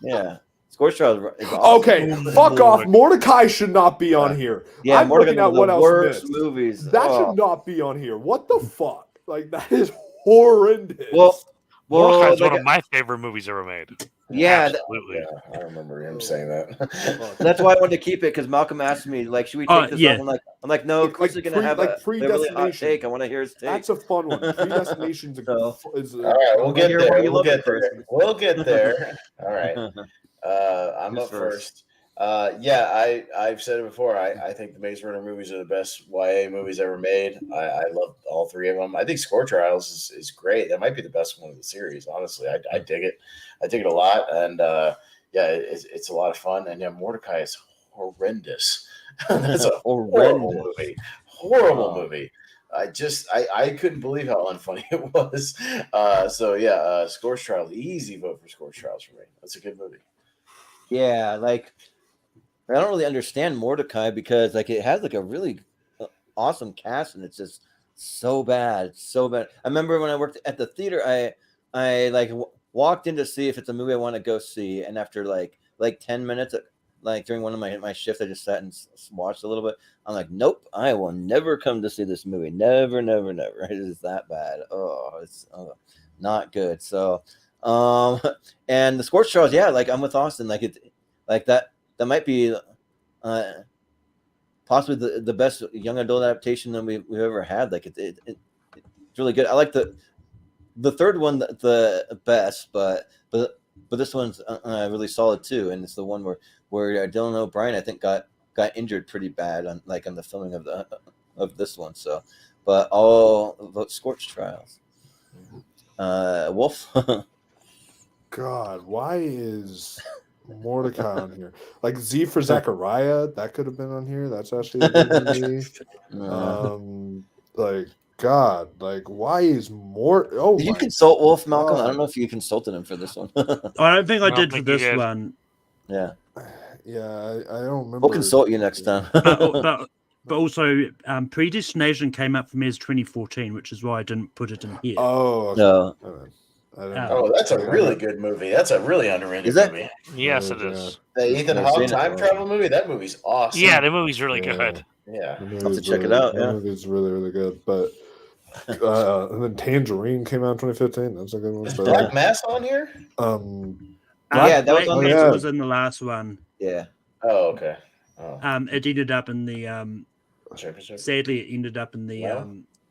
Speaker 2: Yeah. Scorch Trials is awesome.
Speaker 1: Okay, fuck off. Mordecai should not be on here.
Speaker 2: Yeah,
Speaker 1: I'm looking at what else
Speaker 2: worst movies.
Speaker 1: That should not be on here. What the fuck? Like, that is horrendous.
Speaker 2: Well,
Speaker 5: Mordecai's one of my favorite movies ever made.
Speaker 2: Yeah,
Speaker 5: absolutely.
Speaker 3: I remember him saying that.
Speaker 2: That's why I wanted to keep it, because Malcolm asked me, like, should we take this off? I'm like, no, Chris is going to have a really hot take. I want to hear his take.
Speaker 1: That's a fun one. Predestination's
Speaker 3: all right, we'll get there. We'll get there. All right. I'm up first. I've said it before. I think the Maze Runner movies are the best YA movies ever made. I love all three of them. I think Score Trials is great. That might be the best one of the series. Honestly, I dig it. I dig it a lot, and it's a lot of fun. And yeah, Mordecai is horrendous. That's a horrible movie. Horrible movie. I couldn't believe how unfunny it was. Scorch Trials, easy vote for Scorch Trials for me. That's a good movie.
Speaker 2: Yeah, like I don't really understand Mordecai because like it has like a really awesome cast and it's just so bad. It's so bad. I remember when I worked at the theater, I like walked in to see if it's a movie I want to go see, and after like 10 minutes, like during one of my shifts, I just sat and watched a little bit. I'm like, nope, I will never come to see this movie. Never, never, never. It is that bad. Oh, it's not good. So, and the Scorch Trials, yeah, like I'm with Austin. Like it, like that might be possibly the best young adult adaptation that we've ever had. Like it's really good. I like the third one the best, but this one's really solid too. And it's the one where Dylan O'Brien I think got injured pretty bad on the filming of this one. So, but all vote Scorch Trials. Wolf.
Speaker 1: God, why is Mordecai on here? Like Z for Zachariah, that could have been on here. That's actually a good movie. Like God, like why is more? Oh,
Speaker 2: did you consult Wolf, Malcolm?
Speaker 1: God.
Speaker 2: I don't know if you consulted him for this one.
Speaker 4: I don't think I did for this one.
Speaker 2: Yeah,
Speaker 1: I don't remember.
Speaker 2: We'll consult you next time.
Speaker 4: but also, Predestination came up for me as 2014, which is why I didn't put it in here.
Speaker 1: Oh, okay.
Speaker 2: No.
Speaker 3: That's a really good movie. That's a really underrated movie.
Speaker 5: Yes, it is.
Speaker 3: The Ethan Hawke time travel movie. That movie's awesome.
Speaker 5: Yeah, the movie's really good.
Speaker 3: Yeah,
Speaker 2: I'll have to check it out. Yeah,
Speaker 1: that movie's really, really good. But and then Tangerine came out in 2015. That's a good one.
Speaker 3: Is Black Mass on here?
Speaker 2: Yeah, that was on
Speaker 4: Mass was in the last one.
Speaker 2: Yeah.
Speaker 3: Oh, okay.
Speaker 4: It ended up in the sadly it ended up in the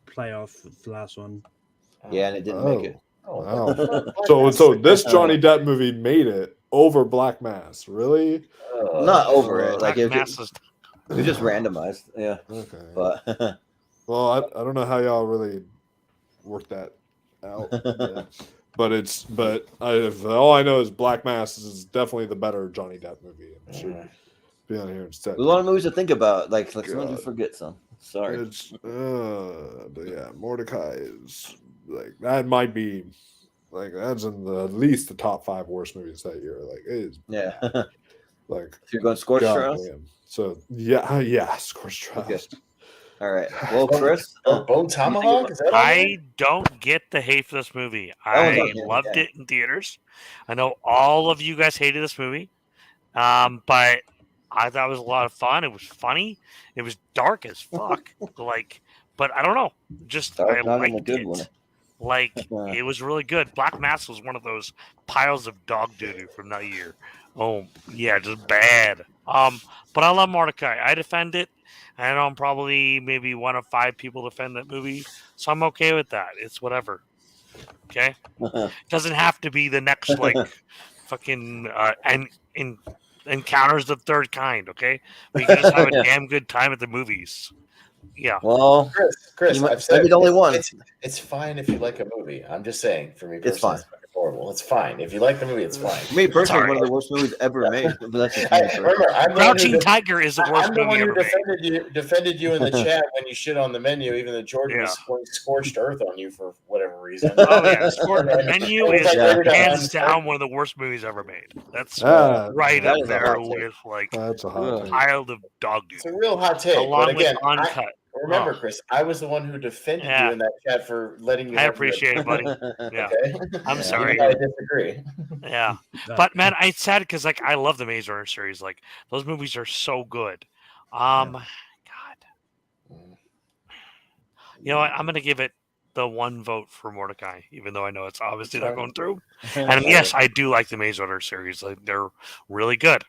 Speaker 4: playoff for the last one.
Speaker 2: Yeah, and it didn't make it.
Speaker 1: Wow. So this Johnny Depp movie made it over Black Mass. Really?
Speaker 2: Not over it. Like it
Speaker 5: Mass
Speaker 2: just randomized. Yeah.
Speaker 1: Okay.
Speaker 2: But
Speaker 1: well, I don't know how y'all really worked that out. But all I know is Black Mass is definitely the better Johnny Depp movie. It should be on here instead.
Speaker 2: There's a lot of movies to think about. Like sometimes you forget some. Sorry.
Speaker 1: But yeah, Mordecai is like that might be like that's in at least the top 5 worst movies that year. Like it is.
Speaker 2: Yeah.
Speaker 1: Like
Speaker 2: so you're going Scorch Trials?
Speaker 1: So yeah, Scorch Trials.
Speaker 2: Okay. All right. Well, Chris,
Speaker 3: Bone Tomahawk. Is that
Speaker 5: I don't get the hate for this movie. I loved it in theaters. I know all of you guys hated this movie, but I thought it was a lot of fun. It was funny. It was dark as fuck. But I don't know. Just I liked it. Like it was really good. Black Mass was one of those piles of dog doo-doo from that year. Oh yeah, just bad. But I love Mordecai. I defend it. I know I'm probably maybe one of 5 people defend that movie, so I'm okay with that. It's whatever. Okay, doesn't have to be the next fucking Encounters of the Third Kind. Okay, we can just have a damn good time at the movies. Yeah.
Speaker 2: Well,
Speaker 3: Chris, I've said
Speaker 2: maybe only one.
Speaker 3: It's fine if you like a movie. I'm just saying, for me,
Speaker 2: it's fine.
Speaker 3: It's horrible. It's fine if you like the movie. It's fine.
Speaker 2: For me personally, one of the worst movies ever made. But that's
Speaker 3: remember,
Speaker 5: Crouching Tiger is the worst movie ever
Speaker 3: made. Defended you in the chat when you shit on the menu, even though Jordan was scorched earth on you for whatever reason.
Speaker 5: Oh yeah, the Menu is hands down one of the worst movies ever made. That's right up there with
Speaker 1: that's a hot
Speaker 5: pile of dog doo.
Speaker 3: It's a real hot take.
Speaker 5: Along
Speaker 3: but again,
Speaker 5: with Uncut.
Speaker 3: Remember, Chris, I was the one who defended you in that chat for letting you.
Speaker 5: I appreciate it, buddy. Yeah,
Speaker 3: okay?
Speaker 5: I'm sorry.
Speaker 3: I disagree.
Speaker 5: Yeah, but man, it's sad because I love the Maze Runner series. Like those movies are so good. God, you know what? I'm gonna give it the 1 vote for Mordecai, even though I know it's obviously not going through. And yes, I do like the Maze Runner series. Like, they're really good.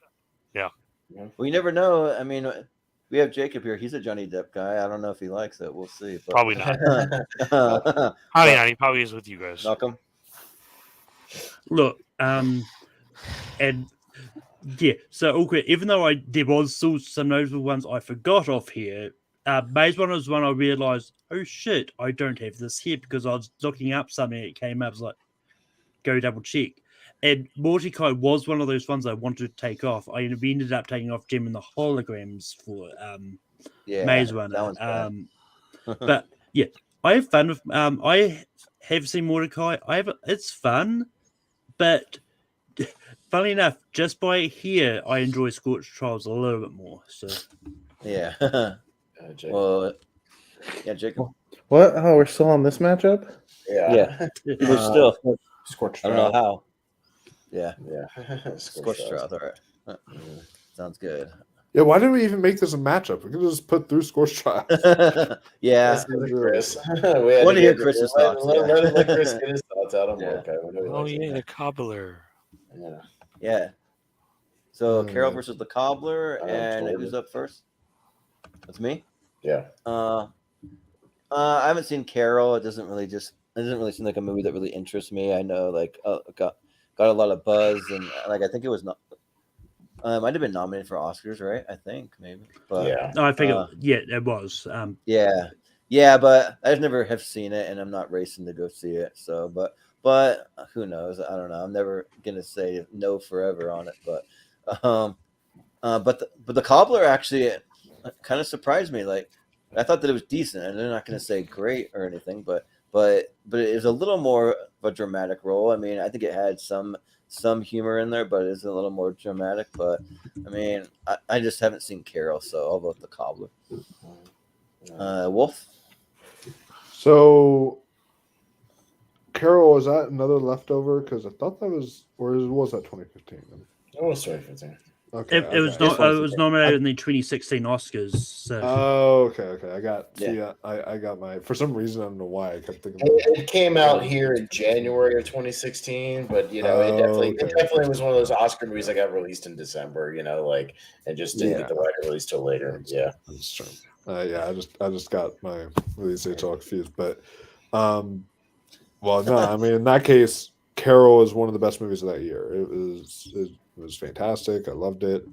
Speaker 5: Yeah.
Speaker 2: Well, you never know. I mean. We have Jacob here. He's a Johnny Depp guy. I don't know if he likes it. We'll see. But...
Speaker 5: Probably not. Probably not. He probably is with you guys.
Speaker 2: Malcolm.
Speaker 4: Look, and yeah. So okay, even though there was still some notable ones I forgot off here. Maze Runner was one I realized. Oh shit! I don't have this here because I was looking up something. It came up. I was like, go double check. And Mordecai was one of those ones I wanted to take off. We ended up taking off Gem and the Holograms for Maze Runner. But yeah, I have fun with. I have seen Mordecai. It's fun, but funnily enough, just by here, I enjoy Scorched Trials a little bit more. So
Speaker 2: yeah.
Speaker 3: Jacob.
Speaker 2: Well, yeah, Jacob.
Speaker 6: What? Oh, we're still on this matchup?
Speaker 2: Yeah. We're still.
Speaker 6: Scorched
Speaker 2: I don't know
Speaker 6: Trials.
Speaker 2: how. Yeah.
Speaker 3: Yeah.
Speaker 2: Scorched Trials. All right. Sounds good.
Speaker 1: Yeah, why didn't we even make this a matchup? We could just put through Scorched Trials.
Speaker 2: Yeah.
Speaker 3: Chris.
Speaker 2: Want to hear Chris's thoughts?
Speaker 3: Let Chris get his thoughts out on Mordecai.
Speaker 5: Oh yeah, the cobbler.
Speaker 2: Yeah. So Carol versus the cobbler, and who's up first? That's me.
Speaker 3: Yeah.
Speaker 2: I haven't seen Carol. It doesn't really seem like a movie that really interests me. I know, like, got a lot of buzz, and like I think it was not. Might have been nominated for Oscars, right? I think maybe. But
Speaker 3: yeah.
Speaker 4: No, I think it was.
Speaker 2: Yeah, but I never have seen it, and I'm not racing to go see it. So, but who knows? I don't know. I'm never gonna say no forever on it. But the cobbler actually kind of surprised me. Like, I thought that it was decent, and they're not gonna say great or anything, but it was a little more of a dramatic role. I mean, I think it had some humor in there, but it's a little more dramatic. But I mean, I just haven't seen Carol, so I'll vote the cobbler. Wolf.
Speaker 1: So, Carol, was that another leftover? Because I thought that was, or was that 2015?
Speaker 3: It was 2015.
Speaker 1: Okay,
Speaker 4: it was not. It was nominated in the 2016 Oscars. So.
Speaker 1: Oh, okay. I got my. For some reason, I don't know why I kept thinking.
Speaker 3: It came out here in January of 2016. But it definitely was one of those Oscar movies that got released in December. And just didn't get the wider release till later. Yeah,
Speaker 1: that's true. I just got my release dates all confused. But, well, no, I mean, in that case, Carol is one of the best movies of that year. It was fantastic. I loved it.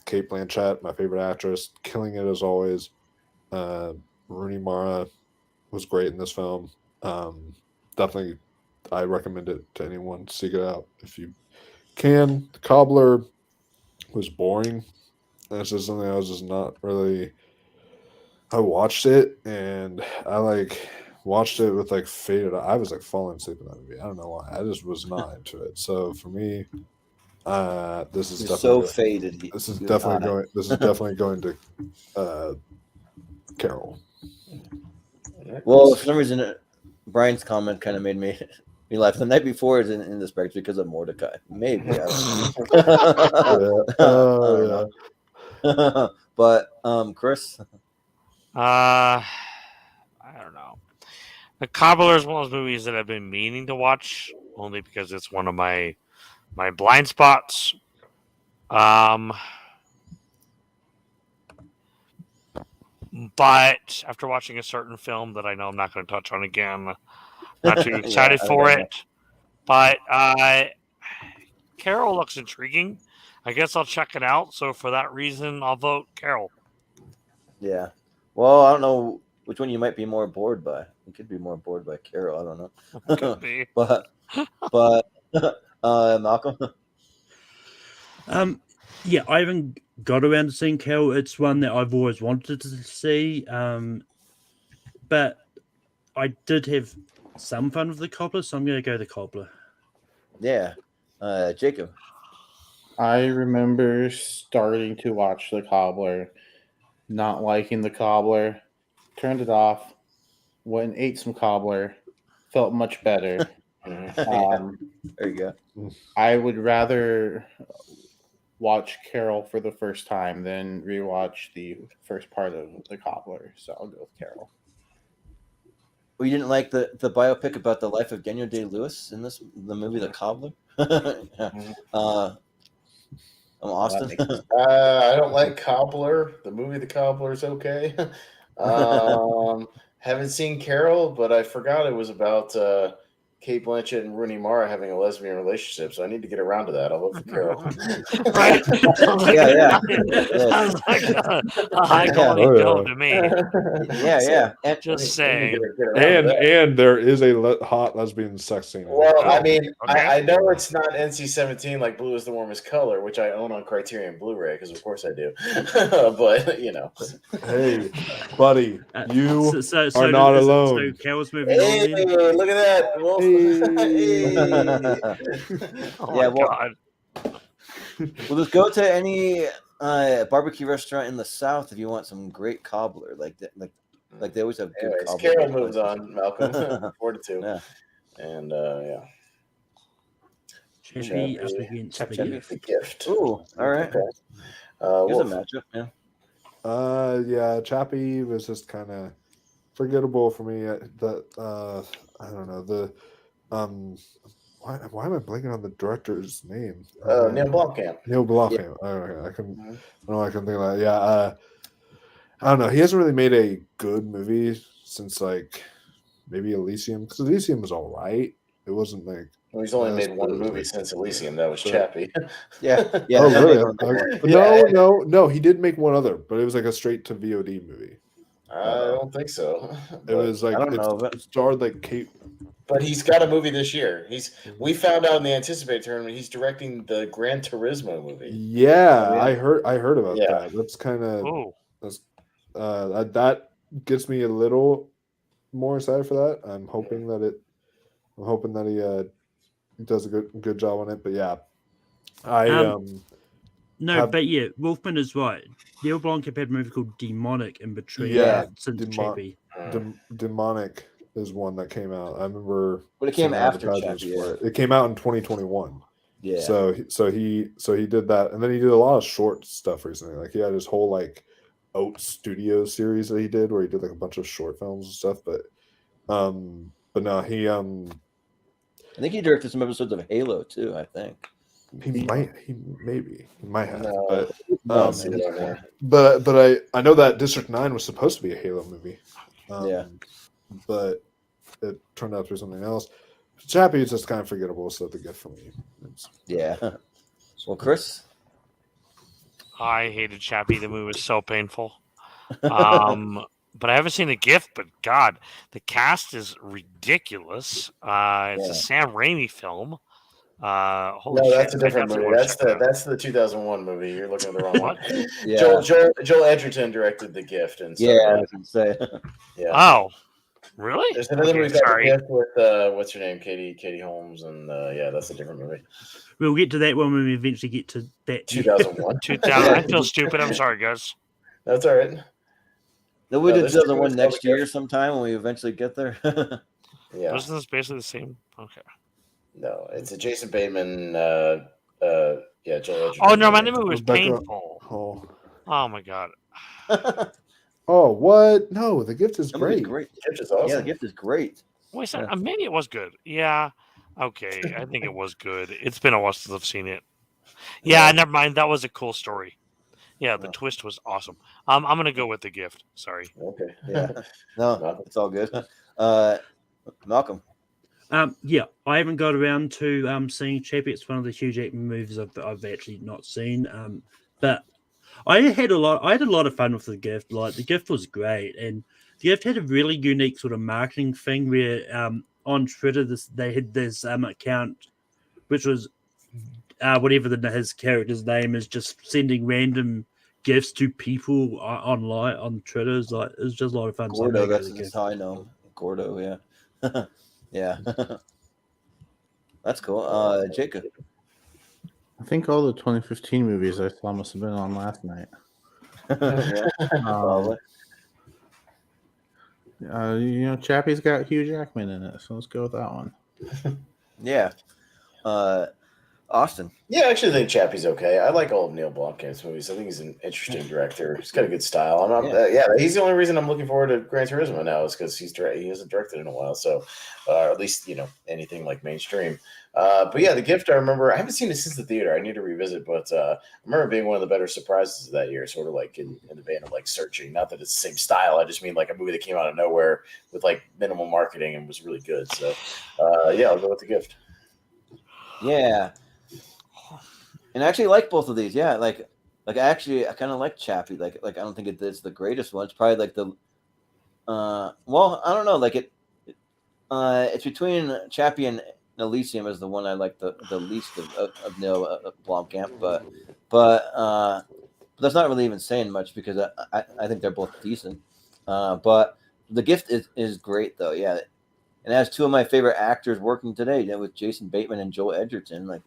Speaker 1: Kate Blanchett, my favorite actress, killing it as always. Rooney Mara was great in this film. Definitely, I recommend it to anyone. Seek it out if you can. The Cobbler was boring. That's just something I was just not really. I watched it and I watched it with faded. I was falling asleep in that movie. I don't know why. I just was not into it. So for me, this is definitely
Speaker 2: faded.
Speaker 1: This is definitely going to Carol.
Speaker 2: Well, for some reason, Brian's comment kind of made me laugh. The night before is in this bracket because of Mordecai. Maybe. I don't know. Yeah. But Chris.
Speaker 5: I don't know. The Cobbler is one of those movies that I've been meaning to watch, only because it's one of my blind spots. But after watching a certain film that I know I'm not going to touch on again, not too excited for it. But Carol looks intriguing. I guess I'll check it out. So for that reason, I'll vote Carol.
Speaker 2: Yeah. Well, I don't know which one you might be more bored by. You could be more bored by Carol. I don't know.
Speaker 5: Could be.
Speaker 2: but Malcolm.
Speaker 4: Yeah, I haven't got around to seeing Carol. It's one that I've always wanted to see. But I did have some fun with the Cobbler, so I'm going to go the Cobbler.
Speaker 2: Yeah. Jacob.
Speaker 6: I remember starting to watch the Cobbler, not liking the Cobbler, turned it off, went and ate some Cobbler, felt much better.
Speaker 2: There you go.
Speaker 6: I would rather watch Carol for the first time than rewatch the first part of the Cobbler, so I'll go with Carol.
Speaker 2: Well, you didn't like the biopic about the life of Daniel Day-Lewis in the movie The Cobbler? I'm Austin.
Speaker 3: I don't like Cobbler. The movie The Cobbler is okay. Haven't seen Carol, but I forgot it was about Kate Blanchett and Rooney Mara having a lesbian relationship, so I need to get around to that. I'll vote for Carol.
Speaker 5: Right?
Speaker 2: Yeah.
Speaker 5: Sounds like a high quality film to me.
Speaker 2: Yeah.
Speaker 5: And just saying.
Speaker 1: And there is a hot lesbian sex scene.
Speaker 3: Well, I mean, I know it's not NC-17 like Blue is the Warmest Color, which I own on Criterion Blu-ray because of course I do. But
Speaker 1: hey, buddy, you are not alone.
Speaker 4: So Carol's moving on. Then?
Speaker 3: Look at that!
Speaker 2: God. Well, just go to any barbecue restaurant in the South if you want some great cobbler. Like they always have good cobbler.
Speaker 3: Carol moves on, Malcolm. 4-2.
Speaker 2: Yeah.
Speaker 3: And
Speaker 4: Chappie up against the
Speaker 3: Gift.
Speaker 2: Ooh, all right.
Speaker 3: Okay.
Speaker 2: Here's a matchup.
Speaker 1: Yeah. Chappie was just kind of forgettable for me. I don't know why am I blanking on the director's name?
Speaker 3: Neil Blomkamp.
Speaker 1: Neil Blomkamp. Yeah. Okay. I can think of that. Yeah. I don't know. He hasn't really made a good movie since like maybe Elysium, because Elysium was all right. It wasn't like.
Speaker 3: Well, he's only made one movie since Elysium. That was Chappie.
Speaker 2: Yeah.
Speaker 1: Oh, really? No. He did make one other, but it was like a straight to VOD movie.
Speaker 3: I don't think so.
Speaker 1: It was like it starred like Kate.
Speaker 3: But he's got a movie this year. We found out in the Anticipated tournament he's directing the Gran Turismo movie.
Speaker 1: Yeah, I heard about that. That's kind of that gets me a little more excited for that. I'm hoping that he does a good job on it. But yeah,
Speaker 4: but Wolfman is right. Neil Blomkamp had a movie called Demonic in between. Since Chappie.
Speaker 1: Demonic is one that came out. I remember.
Speaker 2: But it came after Chappie.
Speaker 1: It came out in 2021.
Speaker 2: Yeah.
Speaker 1: So he did that, and then he did a lot of short stuff recently. Like he had his whole like Oat Studio series that he did, where he did like a bunch of short films and stuff. But no, he I
Speaker 2: think he directed some episodes of Halo too. I think
Speaker 1: he might have. But I know that District 9 was supposed to be a Halo movie. But it turned out to be something else. Chappie is just kind of forgettable, so the gift for me.
Speaker 2: Yeah. Well, Chris?
Speaker 5: I hated Chappie. The movie was so painful. But I haven't seen The Gift, but God, the cast is ridiculous. It's a Sam Raimi film.
Speaker 3: That's a different movie. That's the 2001 movie. You're looking at the wrong one.
Speaker 2: Yeah.
Speaker 3: Joel Edgerton directed The Gift. And
Speaker 2: I was going to say.
Speaker 5: Yeah. Oh. Really?
Speaker 3: There's another movie with what's her name, Katie Holmes, and that's a different movie.
Speaker 4: We'll get to that when we eventually get to that.
Speaker 3: 2001.
Speaker 5: 2000. I feel stupid. I'm sorry, guys.
Speaker 3: That's all right.
Speaker 2: No, we did 2001 next year sometime when we eventually get there.
Speaker 3: Yeah.
Speaker 5: Wasn't this basically the same? Okay.
Speaker 3: No, it's a Jason Bateman. Joel Edgerton.
Speaker 5: Oh no, my movie was painful. Oh my God.
Speaker 1: Oh, what? No, The Gift is great.
Speaker 3: The Gift is awesome.
Speaker 2: Yeah, The Gift is great.
Speaker 5: Wait, maybe it was good. Yeah. Okay, I think it was good. It's been a while since I've seen it. Yeah, never mind. That was a cool story. Yeah, the twist was awesome. I'm gonna go with The Gift. Sorry.
Speaker 3: Okay.
Speaker 2: Yeah. No, it's all good. Malcolm.
Speaker 4: I haven't got around to seeing Chappie. It's one of the Hugh Jackman movies I've actually not seen. But I had a lot of fun with The Gift. Like The Gift was great, and The Gift had a really unique sort of marketing thing where on Twitter they had this account, which was whatever his character's name is, just sending random gifts to people online on Twitter. It was just a lot of fun.
Speaker 2: Gordo, that's how I know Gordo. Yeah, yeah, that's cool. Jacob.
Speaker 6: I think all the 2015 movies I saw must have been on last night. Chappie's got Hugh Jackman in it, so let's go with that one.
Speaker 2: Yeah. Austin.
Speaker 3: Yeah, I actually think Chappie's okay. I like all of Neil Blomkamp's movies. I think he's an interesting director. He's got a good style. He's the only reason I'm looking forward to Gran Turismo now is because he hasn't directed in a while. So, at least anything like mainstream. But yeah, The Gift. I remember I haven't seen it since the theater. I need to revisit, but I remember being one of the better surprises of that year. Sort of like in the vein of like Searching. Not that it's the same style. I just mean like a movie that came out of nowhere with like minimal marketing and was really good. So, I'll go with The Gift.
Speaker 2: Yeah. And I actually like both of these. Yeah, like actually, I kind of like Chappie. Like I don't think it's the greatest one. It's probably like the, well, I don't know. Like it's between Chappie and Elysium is the one I like the least of Neil Blomkamp. But that's not really even saying much because I think they're both decent. But The Gift is great though. Yeah, and it has two of my favorite actors working today. With Jason Bateman and Joel Edgerton.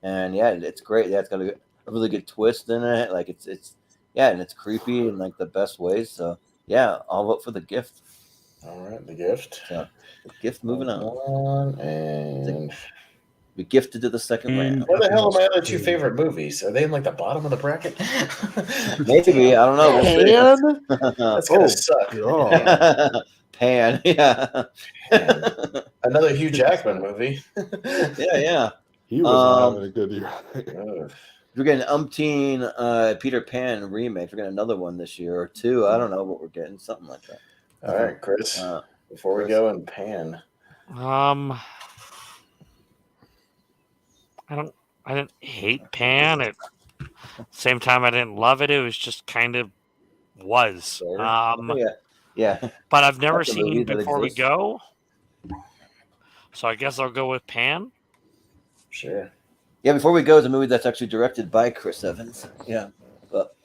Speaker 2: And yeah, it's great. Yeah, it's got a really good twist in it. Like it's and it's creepy in like the best ways. So yeah, I'll vote for The Gift.
Speaker 3: All right, The Gift.
Speaker 2: So, The Gift moving on.
Speaker 3: And
Speaker 2: we gifted to the second round.
Speaker 3: Where the hell are my other two favorite movies? Are they in like the bottom of the bracket?
Speaker 2: Maybe, I don't know.
Speaker 3: We'll that's gonna suck.
Speaker 2: Pan, yeah.
Speaker 3: Another Hugh Jackman movie.
Speaker 2: Yeah.
Speaker 1: He was having a good year.
Speaker 2: We're getting umpteen Peter Pan remakes. We're getting another one this year or two. I don't know what we're getting. Something like that.
Speaker 3: All right, Chris. Before we go in Pan.
Speaker 5: I didn't hate Pan. At the same time, I didn't love it. It was just kind of was.
Speaker 2: Yeah.
Speaker 5: But I've never seen Before We Go. So I guess I'll go with Pan.
Speaker 3: Sure.
Speaker 2: Yeah, Before We Go is a movie that's actually directed by Chris Evans. Yeah. But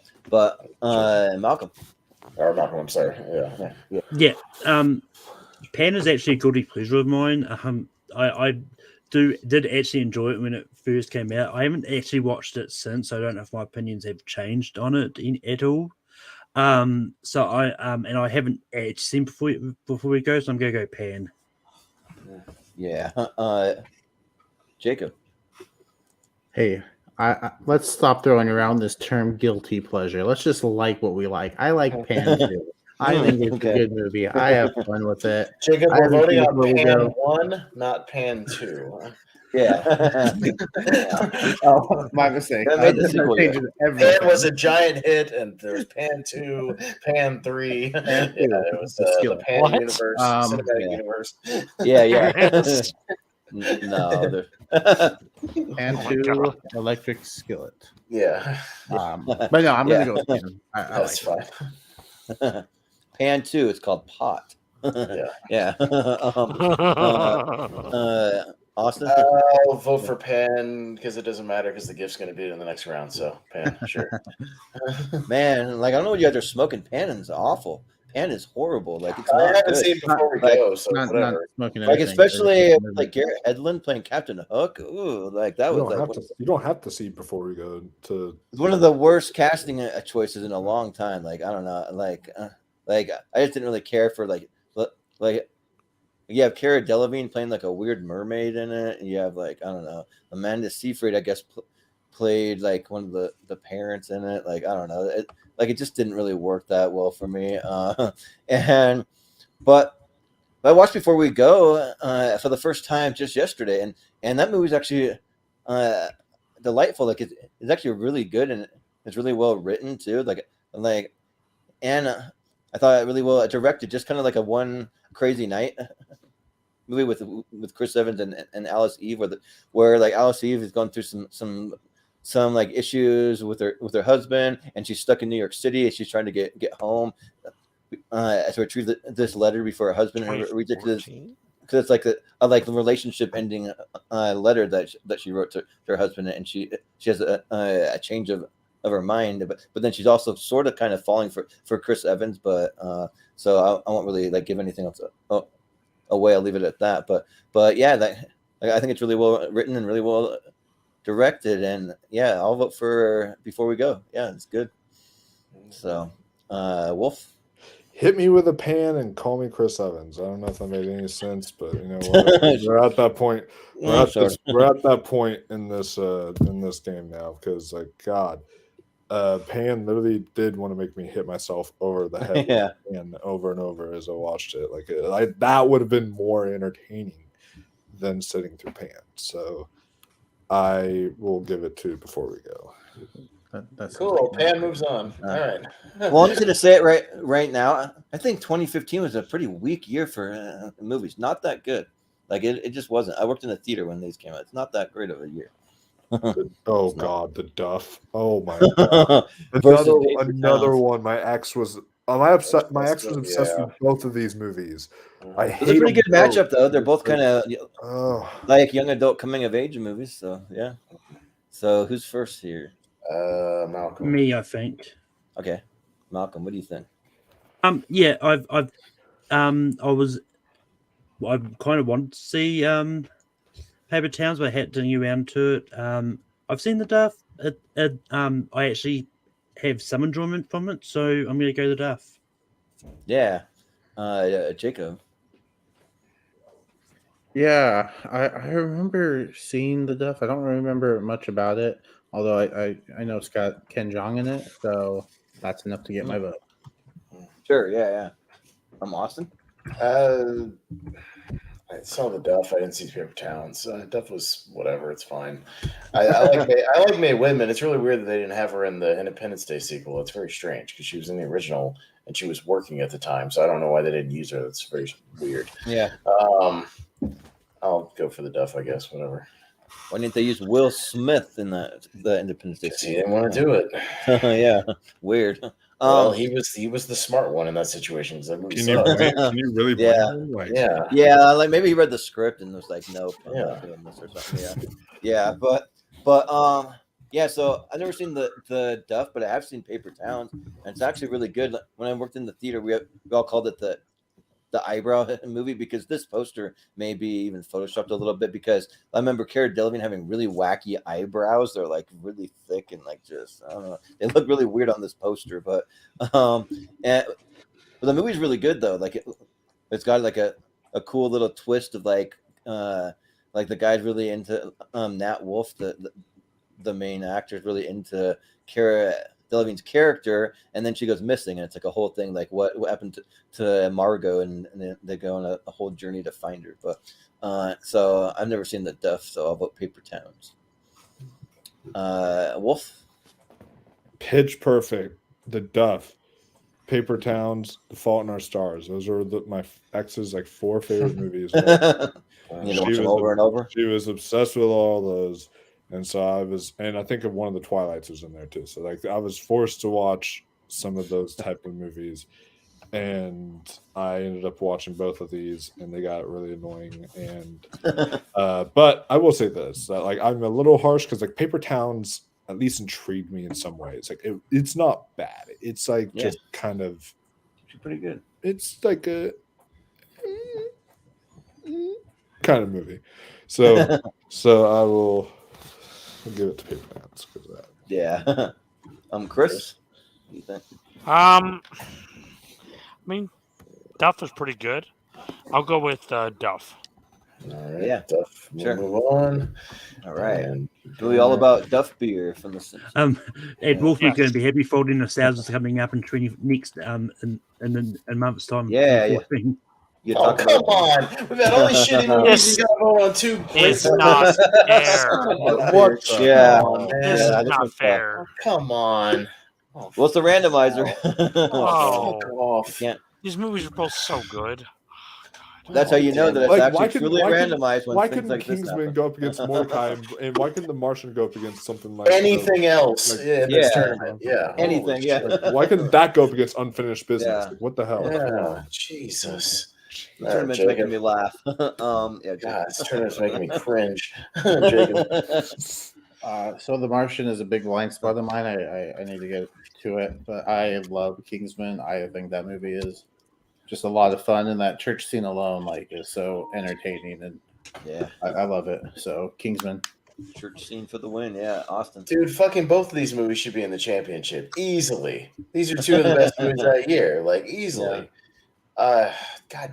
Speaker 2: Malcolm.
Speaker 3: Or Malcolm, I'm sorry.
Speaker 2: Yeah.
Speaker 4: Pan is actually a guilty pleasure of mine. I did actually enjoy it when it first came out. I haven't actually watched it since. I don't know if my opinions have changed on it at all. So I haven't actually seen Before We Go, so I'm gonna go Pan.
Speaker 2: Yeah. Jacob.
Speaker 6: Hey, let's stop throwing around this term guilty pleasure. Let's just like what we like. I like Pan too. I think it's a good movie. I have fun with it.
Speaker 3: Jacob, we're voting on Pan 1, not Pan 2.
Speaker 2: Yeah.
Speaker 6: Oh, my mistake.
Speaker 3: Pan was a giant hit, and there was Pan 2, Pan 3. It was the Pan universe, cinematic universe.
Speaker 2: Yeah. No.
Speaker 6: Pan 2 electric skillet.
Speaker 3: Yeah.
Speaker 6: But no, I'm going to go with Pan.
Speaker 3: That's fine.
Speaker 2: Pan 2, it's called Pot. Yeah. Austin?
Speaker 3: I'll vote for Pan because it doesn't matter because The Gift's going to be in the next round. So Pan, sure.
Speaker 2: Man, like I don't know what you guys are smoking. Pan is awful. Pan is horrible. Like it's
Speaker 3: I
Speaker 2: not
Speaker 3: haven't
Speaker 2: good.
Speaker 3: seen Before We Go, so
Speaker 6: not
Speaker 3: whatever.
Speaker 6: smoking
Speaker 2: like
Speaker 6: anything.
Speaker 2: especially like Garrett Hedlund playing Captain Hook. Ooh, like that was like
Speaker 1: you don't have to see Before We Go to.
Speaker 2: It's one of the worst casting choices in a long time. Like I don't know. Like I just didn't really care for like you have Cara Delevingne playing like a weird mermaid in it, and you have like I don't know Amanda Seyfried I guess played like one of the parents in it. Like I don't know, it just didn't really work that well for me. But I watched Before We Go for the first time just yesterday, and that movie's actually delightful. Like it's actually really good and it's really well written too. And I thought it really well directed. Just kind of like a One Crazy Night movie with Chris Evans and Alice Eve, where like Alice Eve is going through some like issues with her husband, and she's stuck in New York City, and she's trying to get home to retrieve this letter before her husband reads it to this, because it's like the relationship ending letter that she wrote to her husband, and she has a change of her mind, but then she's also sort of kind of falling for Chris Evans, but so I won't really like give anything else away. I'll leave it at that. But yeah, I think it's really well written and really well directed, and yeah, I'll vote for Before We Go. Yeah, it's good. So, Wolf.
Speaker 1: hit me with a pan and call me Chris Evans. I don't know if that made any sense, but you know what? We're at that point. We're at that point in this game now because like God, Pan literally did want to make me hit myself over the head and over as I watched it. Like that would have been more entertaining than sitting through Pan. So I will give it 2 before we go.
Speaker 6: That's
Speaker 3: cool. Pan moves on. All right.
Speaker 2: Well, I'm just gonna say it right now. I think 2015 was a pretty weak year for movies. Not that good. Like it just wasn't. I worked in a theater when these came out. It's not that great of a year.
Speaker 1: Oh God, the Duff. Oh my God. Another one. My ex was obsessed with both of these movies. I hate
Speaker 2: it's a pretty good matchup though. They're both kind of like young adult coming of age movies. So yeah. So who's first here?
Speaker 3: Malcolm.
Speaker 4: Me, I think.
Speaker 2: Okay, Malcolm. What do you think?
Speaker 4: Yeah, I kind of wanted to see Paper Towns, but I hadn't done around to it. I've seen the Duff. I actually have some enjoyment from it, so I'm going to go the Duff.
Speaker 2: Yeah, Jacob.
Speaker 6: Yeah, I remember seeing the Duff. I don't remember much about it, although I know it's got Ken Jeong in it, so that's enough to get my vote.
Speaker 2: Sure, yeah. I'm Austin.
Speaker 3: I saw the Duff. I didn't see Paper Towns. Duff was whatever. It's fine. I like Mae Whitman. It's really weird that they didn't have her in the Independence Day sequel. It's very strange because she was in the original and she was working at the time. So I don't know why they didn't use her. That's very weird.
Speaker 2: Yeah.
Speaker 3: I'll go for the Duff, I guess. Whatever.
Speaker 2: Why didn't they use Will Smith in the Independence Day?
Speaker 3: He didn't want to do it.
Speaker 2: Yeah, weird.
Speaker 3: Well, he was the smart one in that situation.
Speaker 1: Can you really blame him? Like,
Speaker 2: yeah. Like maybe he read the script and was like, "Nope, I'm not doing this" or something. Yeah, but yeah. So I've never seen the Duff, but I have seen Paper Towns, and it's actually really good. When I worked in the theater, we all called it the eyebrow movie because this poster may be even photoshopped a little bit because I remember Cara Delevingne having really wacky eyebrows. They're like really thick and like just I don't know. They look really weird on this poster, but the movie's really good though. Like it's got like a cool little twist of like the guy's really into Nat Wolff, the main actor is really into Cara Delevingne's character, and then she goes missing, and it's like a whole thing, like what happened to Margot, and they go on a whole journey to find her. But so I've never seen the Duff, so I'll vote Paper Towns. Wolf,
Speaker 1: Pitch Perfect, the Duff, Paper Towns, The Fault in Our Stars. Those are my ex's like 4 favorite movies.
Speaker 2: You know, watch them over and over.
Speaker 1: She was obsessed with all those. And so I think of one of the Twilights was in there too. So like I was forced to watch some of those type of movies, and I ended up watching both of these, and they got really annoying. And but I will say this: that like I'm a little harsh because like Paper Towns at least intrigued me in some ways. Like it's not bad. It's like just kind of
Speaker 2: she's pretty good.
Speaker 1: It's like a kind of movie. So I will. I'll give it to Paper Towns because of that.
Speaker 2: Yeah. Chris? What do you think?
Speaker 5: I mean, Duff is pretty good. I'll go with Duff.
Speaker 3: All right.
Speaker 2: Yeah.
Speaker 3: Duff. We'll move on.
Speaker 2: All right. And we all about Duff beer from the Simpsons.
Speaker 4: Ed Wolfman's going to be happy folding thousands coming up in next in a month's time.
Speaker 2: Yeah.
Speaker 3: Oh, come on. We've had all these shitty movies. You got to vote on 2
Speaker 5: It's not fair.
Speaker 3: What?
Speaker 2: Yeah.
Speaker 5: This is not fair.
Speaker 3: Oh, come on.
Speaker 2: What's the randomizer?
Speaker 5: These movies are both so good.
Speaker 2: That's how you know that it's actually truly randomized.
Speaker 1: Why couldn't Kingsman go up against Mordecai, and why couldn't The Martian go up against something like
Speaker 3: anything else in this tournament? Yeah,
Speaker 2: anything.
Speaker 1: Like, why couldn't that go up against Unfinished Business?
Speaker 2: Yeah.
Speaker 1: Like, what the hell?
Speaker 3: Yeah, Jesus.
Speaker 2: The tournament's making me laugh.
Speaker 3: God, this tournament's making me cringe.
Speaker 6: So The Martian is a big blind spot of mine. I need to get to it, but I love Kingsman. I think that movie is just a lot of fun, and that church scene alone, like, is so entertaining, and I love it. So Kingsman.
Speaker 2: Church scene for the win. Yeah, Austin.
Speaker 3: Dude, fucking both of these movies should be in the championship easily. These are two of the best movies that year, like easily. God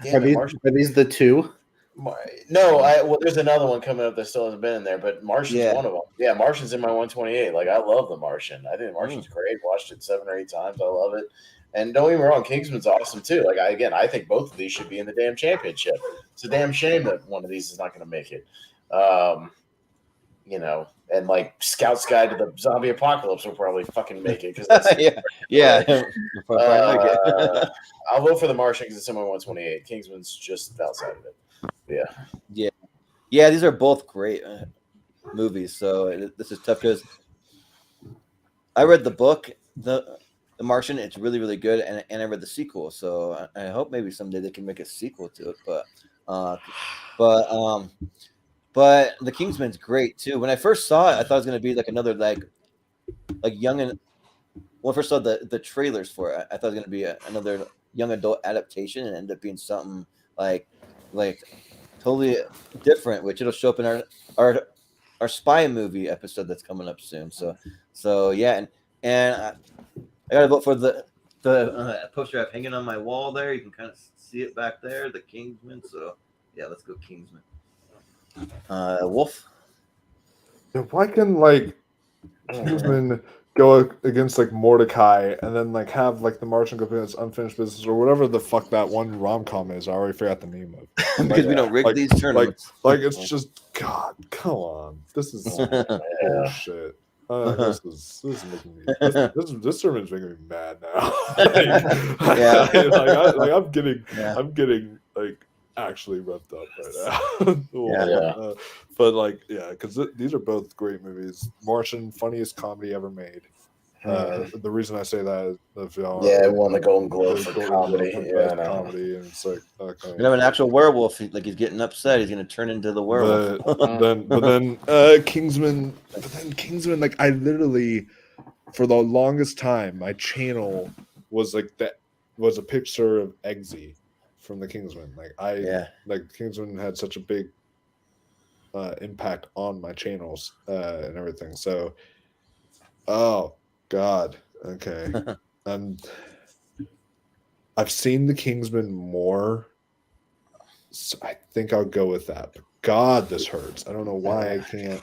Speaker 3: damn it,
Speaker 6: Are these the two?
Speaker 3: No, well, there's another one coming up that still hasn't been in there, but Martian's one of them. Yeah, Martian's in my 128. Like, I love The Martian. I think The Martian's great. Watched it 7 or 8 times. I love it. And don't get me wrong, Kingsman's awesome too. Like, I think both of these should be in the damn championship. It's a damn shame that one of these is not going to make it. You know, and like Scout's Guide to the Zombie Apocalypse will probably fucking make it because I'll vote for The Martian because it's in my 128. Kingsman's just outside of it.
Speaker 2: Yeah. These are both great movies. So this is tough because I read the book, the Martian. It's really, really good, and I read the sequel. So I hope maybe someday they can make a sequel to it. But The Kingsman's great too. When I first saw it, I thought it was going to be like another like young and when I first saw the trailers for it, I thought it was going to be another young adult adaptation, and ended up being something like totally different, which it'll show up in our spy movie episode that's coming up soon. So yeah, and I got to vote for the poster I have hanging on my wall there. You can kind of see it back there, the Kingsman. So yeah, let's go Kingsman. Wolf.
Speaker 1: Yeah, why can like Kingsman go against like Mordecai and then like have like the Martian go against Unfinished Business or whatever the fuck that one rom-com is? I already forgot the name of.
Speaker 2: Because we don't rig these tournaments.
Speaker 1: Like it's just God. Come on, this is bullshit. This is making me. This tournament's making me mad now. I'm getting like actually revved up right now. But like, because these are both great movies. Martian, funniest comedy ever made. The reason I say that is if y'all
Speaker 3: it won the Golden Globe for comedy.
Speaker 1: Comedy, and it's like okay.
Speaker 2: You have an actual werewolf. Like he's getting upset. He's going to turn into the werewolf.
Speaker 1: But then Kingsman. Like I literally, for the longest time, my channel was like that was a picture of Eggsy from the Kingsman. Like Kingsman had such a big impact on my channels and everything. So, oh God, okay. I've seen the Kingsman more, so I think I'll go with that. But God, this hurts. I don't know why I can't.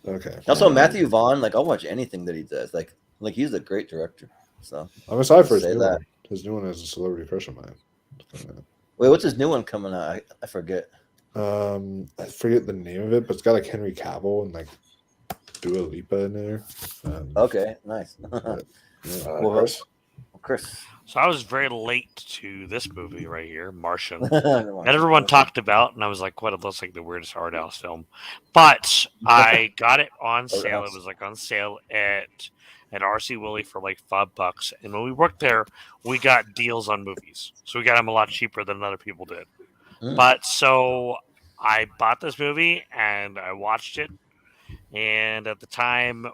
Speaker 1: Okay.
Speaker 2: Also, Matthew Vaughn. Like I'll watch anything that he does. Like he's a great director. So
Speaker 1: I'm excited for his new one. His new one is a celebrity crush of mine.
Speaker 2: Wait, what's his new one coming out? I forget.
Speaker 1: I forget the name of it, but it's got like Henry Cavill and like Dua Lipa in there.
Speaker 2: Okay, nice. Chris.
Speaker 5: So I was very late to this movie right here, Martian, that everyone talked about, and I was like, "What? It looks like the weirdest art house film." But I got it on sale. It was like on sale at RC Willey for like $5. And when we worked there, we got deals on movies, so we got them a lot cheaper than other people did. But so I bought this movie and I watched it, and at the time,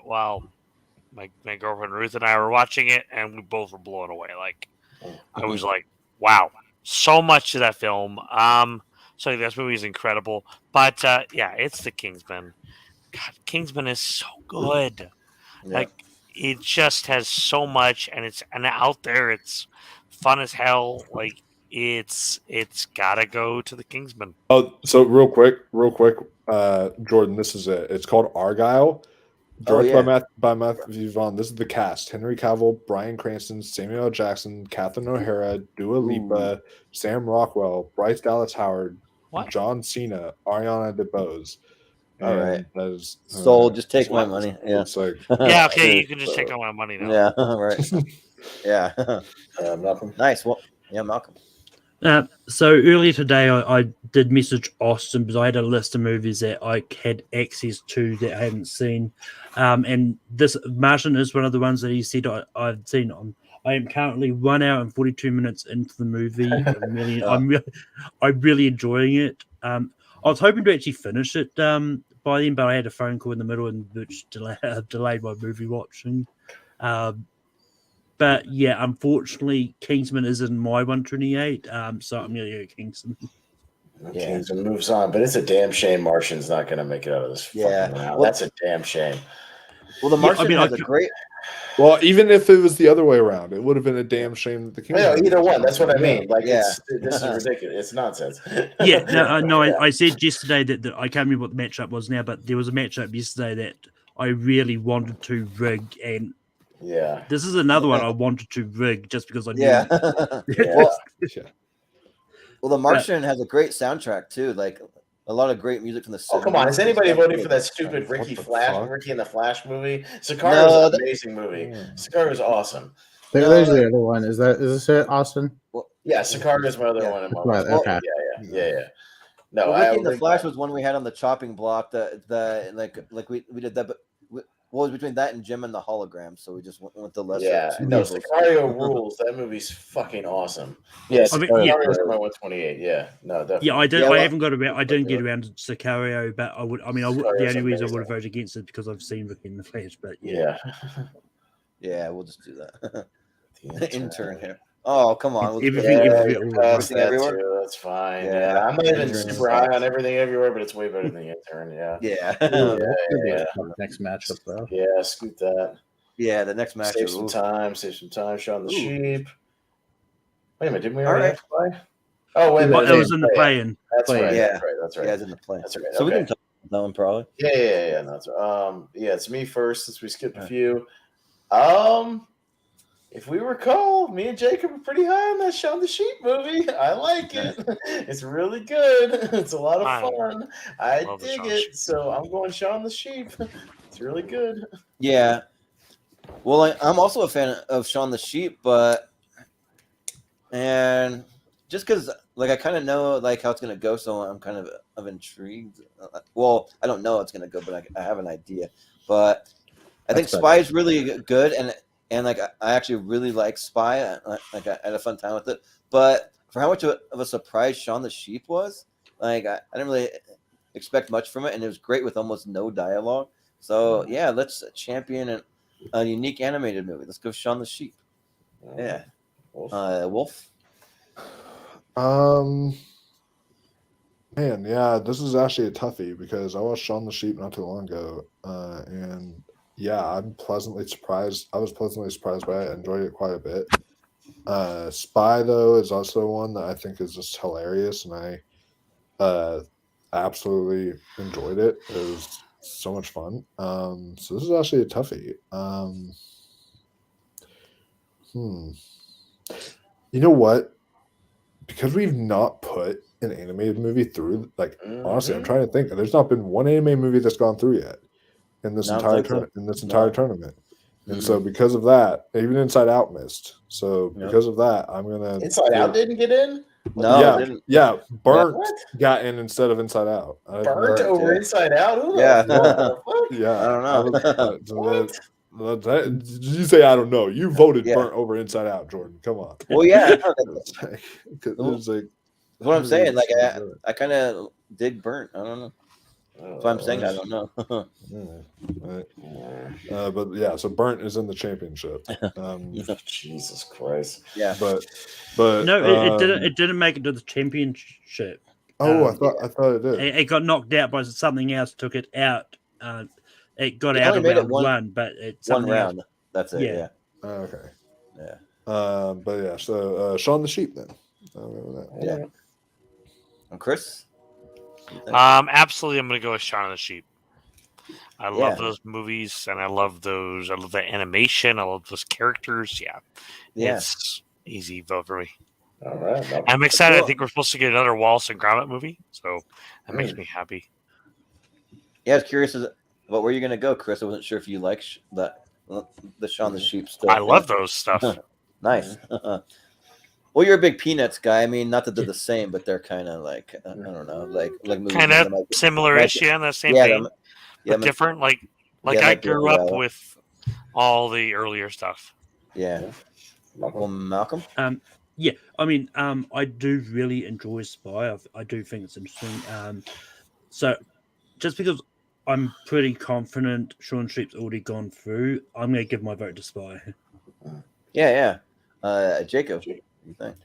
Speaker 5: my girlfriend Ruth and I were watching it, and we both were blown away. Like, I was like, wow, so much to that film. So this movie is incredible. But it's the Kingsman. God, Kingsman is so good. Yeah. Like, it just has so much, and out there, it's fun as hell. Like, it's gotta go to the Kingsman.
Speaker 1: Oh, so real quick, Jordan, this is it. It's called Argyle. Directed by Matthew Vaughn. This is the cast: Henry Cavill, Bryan Cranston, Samuel L. Jackson, Catherine O'Hara, Dua Lipa, Sam Rockwell, Bryce Dallas Howard, John Cena, Ariana DeBose.
Speaker 2: All right. Sold. Just take my money. Yeah.
Speaker 1: It's like,
Speaker 5: okay. You can just take all my money now.
Speaker 2: Yeah. Right. Yeah. Malcolm. Nice. Well, yeah, Malcolm.
Speaker 4: So earlier today, I did message Austin because I had a list of movies that I had access to that I hadn't seen, and this Martian is one of the ones that he said I've seen. I am currently 1 hour and 42 minutes into the movie. I'm really enjoying it. I was hoping to actually finish it by then, but I had a phone call in the middle and which delayed my movie watching. But yeah, unfortunately, Kingsman is in my 128, so I'm going to go Kingsman.
Speaker 3: Kingsman moves on, but it's a damn shame Martian's not going to make it out of this fucking round. Well, that's a damn shame.
Speaker 2: Well, the Martian has a great.
Speaker 1: Well, even if it was the other way around, it would have been a damn shame that the Kingsman.
Speaker 3: Either one. That's what I mean. Like, this is ridiculous. It's nonsense.
Speaker 4: I said yesterday that I can't remember what the matchup was now, but there was a matchup yesterday that I really wanted to rig, and this is another one I wanted to rig just because I knew.
Speaker 2: Well, the Martian has a great soundtrack too. Like a lot of great music from the 70s.
Speaker 3: Oh, come on. Is anybody voting for that stupid Ricky and the Flash movie? Sicario is an amazing movie. Sicario is awesome.
Speaker 6: There's the other one. Is this it, Austin?
Speaker 3: Well, yeah, Sicario is my other one.
Speaker 6: Right, okay.
Speaker 3: Yeah. No,
Speaker 2: Ricky and the Flash was one we had on the chopping block. Like we did that, but what was between that and Jim and the Hologram? So we just went with the lesser.
Speaker 3: Yeah, no, Sicario rules. That movie's fucking awesome. Yeah, Sicario is my 128. Yeah, no, definitely.
Speaker 4: Yeah, I did. I haven't got around. I didn't get around to Sicario, but I would. I mean, the only reason I would have voted against it because I've seen Ricky in the Flash. But
Speaker 2: yeah, we'll just do that. The intern here. Oh, come on.
Speaker 3: Everything everywhere. That's fine. Yeah. I'm not even super high on everything everywhere, but it's way better than the intern. Yeah.
Speaker 6: Next matchup, though.
Speaker 3: Yeah, scoot that.
Speaker 2: Yeah, the next matchup.
Speaker 3: Save some time. Shaun the Sheep. Wait a minute. Didn't we already have to play? Oh, wait a minute.
Speaker 4: It was in the play-in.
Speaker 3: That's right.
Speaker 2: Yeah.
Speaker 3: That's right.
Speaker 2: Yeah, it's in the play.
Speaker 3: That's right.
Speaker 2: So we can talk about that one probably.
Speaker 3: Yeah. No, that's it's me first since we skipped a few. If we recall, me and Jacob are pretty high on that Shaun the Sheep movie. I like it. It's really good. It's a lot of fun. I dig it. So I'm going Shaun the Sheep. It's really good.
Speaker 2: Yeah. Well, I'm also a fan of Shaun the Sheep, and just because I kind of know how it's gonna go, so I'm kind of intrigued. Well, I don't know how it's gonna go, but I have an idea. But I think Spy is really good, and I actually really like Spy. I had a fun time with it. But for how much of a surprise Shaun the Sheep was, I didn't really expect much from it, and it was great with almost no dialogue. So yeah, let's champion a unique animated movie. Let's go Shaun the Sheep. Yeah, Wolf.
Speaker 1: Man, yeah, this is actually a toughie because I watched Shaun the Sheep not too long ago, and. Yeah, I'm pleasantly surprised. I was pleasantly surprised by it. I enjoyed it quite a bit. Spy, though, is also one that I think is just hilarious, and I absolutely enjoyed it. It was so much fun. So this is actually a toughie. You know what? Because we've not put an animated movie through, honestly, I'm trying to think. There's not been one anime movie that's gone through yet. In this entire tournament, and so because of that, even Inside Out missed. So because of that, I'm gonna
Speaker 3: Inside Out didn't get in.
Speaker 2: No, it didn't.
Speaker 1: Yeah, Burnt got in instead of Inside Out.
Speaker 3: Burnt over Inside Out.
Speaker 2: Yeah,
Speaker 1: yeah.
Speaker 2: I don't
Speaker 1: know. Did you say I don't know? You voted Burnt over Inside Out, Jordan. Come on.
Speaker 2: Well, yeah.
Speaker 1: It was
Speaker 2: what I'm saying. I kind of dig Burnt. I don't know. That's what I'm saying. I don't know.
Speaker 1: But yeah, so Burnt is in the championship.
Speaker 3: Jesus Christ.
Speaker 2: Yeah,
Speaker 1: but
Speaker 4: no, it didn't make it to the championship.
Speaker 1: Oh, I thought it did.
Speaker 4: It got knocked out by something else. Took it out. It got out of round one, but it's
Speaker 2: one round.
Speaker 4: Else.
Speaker 2: That's it. Yeah.
Speaker 1: Okay.
Speaker 2: Yeah.
Speaker 1: But yeah, so Shaun the Sheep then.
Speaker 2: Yeah. And Chris.
Speaker 5: Absolutely, I'm going to go with Shaun the Sheep. I love those movies, and I love those. I love the animation. I love those characters. Yeah. It's easy vote for me.
Speaker 3: All right,
Speaker 5: I'm excited. Cool. I think we're supposed to get another Wallace and Gromit movie, so that makes me happy.
Speaker 2: Yeah, I was curious what were you going to go, Chris? I wasn't sure if you like the Shaun the Sheep stuff.
Speaker 5: I love those stuff.
Speaker 2: Nice. Well, you're a big Peanuts guy. I mean, not that they're the same, but they're kind of I don't know, like movies
Speaker 5: kind of similar-ish, in the same thing, but different. Like I grew up with all the earlier stuff.
Speaker 2: Yeah. Well, Malcolm.
Speaker 4: Yeah, I mean, I do really enjoy Spy. I do think it's interesting. So just because I'm pretty confident Shaun Sheep's already gone through, I'm going to give my vote to Spy.
Speaker 2: Yeah. Jacob. What do you think?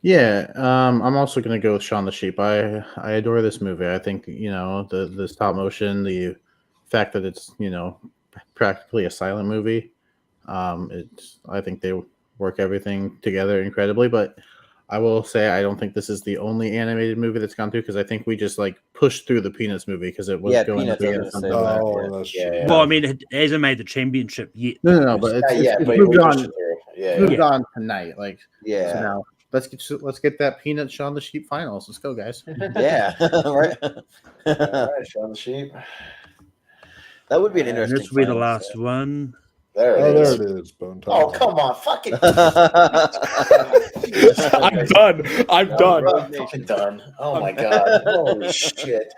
Speaker 6: Yeah, I'm also going to go with Shaun the Sheep. I adore this movie. I think the stop motion, the fact that it's practically a silent movie. I think they work everything together incredibly. But I will say I don't think this is the only animated movie that's gone through because I think we just pushed through the Peanuts movie because it was going
Speaker 2: Peanuts,
Speaker 6: up against something.
Speaker 1: That's true.
Speaker 6: Yeah.
Speaker 4: Well, I mean, it hasn't made the championship yet.
Speaker 6: No, but it's moved on. Moved on tonight. So now let's get that Peanuts Shaun the Sheep finals. Let's go, guys.
Speaker 2: Yeah, right.
Speaker 3: All right, Shaun the Sheep.
Speaker 2: That would be an interesting.
Speaker 4: This will be the last one.
Speaker 3: There it is.
Speaker 1: There it is. Bone
Speaker 3: Oh, come on, fucking.
Speaker 1: I'm done.
Speaker 3: I'm fucking done. Oh my god. Holy shit.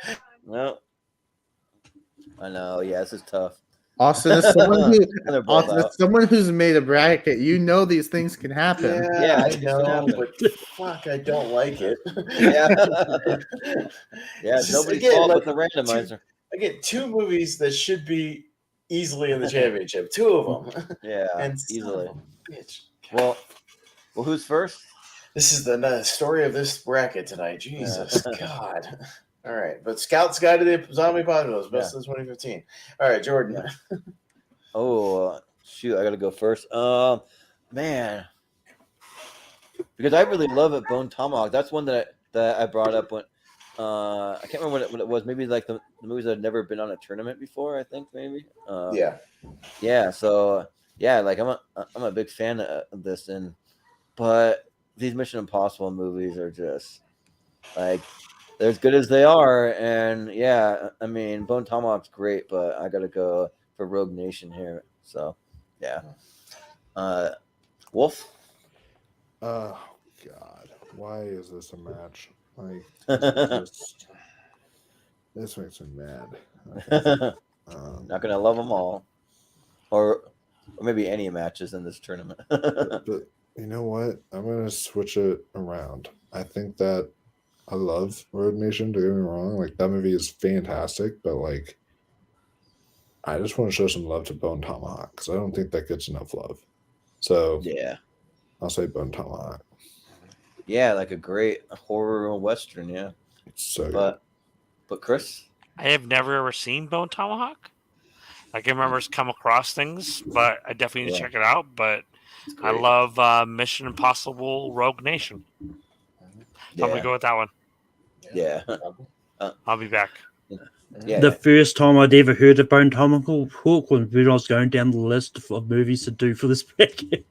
Speaker 2: No. I know. Yeah, this is tough.
Speaker 6: Austin is someone who's made a bracket. You know these things can happen.
Speaker 3: Yeah, I know, but fuck, I don't like it.
Speaker 2: Yeah, nobody's fault but the randomizer.
Speaker 3: I get two movies that should be easily in the championship. Two of them.
Speaker 2: Yeah,
Speaker 3: and
Speaker 2: easily.
Speaker 3: Bitch.
Speaker 2: Well, who's first?
Speaker 3: This is the story of this bracket tonight. Jesus God. All right, but Scout's Guide to the Zombie Apocalypse, best of 2015. All right, Jordan.
Speaker 2: Oh, shoot, I got to go first. Man, because I really love it, Bone Tomahawk. That's one that I brought up when I can't remember what it was. Maybe like the movies that had never been on a tournament before. I think maybe. Yeah. So yeah, like I'm a big fan of this, but these Mission Impossible movies are just like. They're as good as they are, and yeah, I mean, Bone Tomahawk's great, but I gotta go for Rogue Nation here. So, yeah. Wolf?
Speaker 1: Oh God, why is this a match? Like, this makes me mad.
Speaker 2: Not gonna love them all, or maybe any matches in this tournament.
Speaker 1: but you know what? I'm gonna switch it around. I think that. I love Road Nation, don't get me wrong. Like, that movie is fantastic, but, like, I just want to show some love to Bone Tomahawk because I don't think that gets enough love. So,
Speaker 2: yeah.
Speaker 1: I'll say Bone Tomahawk.
Speaker 2: Yeah, like a great horror Western, yeah.
Speaker 1: It's so good.
Speaker 2: But Chris?
Speaker 5: I have never ever seen Bone Tomahawk. I can remember it's come across things, but I definitely need to check it out. But I love Mission Impossible Rogue Nation. So I'm going to go with that one.
Speaker 2: Yeah.
Speaker 5: I'll be back.
Speaker 2: Yeah.
Speaker 4: The first time I'd ever heard of Bone Tomahawk was when I was going down the list of movies to do for this bracket.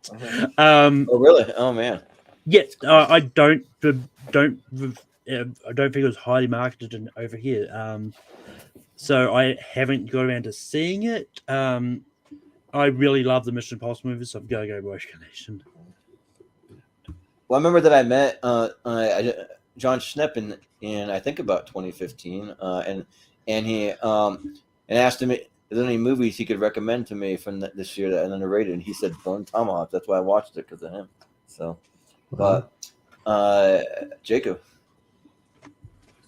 Speaker 2: Oh, really? Oh, man.
Speaker 4: Yeah, I don't think it was highly marketed over here. So I haven't got around to seeing it. I really love the Mission Impossible movies, so I'm going to go Rogue Nation.
Speaker 2: Well, I remember that I met John Schnepp in I think about 2015, and he and asked him if there any movies he could recommend to me from this year that I underrated, and he said Bone Tomahawk. That's why I watched it because of him. So, but Jacob.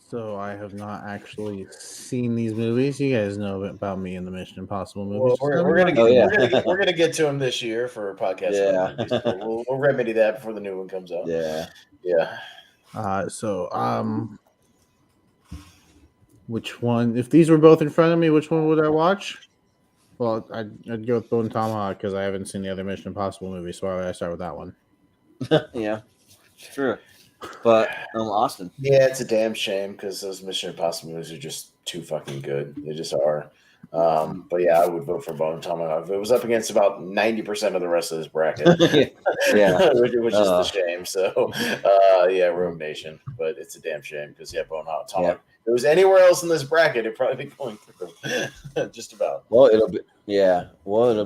Speaker 6: So I have not actually seen these movies. You guys know about me and the Mission Impossible movies.
Speaker 3: Well, we're gonna get to them this year for a podcast.
Speaker 2: Yeah,
Speaker 3: movies, we'll remedy that before the new one comes out.
Speaker 6: Yeah. Which one? If these were both in front of me, which one would I watch? Well, I'd go with Bone Tomahawk because I haven't seen the other Mission Impossible movies, so why would I start with that one?
Speaker 2: Yeah, true. But Austin.
Speaker 3: Yeah, it's a damn shame because those Mission Impossible movies are just too fucking good. They just are. But yeah, I would vote for Bone Tomahawk. It was up against about 90% of the rest of this bracket.
Speaker 2: Yeah.
Speaker 3: which is the shame. So yeah, Rogue Nation. But it's a damn shame because Bone Tomahawk. Yeah. If it was anywhere else in this bracket, it'd probably be going through. Just about.
Speaker 2: Well, it'll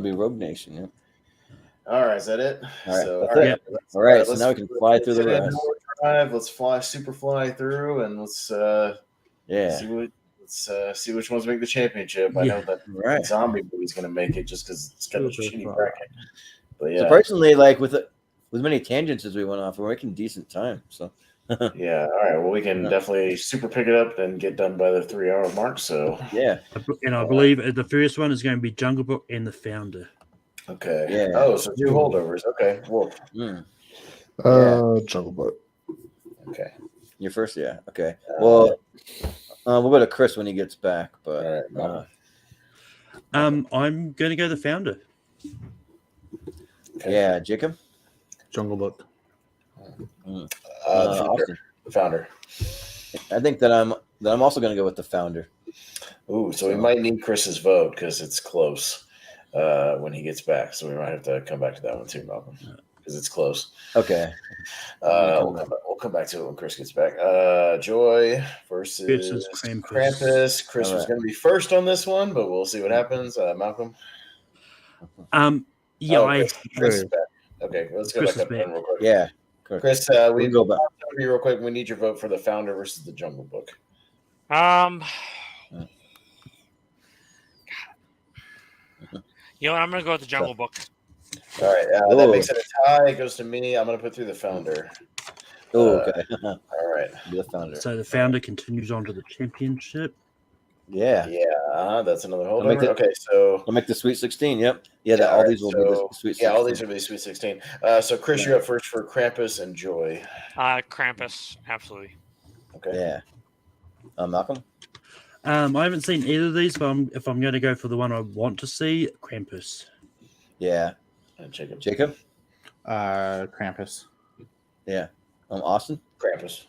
Speaker 2: be Rogue Nation, yeah.
Speaker 3: All right, is that it?
Speaker 2: All right.
Speaker 3: So,
Speaker 2: all right. So now we can fly through the rest.
Speaker 3: Let's super fly through, and let's see which ones make the championship. I know that zombie movie's going to make it just because it's got a shitty bracket. But yeah,
Speaker 2: surprisingly, like with many tangents as we went off, we're making decent time. So
Speaker 3: yeah, all right. Well, we can definitely super pick it up and get done by the 3-hour mark. So
Speaker 2: yeah,
Speaker 4: and I believe the first one is going to be Jungle Book and The Founder.
Speaker 3: Okay. Yeah. Oh, so 2 holdovers. Okay. Wolf.
Speaker 1: Jungle Book.
Speaker 3: Okay.
Speaker 2: You're first, yeah. Okay. Well, we'll go to Chris when he gets back. But
Speaker 3: All right, Malcolm.
Speaker 4: I'm going to go the founder.
Speaker 3: Okay.
Speaker 2: Yeah, Jacob.
Speaker 6: Jungle Book.
Speaker 3: The founder.
Speaker 2: I think that I'm also going to go with the founder.
Speaker 3: Ooh, so we might need Chris's vote because it's close when he gets back. So we might have to come back to that one too, Malcolm, because it's close.
Speaker 2: Okay.
Speaker 3: We'll come back to it when Chris gets back. Joy versus Krampus. Chris was going to be first on this one, but we'll see what happens. Malcolm. Chris is back. Okay, let's go back up real quick.
Speaker 2: Yeah,
Speaker 3: Chris, we go back. Real quick, we need your vote for the founder versus the Jungle Book.
Speaker 5: You know what? I'm going to go with the Jungle Book.
Speaker 3: All right. That makes it a tie. It goes to me. I'm going to put through the founder.
Speaker 2: Oh, okay.
Speaker 3: All right.
Speaker 2: The founder.
Speaker 4: So the founder continues on to the championship.
Speaker 2: Yeah.
Speaker 3: Yeah. That's another holdover. Okay. So
Speaker 2: I'll make the Sweet 16. Yep. Yeah. All these will be the Sweet 16.
Speaker 3: Yeah. All these will be Sweet 16. So Chris, you're up first for Krampus and Joy.
Speaker 5: Krampus. Absolutely.
Speaker 3: Okay.
Speaker 2: Yeah. Malcolm?
Speaker 4: I haven't seen either of these, but if I'm going to go for the one I want to see, Krampus.
Speaker 2: Yeah. Jacob?
Speaker 6: Krampus.
Speaker 2: Yeah. Austin?
Speaker 3: Krampus.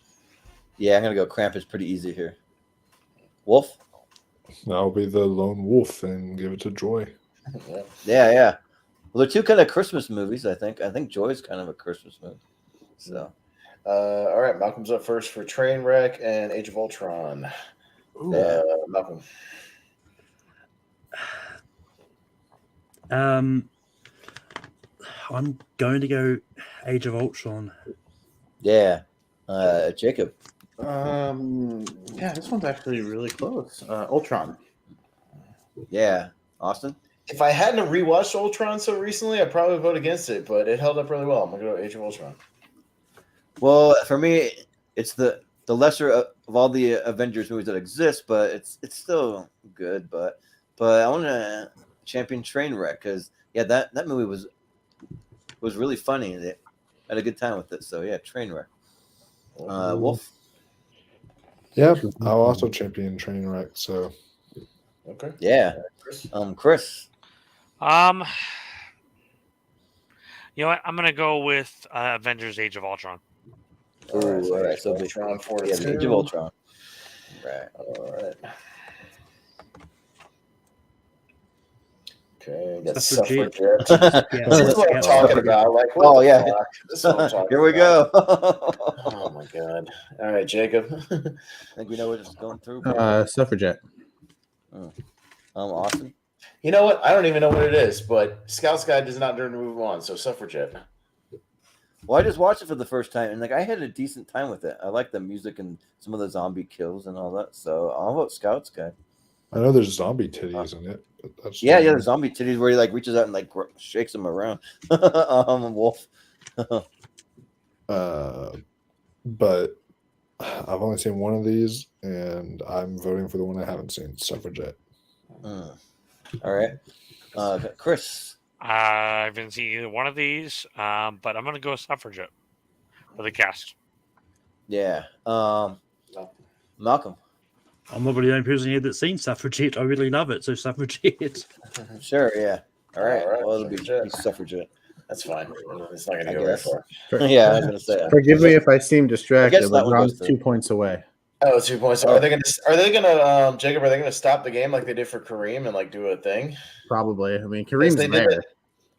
Speaker 2: Yeah, I'm going to go Krampus pretty easy here. Wolf?
Speaker 1: I'll be the lone wolf and give it to Joy.
Speaker 2: Yeah. Well, they're two kind of Christmas movies, I think. I think Joy's kind of a Christmas movie. So.
Speaker 3: All right. Malcolm's up first for Trainwreck and Age of Ultron. Malcolm.
Speaker 6: I'm going to go Age of Ultron.
Speaker 2: Yeah. Jacob.
Speaker 6: Yeah, this one's actually really close. Ultron.
Speaker 2: Yeah. Austin?
Speaker 3: If I hadn't rewatched Ultron so recently, I'd probably vote against it, but it held up really well. I'm going to go Age of Ultron.
Speaker 2: Well, for me, it's the lesser of all the Avengers movies that exist, but it's still good. But I want to champion Trainwreck because that movie was really funny. They had a good time with it. So yeah, Trainwreck. Wolf.
Speaker 1: Yeah, I'll also champion Trainwreck. So
Speaker 3: okay.
Speaker 2: Yeah. Chris.
Speaker 5: You know what? I'm gonna go with Avengers: Age of Ultron.
Speaker 2: All right. So
Speaker 3: Ultron for
Speaker 2: Age of Ultron. Right.
Speaker 3: All right. Okay, that's suffragette. This is what I'm talking about. Like, this is what I'm talking
Speaker 2: Here we go.
Speaker 3: Oh my god! All right, Jacob.
Speaker 2: I think we know what it's going through.
Speaker 6: Suffragette.
Speaker 2: Austin.
Speaker 3: You know what? I don't even know what it is, but Scout's Guide does not dare to move on. So Suffragette.
Speaker 2: Well, I just watched it for the first time, and I had a decent time with it. I like the music and some of the zombie kills and all that. So I'll vote Scout's Guide.
Speaker 1: I know there's zombie titties in it. But that's
Speaker 2: the zombie titties where he reaches out and shakes them around. Wolf.
Speaker 1: But I've only seen one of these, and I'm voting for the one I haven't seen, Suffragette.
Speaker 2: All right, Chris.
Speaker 5: I haven't seen either one of these, but I'm gonna go with Suffragette for the cast.
Speaker 2: Yeah. Malcolm.
Speaker 4: I'm not the only person here that's seen Suffragette. I really love it, so Suffragette.
Speaker 2: Sure, yeah. All right. Well, it'll be Suffragette.
Speaker 3: That's fine. It's not going to go very far.
Speaker 2: Yeah, I was going to say.
Speaker 6: Forgive me if I seem distracted. LeBron's 2 points away.
Speaker 3: Oh, 2 points. Are they going to? Jacob? Are they going to stop the game like they did for Kareem and do a thing?
Speaker 6: Probably. I mean, Kareem's there.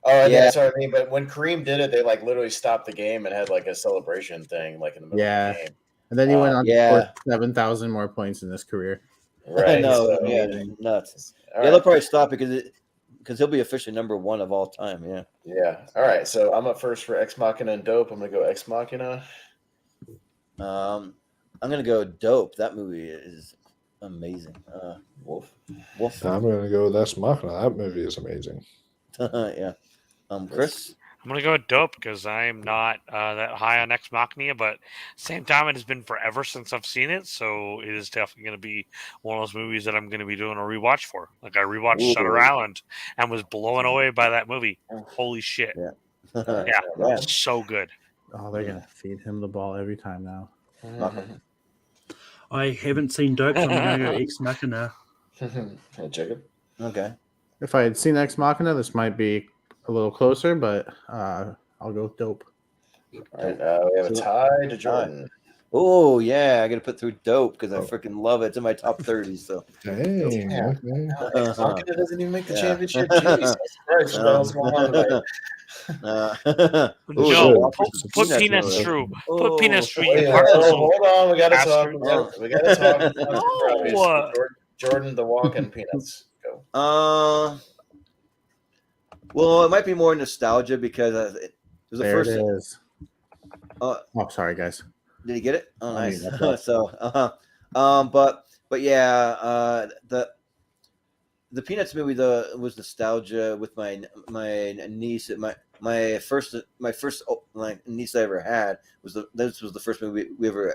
Speaker 3: Oh, yeah. That's what I mean. But when Kareem did it, they literally stopped the game and had a celebration thing in the middle of the game.
Speaker 6: And then he went on to score 7,000 more points in his career.
Speaker 2: Right. I know. So, nuts. They'll probably stop because he'll be officially number 1 of all time. Yeah.
Speaker 3: Yeah. All right. So I'm up first for Ex Machina and Dope. I'm going to go Ex Machina.
Speaker 2: I'm going to go Dope. That movie is amazing. Wolf.
Speaker 1: I'm going to go with Ex Machina. That movie is amazing.
Speaker 2: Yeah. Chris?
Speaker 5: I'm going to go with Dope because I'm not that high on Ex Machina, but same time, it has been forever since I've seen it, so it is definitely going to be one of those movies that I'm going to be doing a rewatch for. I rewatched Shutter Island and was blown away by that movie. Holy shit.
Speaker 2: Yeah.
Speaker 5: So good.
Speaker 6: Oh, they're going to feed him the ball every time now.
Speaker 4: I haven't seen Dope, so I'm going to go Ex Machina.
Speaker 3: Jacob.
Speaker 2: Okay.
Speaker 6: If I had seen Ex Machina, this might be a little closer, but I'll go with Dope.
Speaker 3: All right, we have a tie to Jordan.
Speaker 2: Oh yeah, I got to put through Dope because I freaking love it. It's in my top 30. So.
Speaker 1: Dang. Okay.
Speaker 3: Ex Machina doesn't even make the championship. Jeez, Christ, what the hell's going on tonight?
Speaker 5: No, put Peanuts through. Put Peanuts through. You heart
Speaker 3: Hold on, we gotta talk.
Speaker 5: bastard.
Speaker 3: We gotta talk.
Speaker 5: No.
Speaker 3: Jordan, the walk, and Peanuts. Go.
Speaker 2: Well, it might be more nostalgia because it was the
Speaker 6: There
Speaker 2: first.
Speaker 6: it is. Oh, sorry, guys.
Speaker 2: Did you get it? Oh,
Speaker 6: I
Speaker 2: nice.
Speaker 6: mean, that's
Speaker 2: So, but yeah, the Peanuts movie was nostalgia with my niece. My first like niece I ever had this was the first movie we ever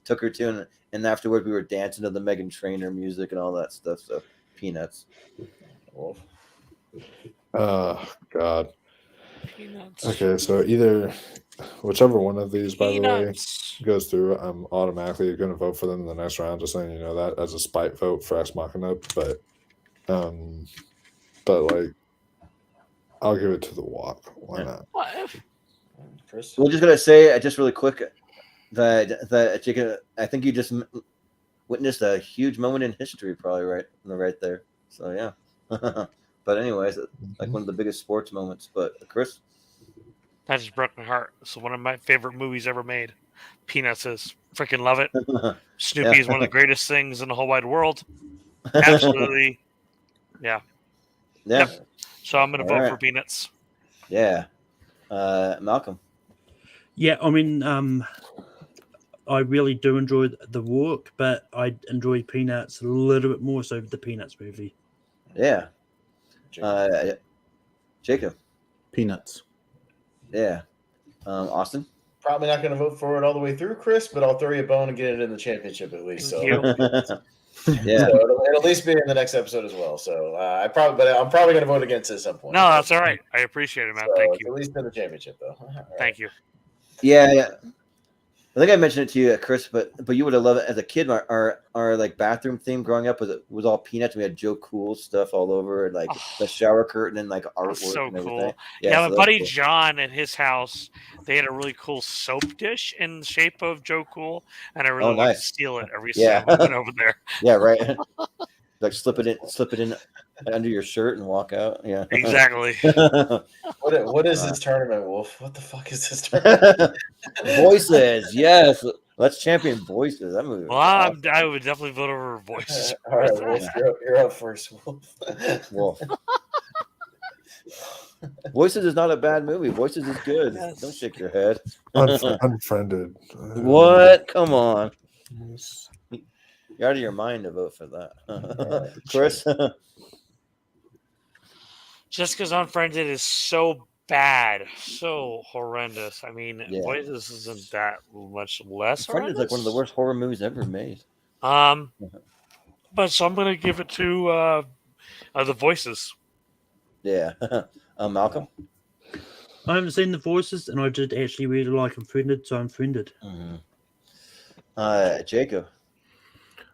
Speaker 2: took her to, and afterward we were dancing to the Meghan Trainor music and all that stuff. So Peanuts.
Speaker 1: Oh God.
Speaker 5: Peanuts.
Speaker 1: Okay, so whichever one of these, by the way,
Speaker 5: Peanuts.
Speaker 1: goes through, I'm automatically going to vote for them in the next round. Just letting you know that as a spite vote for Ex Machina, but like, I'll give it to the walk. Why not?
Speaker 3: Chris?
Speaker 2: We're just gonna say just really quick that Jacob, I think you just witnessed a huge moment in history, probably right there. So yeah. But anyways, like one of the biggest sports moments. But Chris,
Speaker 5: That just broke my heart. It's one of my favorite movies ever made. Peanuts is freaking love it. Snoopy is one of the greatest things in the whole wide world. Absolutely. Yeah. Yep. So I'm going to vote for Peanuts.
Speaker 2: Yeah. Malcolm.
Speaker 4: Yeah, I mean, I really do enjoy The Walk, but I enjoy Peanuts a little bit more so the Peanuts movie.
Speaker 2: Yeah. Jacob.
Speaker 6: Peanuts.
Speaker 2: Yeah. Austin.
Speaker 3: Probably not going to vote for it all the way through, Chris, but I'll throw you a bone and get it in the championship at least. So
Speaker 2: yeah,
Speaker 3: so it'll at least be in the next episode as well. So I'm probably going to vote against it at some point.
Speaker 5: No, that's all right. I appreciate it, man.
Speaker 3: So
Speaker 5: Thank you.
Speaker 3: At least in the championship, though. Right.
Speaker 5: Thank you.
Speaker 2: Yeah. I think I mentioned it to you, Chris, but you would have loved it as a kid. Our like bathroom theme growing up was all Peanuts. We had Joe Cool stuff all over, like the shower curtain and like artwork.
Speaker 5: So
Speaker 2: and everything.
Speaker 5: cool.
Speaker 2: Yeah,
Speaker 5: my
Speaker 2: so
Speaker 5: buddy
Speaker 2: cool.
Speaker 5: John at his house, they had a really cool soap dish in the shape of Joe Cool, and I really wanted to steal it every time I went over there.
Speaker 2: Yeah, right. Like slip it in under your shirt and walk out. Yeah,
Speaker 5: exactly.
Speaker 3: What is this tournament, Wolf? What the fuck is this tournament?
Speaker 2: Voices, yes. Let's champion Voices. That movie.
Speaker 5: Well, I would definitely vote over Voices.
Speaker 3: All right, Wolf, you're up first,
Speaker 2: Wolf. Voices is not a bad movie. Voices is good. Yes. Don't shake your head.
Speaker 1: Unfriended.
Speaker 2: What? Come on. You're out of your mind to vote for that. Chris?
Speaker 5: Just because Unfriended is so bad, so horrendous. I mean, Voices isn't that much less
Speaker 2: Unfriended is like one of the worst horror movies ever made.
Speaker 5: But so I'm going to give it to The Voices.
Speaker 2: Yeah. Malcolm?
Speaker 4: I haven't seen The Voices, and I did actually really like Unfriended, so Unfriended.
Speaker 2: Jacob?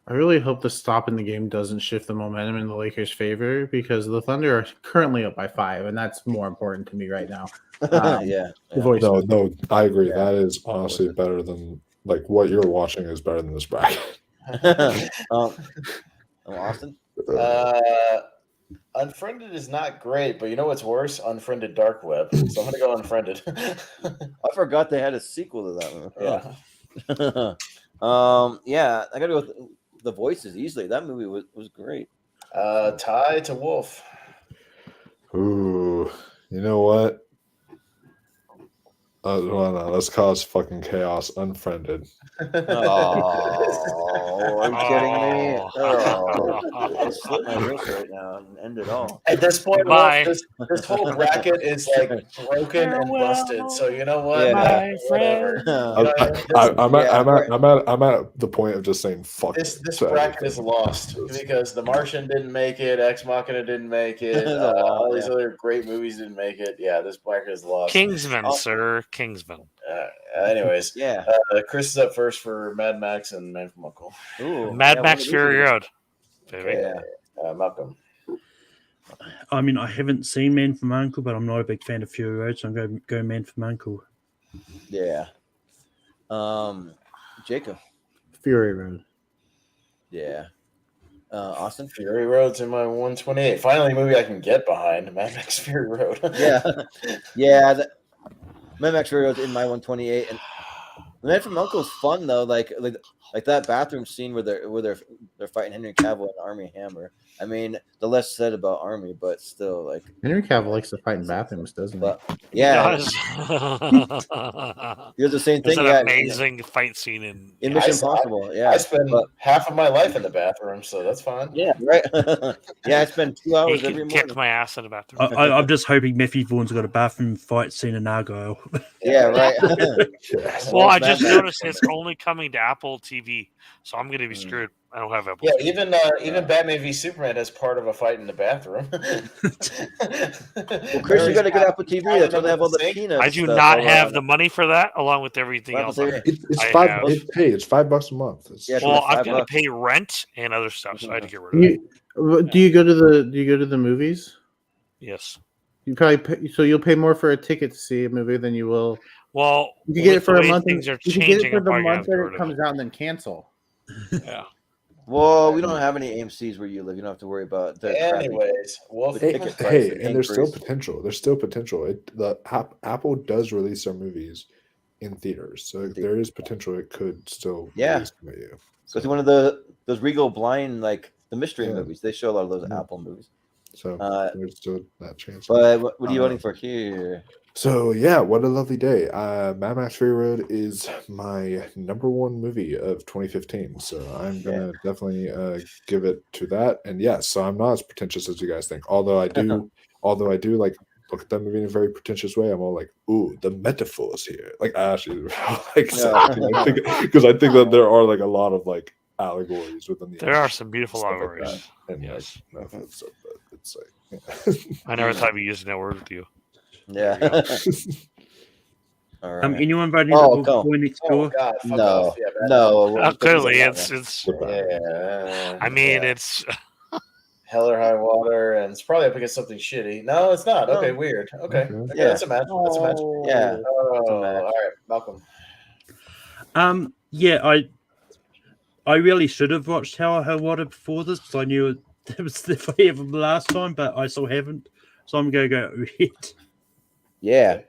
Speaker 6: I really hope the stop in the game doesn't shift the momentum in the Lakers' favor because the Thunder are currently up by 5, and that's more important to me right now.
Speaker 2: The
Speaker 1: voice. No, I agree. Yeah. That is honestly better than like what you're watching is better than this bracket.
Speaker 2: Austin?
Speaker 3: Unfriended is not great, but you know what's worse? Unfriended Dark Web. So I'm gonna go Unfriended.
Speaker 2: I forgot they had a sequel to that one.
Speaker 3: Yeah.
Speaker 2: I gotta go with The Voices easily. That movie was great.
Speaker 3: Tie to Wolf.
Speaker 1: Ooh, you know what? Well, no, let's cause fucking chaos. Unfriended.
Speaker 2: Oh, are you kidding me? I slit my wrist right now and end it all.
Speaker 3: At this point, Wolf, this whole bracket is like broken and busted. So you know what?
Speaker 5: My friend.
Speaker 1: I'm at the point of just saying fuck.
Speaker 3: This bracket is lost because The Martian didn't make it, Ex Machina didn't make it, all these other great movies didn't make it. Yeah, this bracket is lost.
Speaker 5: Kingsman, sir. Kingsman.
Speaker 3: Anyways,
Speaker 2: Yeah.
Speaker 3: Chris is up first for Mad Max and Man from Uncle.
Speaker 2: Ooh,
Speaker 5: Mad
Speaker 2: yeah,
Speaker 5: Max Fury Road.
Speaker 3: Okay,
Speaker 2: Yeah.
Speaker 3: Malcolm.
Speaker 4: I mean, I haven't seen Man from Uncle, but I'm not a big fan of Fury Road, so I'm going to go Man from Uncle.
Speaker 2: Yeah. Jacob.
Speaker 6: Fury Road.
Speaker 2: Yeah. Austin.
Speaker 3: Fury Road's in my 128. Finally, a movie I can get behind. Mad Max Fury Road.
Speaker 2: Yeah. Yeah. Mad Max Fury Road's in my 128, and The Man from Uncle is fun though. Like that bathroom scene where they're fighting Henry Cavill and Army Hammer. I mean, the less said about Army, but still, like
Speaker 6: Henry Cavill likes to fight in bathrooms, doesn't he?
Speaker 2: but yeah,
Speaker 5: He
Speaker 2: he does the same
Speaker 5: There's
Speaker 2: thing.
Speaker 5: an
Speaker 2: Yeah,
Speaker 5: amazing fight scene in
Speaker 2: Mission Impossible. Yeah,
Speaker 3: I spend half of my life in the bathroom, so that's fine.
Speaker 2: Yeah, right. Yeah, I spend 2 hours
Speaker 5: he
Speaker 2: every
Speaker 5: can
Speaker 2: morning.
Speaker 5: kick my ass in the bathroom.
Speaker 4: I'm just hoping Matthew Vaughn's got a bathroom fight scene in Argyle.
Speaker 2: Yeah, right.
Speaker 5: Well, I just noticed it's only coming to Apple TV, so I'm going to be screwed. I don't have Apple.
Speaker 3: Yeah,
Speaker 5: TV.
Speaker 3: even Batman v Superman has part of a fight in the bathroom.
Speaker 2: Well, Chris, you got to get Apple TV. That's why they have all the peanuts.
Speaker 5: I do not have the money for that, along with everything else.
Speaker 1: It's $5 a month.
Speaker 5: Well, I've got to pay rent and other stuff, so I had to get rid of it.
Speaker 6: Do you go to the movies?
Speaker 5: Yes.
Speaker 6: You probably pay, so you'll pay more for a ticket to see a movie than you will.
Speaker 5: Well,
Speaker 6: you can get it for a month.
Speaker 5: Things are
Speaker 6: you can
Speaker 5: changing.
Speaker 6: get it for the
Speaker 5: I'm probably
Speaker 6: month
Speaker 5: gonna
Speaker 6: that
Speaker 5: have to
Speaker 6: it
Speaker 5: get rid
Speaker 6: comes out and then cancel.
Speaker 5: Yeah.
Speaker 2: Well, we don't have any AMCs where you live. You don't have to worry about the
Speaker 3: Anyways,
Speaker 1: and there's still potential. There's still potential. Apple does release their movies in theaters, so there is potential. It could still release them at you.
Speaker 2: Because one of those Regal Blind, like the mystery movies, they show a lot of those Apple movies.
Speaker 1: So there's still that chance.
Speaker 2: But what are you voting for here?
Speaker 1: So yeah, what a lovely day. Mad Max Fury Road is my #1 movie of 2015. So I'm gonna definitely give it to that. And yes, so I'm not as pretentious as you guys think. Although I do like look at that movie in a very pretentious way. I'm all like, ooh, the metaphors here. Like I actually like because I think that there are like a lot of like allegories within the.
Speaker 5: There are some beautiful allegories.
Speaker 1: Like and
Speaker 5: yes.
Speaker 1: Like, no, it's like
Speaker 5: I never thought I'd be using that word with you.
Speaker 2: Yeah. All right.
Speaker 4: Anyone voting
Speaker 2: for
Speaker 4: Boy Next Door?
Speaker 2: No.
Speaker 5: Clearly, it's.
Speaker 3: Yeah.
Speaker 5: I mean, it's.
Speaker 3: Hell or High Water, and it's probably up against something shitty. No, it's not. Okay, weird. Okay,
Speaker 2: yeah,
Speaker 3: that's a match. That's a match.
Speaker 2: Yeah.
Speaker 3: All right, Malcolm.
Speaker 4: Yeah, I really should have watched Hell or High Water before this because I knew it was the way of them last time, but I still haven't. So I'm going to go Red.
Speaker 2: Yeah.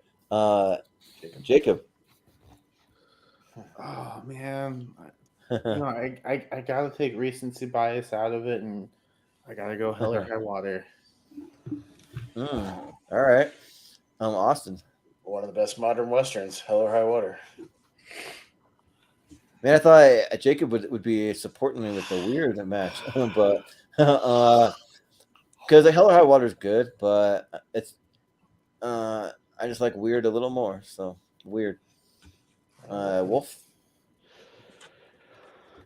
Speaker 2: Jacob.
Speaker 6: Oh man, I gotta take recency bias out of it, and I gotta go Hell or High Water.
Speaker 2: All right. Austin.
Speaker 3: One of the best modern westerns, Hell or High Water.
Speaker 2: Man, I thought Jacob would be supporting me with the weird match, but because the Hell or High Water is good, but it's I just like weird a little more. So weird. Wolf.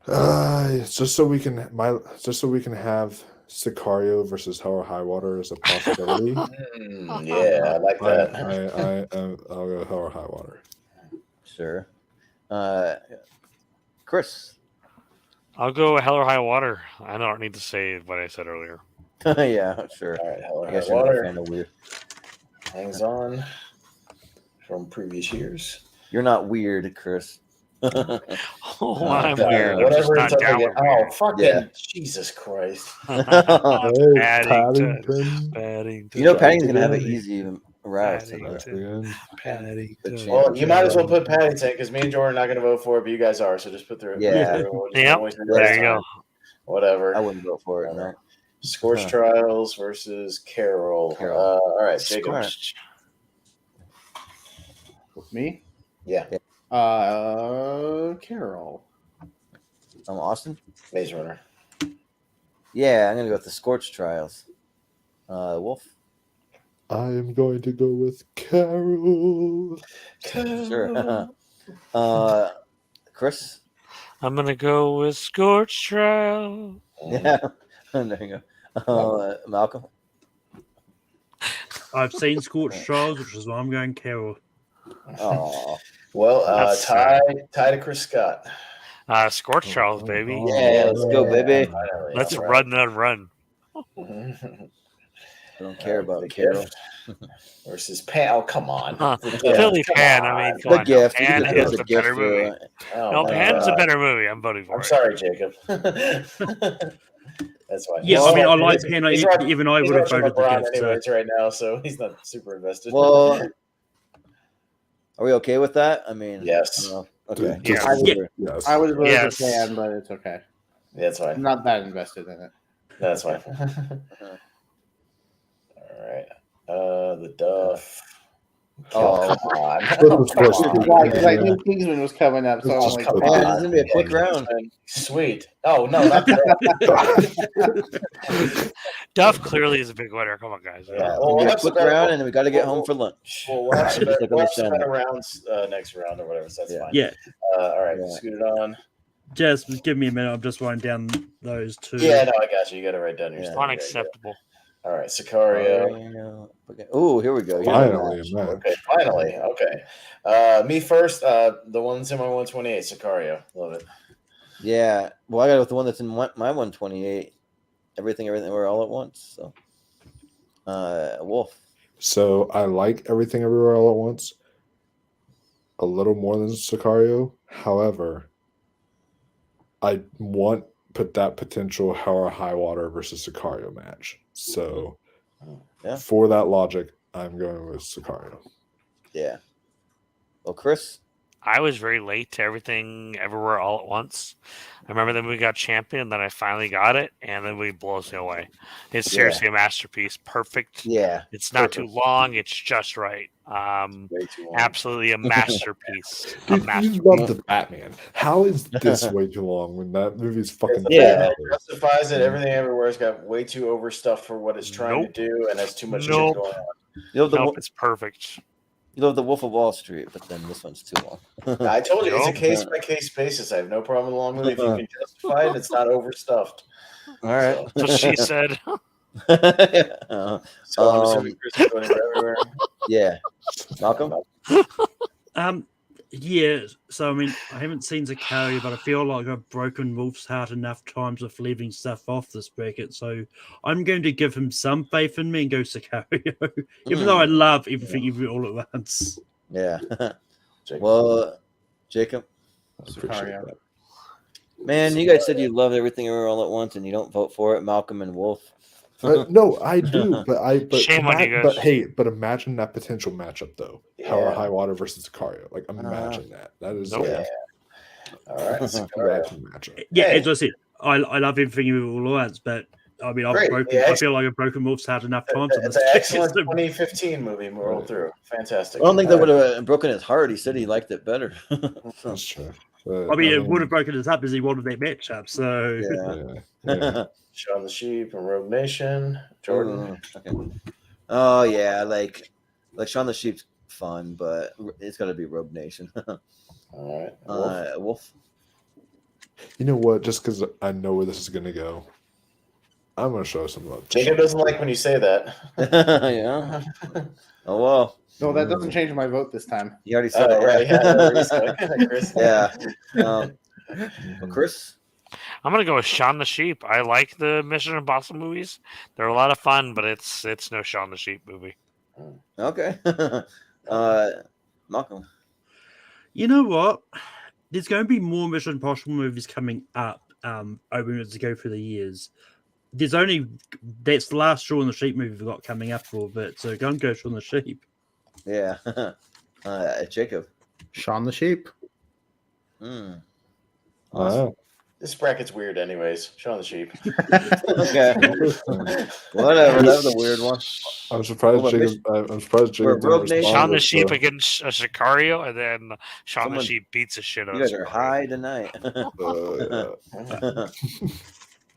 Speaker 1: Just so we can have Sicario versus Hell or High Water as a possibility.
Speaker 3: Yeah, I like that.
Speaker 1: I'll go Hell or High Water.
Speaker 2: Sure. Chris.
Speaker 5: I'll go Hell or High Water. I don't need to say what I said earlier.
Speaker 2: Yeah, sure.
Speaker 3: All right, Hell or
Speaker 2: I
Speaker 3: High
Speaker 2: guess
Speaker 3: Water.
Speaker 2: you're kind of weird.
Speaker 3: Hangs on from previous years.
Speaker 2: You're not weird, Chris.
Speaker 5: I'm weird. I'm
Speaker 3: Whatever
Speaker 5: just not down with
Speaker 3: Oh, fucking
Speaker 2: Yeah.
Speaker 3: Jesus Christ.
Speaker 5: Paddington.
Speaker 2: You know Paddington's going to have an easy route.
Speaker 5: Paddington.
Speaker 3: Well, you might as well put Paddington because me and Jordan are not going to vote for it, but you guys are, so just put through it.
Speaker 2: Yeah.
Speaker 5: There you go.
Speaker 3: Whatever.
Speaker 2: I wouldn't vote for it. No.
Speaker 3: Scorch Trials versus Carol. All right, Jacob.
Speaker 6: Me?
Speaker 3: Yeah.
Speaker 6: Carol.
Speaker 2: Austin?
Speaker 3: Maze Runner.
Speaker 2: Yeah, I'm going to go with the Scorch Trials. Wolf?
Speaker 1: I am going to go with Carol.
Speaker 2: Sure. Chris?
Speaker 5: I'm going to go with Scorch Trial.
Speaker 2: Yeah. There you go. Malcolm?
Speaker 4: I've seen Scorched Trials, which is why I'm going Carol.
Speaker 2: Oh,
Speaker 3: Well, tie to Chris Scott.
Speaker 5: Scorch Charles, baby.
Speaker 2: Yeah, let's go, baby.
Speaker 3: Finally,
Speaker 5: Let's
Speaker 3: all
Speaker 5: run the run.
Speaker 2: I don't care about
Speaker 3: the
Speaker 2: Carol.
Speaker 3: gift versus Pan. Oh, come on.
Speaker 5: Clearly, Pan. I mean, come
Speaker 2: The
Speaker 5: on.
Speaker 2: gift.
Speaker 5: Pan
Speaker 2: You can
Speaker 5: is
Speaker 2: put
Speaker 5: the
Speaker 2: gift
Speaker 5: better movie.
Speaker 3: Oh, my
Speaker 5: Pan's a
Speaker 3: God.
Speaker 5: better movie. I'm voting for
Speaker 3: I'm
Speaker 5: it.
Speaker 3: sorry, Jacob. That's fine.
Speaker 4: Yeah, I mean, I like Pan.
Speaker 3: He's
Speaker 4: Even I would have
Speaker 3: watching
Speaker 4: voted the
Speaker 3: LeBron
Speaker 4: gift.
Speaker 3: anyways right now, so he's not super invested.
Speaker 2: Well, are we okay with that? I mean,
Speaker 3: yes.
Speaker 2: Okay.
Speaker 1: Just-
Speaker 6: I would vote
Speaker 5: Yes.
Speaker 6: for Pan, but it's okay.
Speaker 3: That's
Speaker 6: I'm
Speaker 3: fine.
Speaker 6: not that invested in it.
Speaker 3: That's fine. All right. The Duff.
Speaker 2: Oh,
Speaker 3: come on.
Speaker 6: Because I knew Kingsman was coming up, so I'm
Speaker 3: Just
Speaker 6: like,
Speaker 3: come
Speaker 2: man,
Speaker 3: on.
Speaker 2: this is gonna be a quick round.
Speaker 3: Sweet. Oh, no, not that.
Speaker 5: Duff clearly is a big winner. Come on, guys.
Speaker 3: Yeah.
Speaker 2: It's gonna be a quick round, and we got to get home for lunch.
Speaker 3: We'll have some
Speaker 2: Just like on the channel.
Speaker 3: better rounds next round or whatever, so that's fine.
Speaker 4: Yeah,
Speaker 3: All right,
Speaker 2: Yeah.
Speaker 3: scoot it on.
Speaker 4: just give me a minute. I'm just writing down those two.
Speaker 3: Yeah, no, I got you. You got to write down your
Speaker 2: Yeah.
Speaker 3: stuff.
Speaker 5: Unacceptable.
Speaker 3: All right, Sicario.
Speaker 2: Oh, here we go. Here's a
Speaker 1: Finally,
Speaker 2: match.
Speaker 1: man.
Speaker 3: Okay, finally. Okay. Me first. The one that's in my 128, Sicario. Love it.
Speaker 2: Yeah. Well, I got the one that's in my 128. Everything, we're all at once. So, Wolf.
Speaker 1: So I like Everything Everywhere All at Once a little more than Sicario. However, I want put that potential Hell or High Water versus Sicario match. So
Speaker 2: Yeah.
Speaker 1: for that logic, I'm going with Sicario.
Speaker 2: Yeah. Well, Chris.
Speaker 5: I was very late to Everything Everywhere All at Once. I remember then we got Champion, then I finally got it, and then we blows me away. It's seriously a masterpiece. Perfect.
Speaker 2: Yeah.
Speaker 5: It's not too long. It's just right.
Speaker 3: Way too long.
Speaker 5: Absolutely a masterpiece. A
Speaker 1: You
Speaker 5: masterpiece.
Speaker 1: love the Batman. How is this way too long when that movie's fucking
Speaker 2: Yeah.
Speaker 3: It justifies it. Everything everywhere's got way too overstuffed for what it's trying to do, and has too much shit going on.
Speaker 2: You love the
Speaker 5: Nope, it's perfect.
Speaker 2: you love the Wolf of Wall Street, but then this one's too long.
Speaker 3: I told you it's a
Speaker 5: Nope.
Speaker 3: case by case basis. I have no problem with a long movie if you can justify it. It's not overstuffed.
Speaker 2: All right.
Speaker 5: That's what she said.
Speaker 3: So I'm assuming Chris is going everywhere.
Speaker 2: Yeah. Malcolm.
Speaker 4: Yeah. So I mean, I haven't seen Sicario, but I feel like I've broken Wolf's heart enough times with leaving stuff off this bracket. So I'm going to give him some faith in me and go Sicario, even though I love Everything Everywhere All at Once.
Speaker 2: Yeah.
Speaker 3: Jacob.
Speaker 2: Well, Jacob.
Speaker 6: Sicario.
Speaker 2: Man, you guys said you love Everything Everywhere All at Once, and you don't vote for it. Malcolm and Wolf.
Speaker 1: No, I do, but
Speaker 5: Shame on you guys.
Speaker 1: But hey, imagine that potential matchup though. Hell or
Speaker 3: Yeah.
Speaker 1: High Water versus Sicario. Like imagine that. That is
Speaker 5: Nope.
Speaker 3: Yeah. All right. Sicario.
Speaker 1: imagine matchup.
Speaker 4: Yeah,
Speaker 3: Hey.
Speaker 4: as I said, I love Everything Everywhere All at Once, but I mean,
Speaker 3: Great. Yeah,
Speaker 4: I feel like I've broken Wolf's heart enough times. on
Speaker 3: It's
Speaker 4: this
Speaker 3: an
Speaker 4: bracket,
Speaker 3: excellent
Speaker 4: so-
Speaker 3: 2015 movie rolled through. Fantastic.
Speaker 2: I don't think that would have broken his heart. He said he liked it better.
Speaker 1: That's true. But,
Speaker 4: I mean, it would have broken his up as he wanted that matchup. So
Speaker 2: Yeah.
Speaker 1: yeah.
Speaker 3: Shaun the Sheep and Rogue Nation. Jordan.
Speaker 2: Okay. Oh yeah, like Shaun the Sheep's fun, but it's got to be Rogue Nation.
Speaker 3: All right. Wolf.
Speaker 2: Wolf.
Speaker 1: You know what? Just because I know where this is gonna go, I'm gonna show some love.
Speaker 3: Jacob doesn't like when you say that.
Speaker 2: Yeah. Oh well,
Speaker 6: No, that doesn't change my vote this time.
Speaker 2: you already said
Speaker 3: Oh,
Speaker 2: it.
Speaker 3: right.
Speaker 2: Yeah.
Speaker 3: Yeah, there you go. Chris.
Speaker 2: Yeah. Well, Chris.
Speaker 5: I'm gonna go with Shaun the Sheep. I like the Mission Impossible movies. They're a lot of fun, but it's no Shaun the Sheep movie.
Speaker 2: Okay. Malcolm.
Speaker 4: you know what? There's going to be more Mission Impossible movies coming up. Over as we go through the years. That's the last Shaun the Sheep movie we've got coming up for, but so go and go Shaun the Sheep.
Speaker 2: Yeah. Jacob.
Speaker 6: Shaun the Sheep.
Speaker 2: Mm.
Speaker 1: Wow.
Speaker 3: This bracket's weird, anyways. Shaun the Sheep.
Speaker 2: Okay. Whatever. That was a weird one.
Speaker 1: I'm surprised
Speaker 2: Hold on,
Speaker 1: Jacob. I'm surprised
Speaker 2: We're
Speaker 1: Jacob
Speaker 2: Rogue
Speaker 1: didn't
Speaker 2: Nation.
Speaker 1: respond
Speaker 5: Shaun the
Speaker 1: with,
Speaker 5: Sheep against Sicario, and then Shaun
Speaker 2: Someone-
Speaker 5: the Sheep beats the shit out
Speaker 2: You
Speaker 5: of
Speaker 2: guys are
Speaker 5: Sicario.
Speaker 2: high tonight.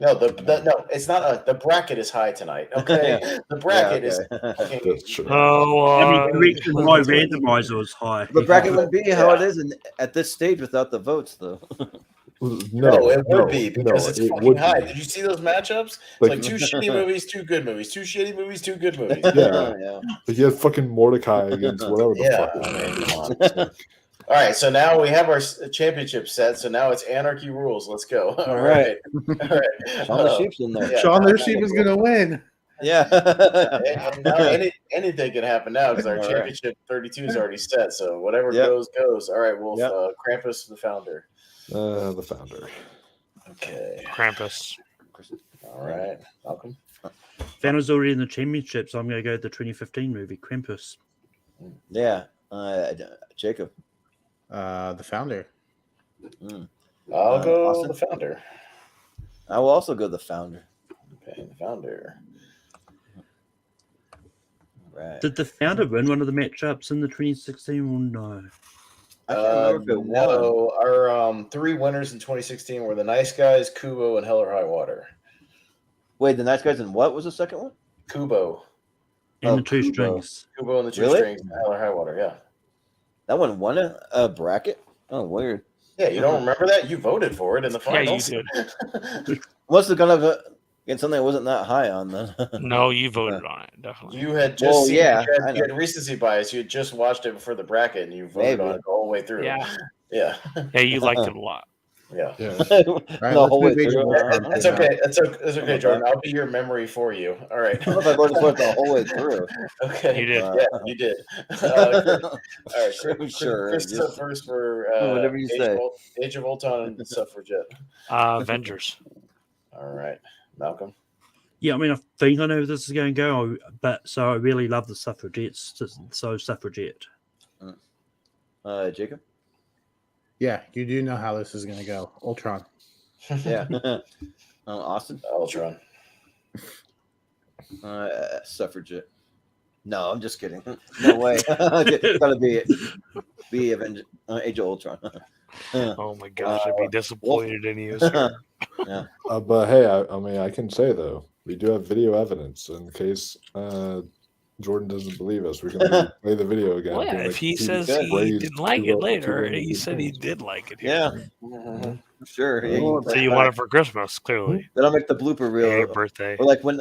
Speaker 3: No, no, it's not. The bracket is high tonight. Okay, the bracket is. Okay.
Speaker 1: That's true.
Speaker 5: Oh,
Speaker 4: I mean, the reason why randomizer was high.
Speaker 2: The bracket would be how it is at this stage without the votes, though.
Speaker 3: No, it would be because it's
Speaker 1: it
Speaker 3: fucking
Speaker 1: would
Speaker 3: high.
Speaker 1: be.
Speaker 3: Did you see those matchups? It's
Speaker 1: Like-
Speaker 3: like two shitty movies, two good movies, two shitty movies, two good movies.
Speaker 1: Yeah.
Speaker 2: Yeah.
Speaker 1: Like you had fucking Mordecai against whatever the
Speaker 3: Yeah,
Speaker 1: fuck.
Speaker 3: I mean, come on.
Speaker 1: It's like,
Speaker 3: All right, so now we have our championship set. So now it's Anarchy rules. Let's go. All right. All right.
Speaker 2: Shaun the Sheep's in there.
Speaker 3: Yeah,
Speaker 6: Shaun the Sheep is gonna win.
Speaker 2: Yeah.
Speaker 3: And now anything can happen now because our
Speaker 2: All right.
Speaker 3: championship 32 is already set. So whatever
Speaker 2: Yep.
Speaker 3: goes. All right, Wolf.
Speaker 2: Yep.
Speaker 3: Krampus, the founder.
Speaker 1: The founder.
Speaker 3: Okay.
Speaker 5: Krampus.
Speaker 3: All right, Malcolm.
Speaker 4: Founder's already in the championship, so I'm going to go with the 2015 movie, Krampus.
Speaker 2: Yeah. Jacob.
Speaker 6: The founder.
Speaker 3: I'll go
Speaker 2: Austin?
Speaker 3: the founder.
Speaker 2: I will also go the founder.
Speaker 3: Okay, the founder.
Speaker 2: Right.
Speaker 4: Did the founder win one of the matchups in the 2016 or no?
Speaker 2: I can't remember if it won.
Speaker 3: No, our 3 winners in 2016 were the Nice Guys, Kubo, and Hell or High Water.
Speaker 2: Wait, the Nice Guys and what was the second one?
Speaker 3: Kubo.
Speaker 4: And
Speaker 2: Oh,
Speaker 4: the two
Speaker 2: Kubo.
Speaker 4: strings.
Speaker 3: Kubo and the 2
Speaker 2: Really?
Speaker 3: strings, and Hell or High Water, yeah.
Speaker 2: That one won a bracket? Oh, weird.
Speaker 3: Yeah, you don't remember that? You voted for it in the
Speaker 5: Yeah,
Speaker 3: finals.
Speaker 5: you did.
Speaker 2: Must have gone up against something I wasn't that high on then.
Speaker 5: No, you voted on it, definitely.
Speaker 3: You had just seen
Speaker 2: yeah,
Speaker 3: you
Speaker 2: I
Speaker 3: had,
Speaker 2: know.
Speaker 3: you had recency bias. You had just watched it before the bracket, and you voted
Speaker 2: Maybe.
Speaker 3: on it the whole way through.
Speaker 5: Yeah.
Speaker 3: Yeah.
Speaker 5: Yeah, you liked it a lot.
Speaker 3: Yeah.
Speaker 1: Yeah.
Speaker 6: right,
Speaker 2: the
Speaker 6: let's
Speaker 2: whole way
Speaker 6: move Age of
Speaker 2: through.
Speaker 6: Ultron.
Speaker 3: That's okay. That's okay,
Speaker 2: Okay.
Speaker 3: Jordan. I'll be your memory for you. All right.
Speaker 2: I don't know if I voted for it the whole way through.
Speaker 3: Okay.
Speaker 5: You did.
Speaker 3: Yeah, you did. All right.
Speaker 2: Sure,
Speaker 3: Chris is up
Speaker 2: just-
Speaker 3: first for
Speaker 2: whatever you say.
Speaker 3: Age of Ultron and Suffragette.
Speaker 5: Avengers.
Speaker 3: All right. Malcolm.
Speaker 4: Yeah, I mean, I think I know where this is going to go, but so I really love the suffragettes, so suffragette.
Speaker 2: Jacob?
Speaker 6: Yeah, you do know how this is gonna go. Ultron.
Speaker 2: Yeah. Austin?
Speaker 3: Ultron.
Speaker 2: Suffragette. No, I'm just kidding. No way. It's gotta be Age of Ultron.
Speaker 5: Oh my gosh, I'd be disappointed in you. Sir.
Speaker 2: Yeah.
Speaker 1: But hey, I mean, I can say though, we do have video evidence in case Jordan doesn't believe us. We can maybe play the video again.
Speaker 5: Well,
Speaker 1: Be
Speaker 5: yeah,
Speaker 1: like,
Speaker 5: if he
Speaker 1: "Two
Speaker 5: says he
Speaker 1: raised,
Speaker 5: didn't like
Speaker 1: two
Speaker 5: it
Speaker 1: up,
Speaker 5: later,
Speaker 1: two
Speaker 5: he
Speaker 1: down,
Speaker 5: said he
Speaker 1: two
Speaker 5: did like it.
Speaker 2: Yeah. Sure. Yeah, you can
Speaker 5: So
Speaker 2: bring
Speaker 5: you
Speaker 2: it
Speaker 5: want
Speaker 2: back.
Speaker 5: it for Christmas, clearly.
Speaker 2: Then I'll make the blooper reel.
Speaker 5: Your birthday.
Speaker 2: Or like when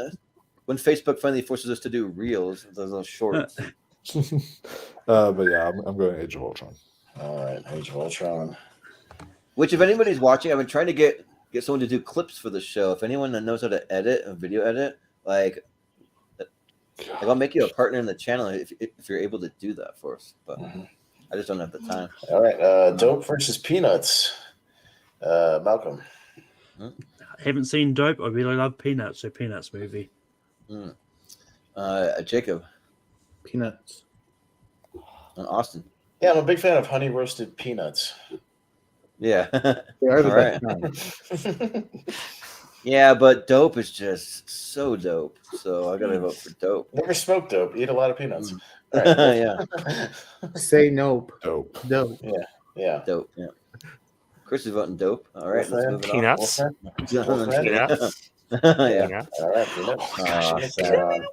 Speaker 2: Facebook finally forces us to do reels, those little shorts.
Speaker 1: But yeah, I'm going Age of Ultron.
Speaker 3: All right. Age of Ultron.
Speaker 2: Which, if anybody's watching, I've been trying to get someone to do clips for the show. If anyone that knows how to edit a video edit, like I'll make you a partner in the channel if you're able to do that for us. But I just don't have the time.
Speaker 3: All right. Dope versus Peanuts. Malcolm.
Speaker 4: Haven't seen Dope. I really love Peanuts, so Peanuts movie.
Speaker 2: Jacob
Speaker 6: Peanuts.
Speaker 2: and Austin.
Speaker 3: Yeah, I'm a big fan of honey roasted peanuts.
Speaker 2: Yeah.
Speaker 6: They are the
Speaker 2: All
Speaker 6: best kind.
Speaker 2: Yeah, but Dope is just so dope. So I gotta vote for Dope.
Speaker 3: Never smoked dope. Eat a lot of peanuts. All right.
Speaker 2: Yeah,
Speaker 6: Say nope.
Speaker 1: Dope.
Speaker 6: Dope.
Speaker 3: Yeah.
Speaker 2: Dope. Yeah. Chris is voting Dope. All right, let's move it on.
Speaker 5: Peanuts.
Speaker 3: Wolfman?
Speaker 5: Peanuts.
Speaker 2: Yeah.
Speaker 5: Peanuts.
Speaker 3: All right. Peanuts.
Speaker 2: So,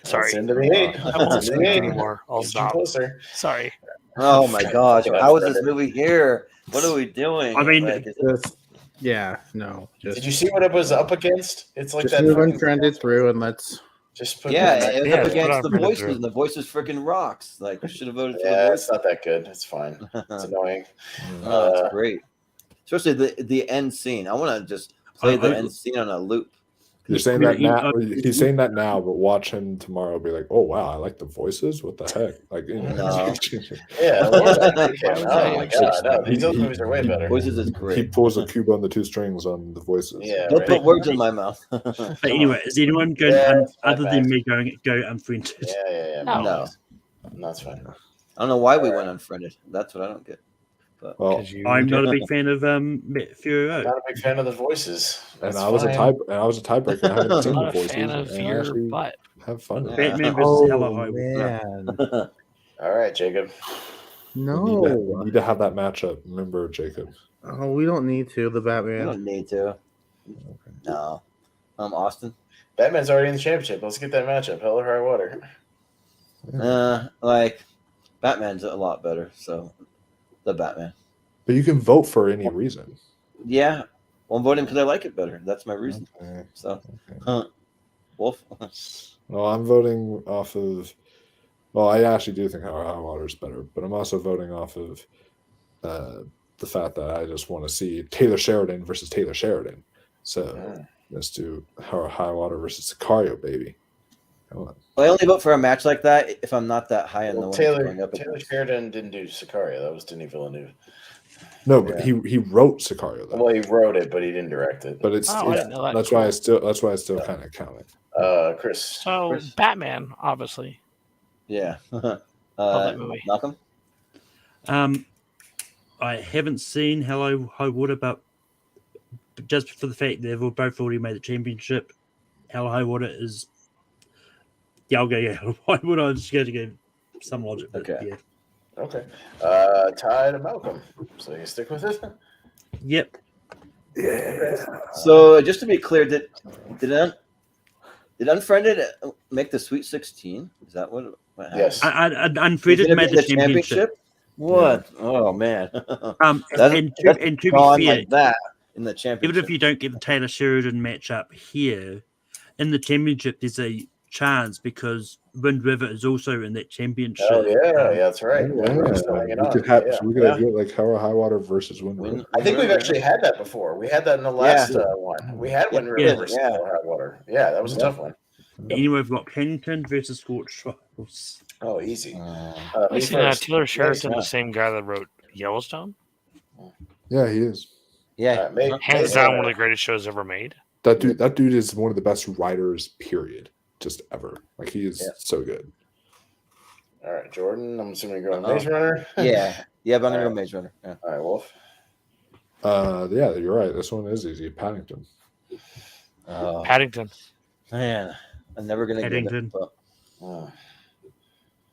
Speaker 5: Sorry.
Speaker 3: It's into the 8.
Speaker 5: I won't
Speaker 3: It's into
Speaker 5: speak
Speaker 3: the 8.
Speaker 5: anymore. I'll
Speaker 3: Getting
Speaker 5: stop.
Speaker 3: closer.
Speaker 5: Sorry.
Speaker 2: oh my gosh, how is this movie here? What are we doing?
Speaker 4: I mean,
Speaker 2: Like, is it-
Speaker 6: Just, yeah, no. Just,
Speaker 3: Did you see what it was up against? It's like
Speaker 6: just
Speaker 3: that.
Speaker 6: move
Speaker 3: fucking-
Speaker 6: unfriended through and let's.
Speaker 3: Just put
Speaker 2: yeah,
Speaker 3: that-
Speaker 2: it's
Speaker 5: Yeah,
Speaker 2: up
Speaker 5: it's
Speaker 2: against
Speaker 5: what
Speaker 2: the
Speaker 5: I've read
Speaker 2: voices,
Speaker 5: through.
Speaker 2: and the voices freaking rocks. Like, you should have voted for
Speaker 3: Yeah,
Speaker 2: the
Speaker 3: it's not that good. It's fine. It's
Speaker 2: voice.
Speaker 3: annoying.
Speaker 2: Oh, it's great. Especially the end scene. I want to just play the
Speaker 4: I-
Speaker 2: end scene on a loop.
Speaker 1: You're saying
Speaker 4: Yeah,
Speaker 1: that now.
Speaker 4: you-
Speaker 1: He's saying that now, but watch him tomorrow. Be like, oh wow, I like the voices. What the heck? Like, you know,
Speaker 2: No.
Speaker 3: Yeah. Oh my god. No, these other movies are way better.
Speaker 2: Voices is
Speaker 1: he
Speaker 2: great.
Speaker 1: pulls a cube on the 2 strings on the voices.
Speaker 3: Yeah.
Speaker 2: Don't
Speaker 3: Right.
Speaker 2: put words in my mouth.
Speaker 4: But anyway, is anyone going
Speaker 3: Yeah, it's my
Speaker 4: other
Speaker 3: bad.
Speaker 4: than me go unfriended?
Speaker 3: Yeah.
Speaker 5: No.
Speaker 2: No.
Speaker 3: That's fine.
Speaker 2: I don't know why we went unfriended. That's what I don't get.
Speaker 1: Well,
Speaker 5: 'Cause you
Speaker 4: I'm not a
Speaker 5: did-
Speaker 4: big fan of Furio.
Speaker 3: Not a big fan of the voices.
Speaker 1: and
Speaker 3: That's
Speaker 1: I was
Speaker 3: fine.
Speaker 1: a tiebreaker. I haven't seen
Speaker 5: I'm
Speaker 1: the
Speaker 5: not a
Speaker 1: voices.
Speaker 5: fan of
Speaker 1: and I
Speaker 5: your
Speaker 1: actually
Speaker 5: butt.
Speaker 1: have fun. with it.
Speaker 4: Batman versus
Speaker 6: Oh,
Speaker 4: Hella High Water.
Speaker 6: man.
Speaker 3: All right, Jacob.
Speaker 1: We
Speaker 6: No.
Speaker 1: need to have that matchup. Remember, Jacob.
Speaker 6: Oh, we don't need to. The
Speaker 2: We
Speaker 6: Batman.
Speaker 2: don't need to. No. Austin.
Speaker 3: Batman's already in the championship. Let's get that matchup. Hell or high water.
Speaker 2: Like Batman's a lot better. So the Batman.
Speaker 1: But you can vote for any reason.
Speaker 2: Yeah. Well, I'm voting because I like it better. That's my reason.
Speaker 1: Okay.
Speaker 2: So, Wolf.
Speaker 1: Well, I'm voting off of Well, I actually do think High Water is better, but I'm also voting off of the fact that I just want to see Taylor Sheridan versus Taylor Sheridan. So let's do High Water versus Sicario, baby. Come on.
Speaker 2: Well, I only vote for a match like that if I'm not that high on the one going up.
Speaker 3: Taylor Sheridan didn't do Sicario. That was Denis Villeneuve.
Speaker 1: No, but he wrote Sicario though.
Speaker 3: Well, he wrote it, but he didn't direct it.
Speaker 1: But it's
Speaker 5: I didn't know that.
Speaker 1: that's why I still kind of count it.
Speaker 3: Chris.
Speaker 5: So Batman, obviously.
Speaker 2: Yeah.
Speaker 5: Love that movie.
Speaker 2: Malcolm?
Speaker 4: I haven't seen Hello High Water, but just for the fact they've both already made the championship, Hello High Water is. Yeah, I'll go. Yeah, Hello High Water. I'm just going to go some logic. But
Speaker 2: Okay.
Speaker 4: Yeah.
Speaker 3: Okay. Ty to Malcolm. So you stick with it?
Speaker 4: Yep.
Speaker 1: Yeah.
Speaker 2: So just to be clear, did Unfriended make the Sweet 16? Is that what happened?
Speaker 3: Yes.
Speaker 4: Unfriended made the championship.
Speaker 2: What? Yeah. Oh man.
Speaker 4: And to be fair,
Speaker 2: like that in the championship.
Speaker 4: even if you don't get the Taylor Sheridan matchup here, in the championship there's a chance because Wind River is also in that championship.
Speaker 3: Oh yeah, that's right.
Speaker 1: We could have like High Water versus Wind River.
Speaker 3: I think we've actually had that before. We had that in the last one. We had Wind River versus High Water. Yeah, that was a tough one.
Speaker 4: Anyway, we've got Pennington versus Scorched Trials.
Speaker 3: Oh, easy.
Speaker 5: Isn't Taylor Sheridan the same guy that wrote Yellowstone?
Speaker 1: Yeah, he is.
Speaker 2: Yeah,
Speaker 5: hands down one of the greatest shows ever made.
Speaker 1: That dude is one of the best writers, period, just ever. Like he is so good.
Speaker 3: All right, Jordan. I'm assuming you're going Maze Runner.
Speaker 2: Yeah, but I'm gonna go Maze Runner. Yeah.
Speaker 3: All right, Wolf.
Speaker 1: Yeah, you're right. This one is easy. Paddington.
Speaker 5: Paddington.
Speaker 2: Man, I'm never gonna
Speaker 4: Paddington.
Speaker 2: get it. But,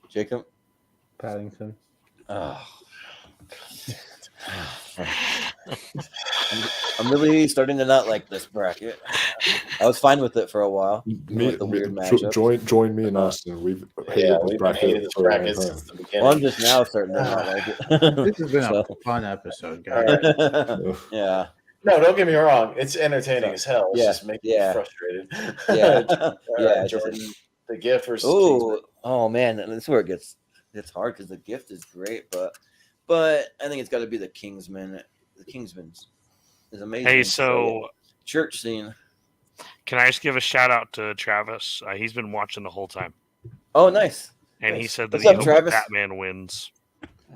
Speaker 2: Jacob.
Speaker 6: Paddington.
Speaker 2: I'm really starting to not like this bracket. I was fine with it for a while. Weird matchup.
Speaker 1: Join me and Austin. We've hated this bracket
Speaker 3: since the beginning.
Speaker 2: Well, I'm just now starting to not like it.
Speaker 6: This has been a fun episode, guys.
Speaker 2: Yeah.
Speaker 3: No, don't get me wrong. It's entertaining as hell. It's just making me frustrated.
Speaker 2: Yeah.
Speaker 3: Jordan, the gift versus
Speaker 2: oh man, this is where it gets hard because the gift is great, but I think it's got to be the Kingsman. The Kingsman's is amazing.
Speaker 5: Hey, so
Speaker 2: church scene.
Speaker 5: Can I just give a shout out to Travis? He's been watching the whole time.
Speaker 2: Oh, nice.
Speaker 5: And he said that
Speaker 2: Travis?
Speaker 5: Batman wins.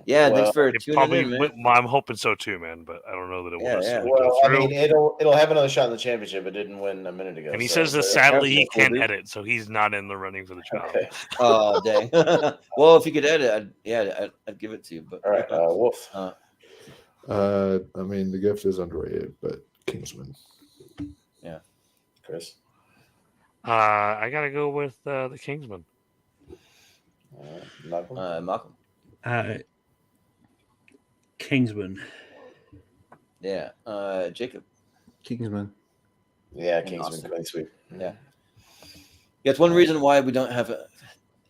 Speaker 2: Yeah, thanks for tuning in, man.
Speaker 5: I'm hoping so too, man, but I don't know that it will.
Speaker 2: Yeah.
Speaker 3: Well, I mean, it'll have another shot in the championship. It didn't win a minute ago.
Speaker 5: And he says that sadly he can't edit, so he's not in the running for the job.
Speaker 3: Okay.
Speaker 2: Oh, dang. Well, if you could edit, I'd give it to you. But
Speaker 3: all right, Wolf.
Speaker 1: I mean, the gift is underrated, but Kingsman.
Speaker 2: Yeah.
Speaker 3: Chris.
Speaker 5: I gotta go with the Kingsman.
Speaker 2: Malcolm.
Speaker 4: Kingsman.
Speaker 2: Yeah. Jacob.
Speaker 6: Kingsman.
Speaker 3: Yeah, Kingsman. Clean sweep.
Speaker 2: Yeah. It's one reason why we don't have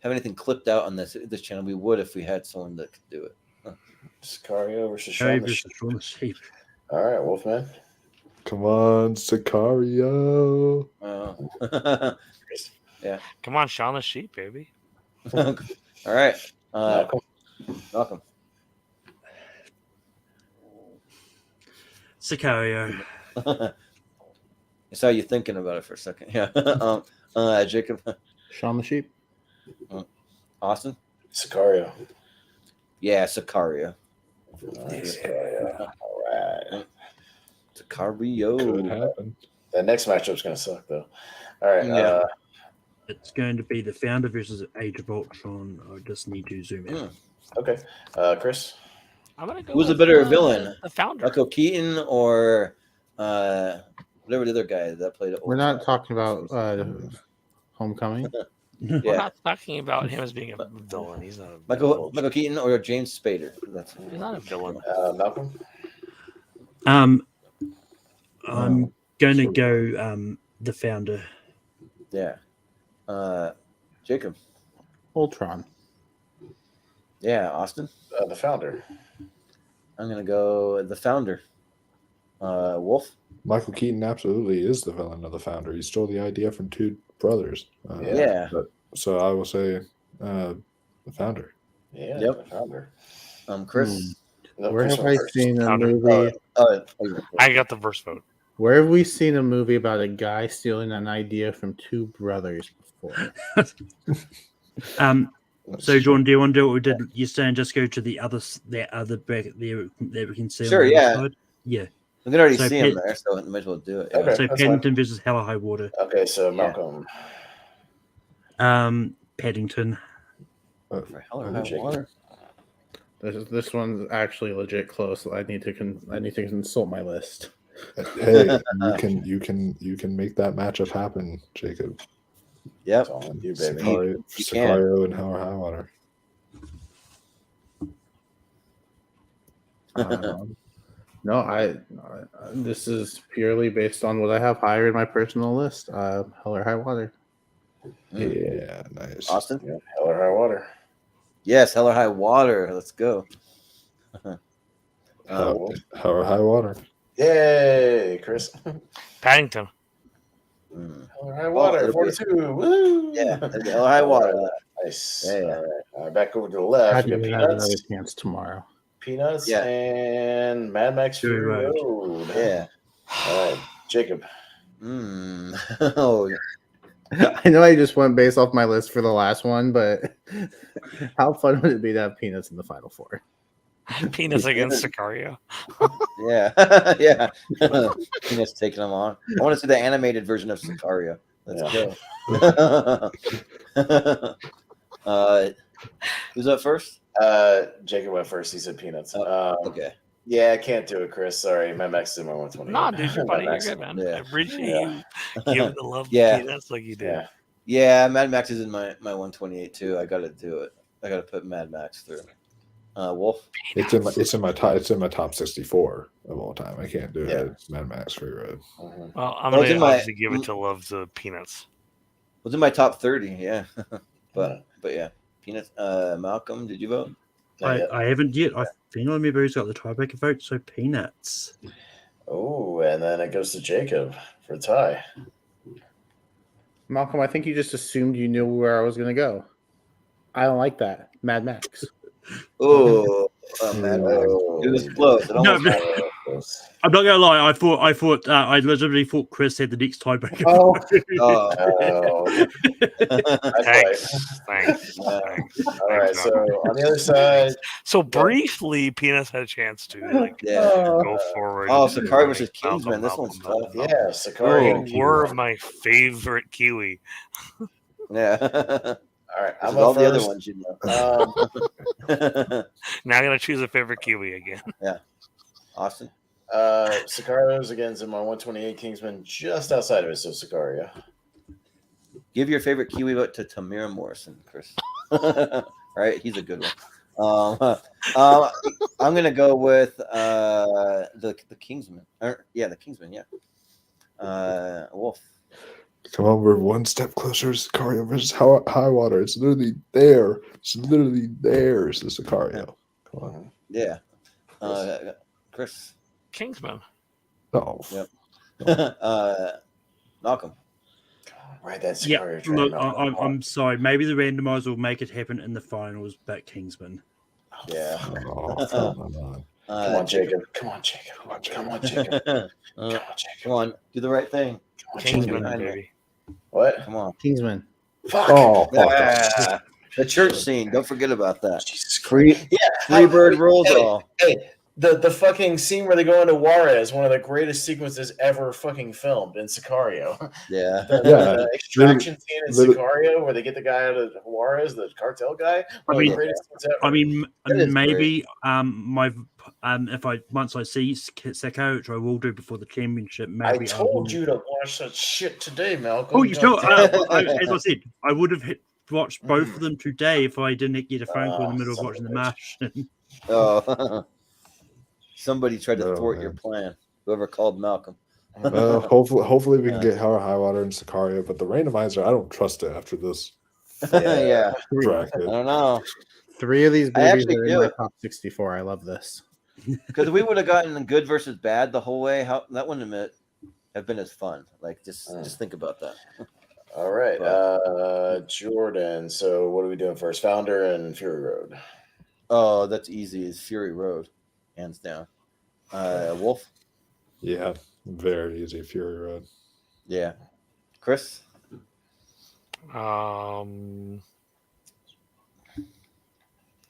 Speaker 2: anything clipped out on this channel. We would if we had someone that could do it.
Speaker 3: Sicario versus Shaun the Sheep. All right, Wolfman.
Speaker 1: Come on, Sicario.
Speaker 2: Yeah.
Speaker 5: Come on, Shaun the Sheep, baby.
Speaker 2: All right. Malcolm.
Speaker 4: Sicario.
Speaker 2: I saw you thinking about it for a second. Yeah. Jacob.
Speaker 6: Shaun the Sheep.
Speaker 2: Austin.
Speaker 3: Sicario.
Speaker 2: Yeah, Sicario.
Speaker 3: Sicario. All right.
Speaker 2: Sicario.
Speaker 1: Could happen.
Speaker 3: That next matchup's going to suck, though. All right.
Speaker 2: Yeah.
Speaker 4: It's going to be the Founder versus Age of Ultron. I just need to zoom in.
Speaker 3: Okay. Chris?
Speaker 5: I'm gonna go.
Speaker 2: Who's a better villain?
Speaker 5: The Founder.
Speaker 2: Michael Keaton or whatever the other guy that played it.
Speaker 6: We're not talking about Homecoming.
Speaker 5: We're not talking about him as being a villain. He's not a
Speaker 2: Michael Keaton or James Spader.
Speaker 5: He's not a villain.
Speaker 3: Malcolm?
Speaker 4: I'm going to go the Founder.
Speaker 2: Yeah. Jacob.
Speaker 6: Ultron.
Speaker 2: Yeah, Austin.
Speaker 3: The Founder.
Speaker 2: I'm gonna go the Founder. Wolf.
Speaker 1: Michael Keaton absolutely is the villain of the Founder. He stole the idea from two brothers.
Speaker 2: Yeah.
Speaker 1: So I will say The Founder.
Speaker 3: Yeah,
Speaker 2: Yep.
Speaker 3: The Founder.
Speaker 2: Chris.
Speaker 3: No,
Speaker 6: Where
Speaker 3: Chris
Speaker 6: have
Speaker 3: went
Speaker 6: I
Speaker 3: first.
Speaker 6: seen a
Speaker 5: Founder.
Speaker 6: movie?
Speaker 5: I got the first vote.
Speaker 6: Where have we seen a movie about a guy stealing an idea from two brothers before?
Speaker 4: So, John, do you want to do what we did yesterday and just go to the other bracket there that we can see
Speaker 2: Sure,
Speaker 4: on the
Speaker 2: yeah.
Speaker 4: other side? Yeah.
Speaker 2: We can already
Speaker 4: So
Speaker 2: see him there, so I might as well do it. Yeah.
Speaker 3: Okay.
Speaker 4: So
Speaker 3: that's
Speaker 4: Paddington versus Hell or High Water.
Speaker 3: Okay, so Malcolm.
Speaker 4: Paddington.
Speaker 2: For Hell or High Water.
Speaker 6: This one's actually legit close. I need to consult my list.
Speaker 1: Hey, you can make that matchup happen, Jacob.
Speaker 2: Yep.
Speaker 3: You, baby.
Speaker 1: Sicario and Hell or High Water.
Speaker 6: No, this is purely based on what I have higher in my personal list. Hell or High Water.
Speaker 1: Yeah, nice.
Speaker 2: Austin?
Speaker 3: Yeah, Hell or High Water.
Speaker 2: Yes, Hell or High Water. Let's go.
Speaker 1: Hell or High Water.
Speaker 3: Yay, Chris.
Speaker 5: Paddington.
Speaker 3: Hell or High Water. 42. Woo!
Speaker 2: Yeah, Hell or High Water.
Speaker 3: Nice.
Speaker 2: Yeah.
Speaker 3: All right, back over to the left.
Speaker 6: How
Speaker 3: We
Speaker 6: do
Speaker 3: got
Speaker 6: you have another
Speaker 3: Peanuts.
Speaker 6: chance tomorrow?
Speaker 3: Peanuts
Speaker 2: Yeah.
Speaker 3: and Mad Max Fury
Speaker 4: Fury
Speaker 3: Road.
Speaker 2: Yeah.
Speaker 3: All right, Jacob.
Speaker 2: Oh,
Speaker 6: I know I just went based off my list for the last one, but how fun would it be to have Peanuts in the final four?
Speaker 5: Penis against Sicario.
Speaker 2: yeah. Yeah. Peanuts taking them on. I want to see the animated version of Sicario. Let's go. Who's up first?
Speaker 3: Jacob went first. He said Peanuts.
Speaker 2: Okay.
Speaker 3: Yeah, I can't do it, Chris. Sorry, Mad Max is my 120.
Speaker 5: Nah, dude, you're funny. You're
Speaker 3: Max.
Speaker 5: good, man.
Speaker 2: Yeah.
Speaker 5: I appreciate you giving the love
Speaker 2: Yeah.
Speaker 5: to Peanuts like you did.
Speaker 3: Yeah.
Speaker 2: Yeah, Mad Max is in my 128 too. I got to do it. I got to put Mad Max through. Wolf.
Speaker 1: It's in my top 64 of all time. I can't do it. It's Mad Max Fury Road.
Speaker 3: Mhm.
Speaker 5: Well, I'm
Speaker 2: Well, it's
Speaker 5: going
Speaker 2: in
Speaker 5: to
Speaker 2: my-
Speaker 5: obviously give it to love to Peanuts.
Speaker 2: Was in my top 30. Yeah. but yeah, Peanuts. Malcolm, did you vote?
Speaker 3: Not yet.
Speaker 4: I haven't yet. I think I remember who's got the tiebreaker vote, so Peanuts.
Speaker 3: Oh, and then it goes to Jacob for a tie.
Speaker 6: Malcolm, I think you just assumed you knew where I was going to go. I don't like that. Mad Max.
Speaker 2: Oh, Mad Max. It was close. It almost
Speaker 3: Close.
Speaker 4: I'm not gonna lie. I literally thought Chris had the next tiebreaker.
Speaker 6: Oh.
Speaker 2: Oh.
Speaker 3: Oh, that's
Speaker 5: Thanks.
Speaker 3: right.
Speaker 5: Thanks.
Speaker 2: Yeah.
Speaker 5: Thanks.
Speaker 3: All right, so on the other side,
Speaker 5: So briefly, Peanuts had a chance to
Speaker 2: Yeah.
Speaker 5: go forward.
Speaker 2: Oh,
Speaker 5: and
Speaker 2: Sicario versus
Speaker 5: like,
Speaker 2: Kingsman. This one's tough.
Speaker 3: yeah,
Speaker 5: Oh,
Speaker 3: Sicario.
Speaker 5: you were my favorite Kiwi.
Speaker 2: Yeah.
Speaker 3: All right,
Speaker 2: This
Speaker 3: I'm
Speaker 2: is all
Speaker 3: up
Speaker 2: the other
Speaker 3: first.
Speaker 2: ones, you know.
Speaker 5: Now I'm gonna choose a favorite Kiwi again.
Speaker 2: Austin.
Speaker 3: Sicario's against in my 128. Kingsman just outside of it, so Sicario.
Speaker 2: Give your favorite Kiwi vote to Tamira Morrison, Chris. Right? He's a good one. I'm gonna go with the Kingsman. The Kingsman. Yeah. Wolf.
Speaker 1: Come on, we're one step closer to Sicario versus High Water. It's literally there. It's literally there. It's the Sicario. Come on.
Speaker 2: Yeah. Chris.
Speaker 5: Kingsman.
Speaker 1: Oh.
Speaker 2: Yep. Malcolm.
Speaker 3: Right, that
Speaker 4: Yeah,
Speaker 3: Sicario train.
Speaker 4: look, I'm sorry. Maybe the randomizer will make it happen in the finals, but Kingsman.
Speaker 2: Yeah.
Speaker 1: Oh, come on.
Speaker 3: Come on, Jacob. Come on, Jacob. Come on, Jacob. Come on, Jacob.
Speaker 2: Come on, do the right thing.
Speaker 3: Come on,
Speaker 5: Kingsman,
Speaker 3: Jacob.
Speaker 5: baby.
Speaker 3: What?
Speaker 2: Come on.
Speaker 6: Kingsman.
Speaker 3: Fuck.
Speaker 1: Oh, fuck.
Speaker 2: Yeah. The church scene. Don't forget about that.
Speaker 3: Jesus Christ. Yeah.
Speaker 2: Freebird rules all.
Speaker 3: Hey, the fucking scene where they go into Juarez, one of the greatest sequences ever fucking filmed in Sicario.
Speaker 2: Yeah.
Speaker 3: The extraction scene in
Speaker 1: literally-
Speaker 3: Sicario where they get the guy out of Juarez, the cartel guy.
Speaker 4: I
Speaker 3: One of
Speaker 4: mean-
Speaker 3: the greatest scenes ever.
Speaker 4: I mean,
Speaker 2: That is
Speaker 4: maybe if once I see Sicario, which I will do before the championship,
Speaker 3: I
Speaker 4: maybe
Speaker 3: told
Speaker 4: will.
Speaker 3: you to watch that shit today, Malcolm.
Speaker 4: Oh, you know,
Speaker 3: God
Speaker 4: as I said, I would have watched both of them today if I didn't get a phone call in the middle of
Speaker 3: son of
Speaker 4: watching
Speaker 3: a
Speaker 4: The Martian.
Speaker 2: Oh. Somebody tried to
Speaker 1: Oh,
Speaker 2: thwart your
Speaker 1: man.
Speaker 2: plan. Whoever called Malcolm.
Speaker 1: Hopefully we can get High Water and Sicario, but the randomizer, I don't trust it after this
Speaker 2: Yeah. I
Speaker 1: bracket.
Speaker 2: don't know.
Speaker 6: 3 of these
Speaker 2: I
Speaker 6: movies
Speaker 2: actually
Speaker 6: are
Speaker 2: do
Speaker 6: in my
Speaker 2: it.
Speaker 6: top 64. I love this.
Speaker 2: Because we would have gotten good versus bad the whole way. How that wouldn't have been as fun. Like just think about that.
Speaker 3: All right, Jordan. So what are we doing first? Founder and Fury Road.
Speaker 2: Oh, that's easy. It's Fury Road, hands down. Wolf.
Speaker 1: Yeah, very easy. Fury Road.
Speaker 2: Yeah, Chris.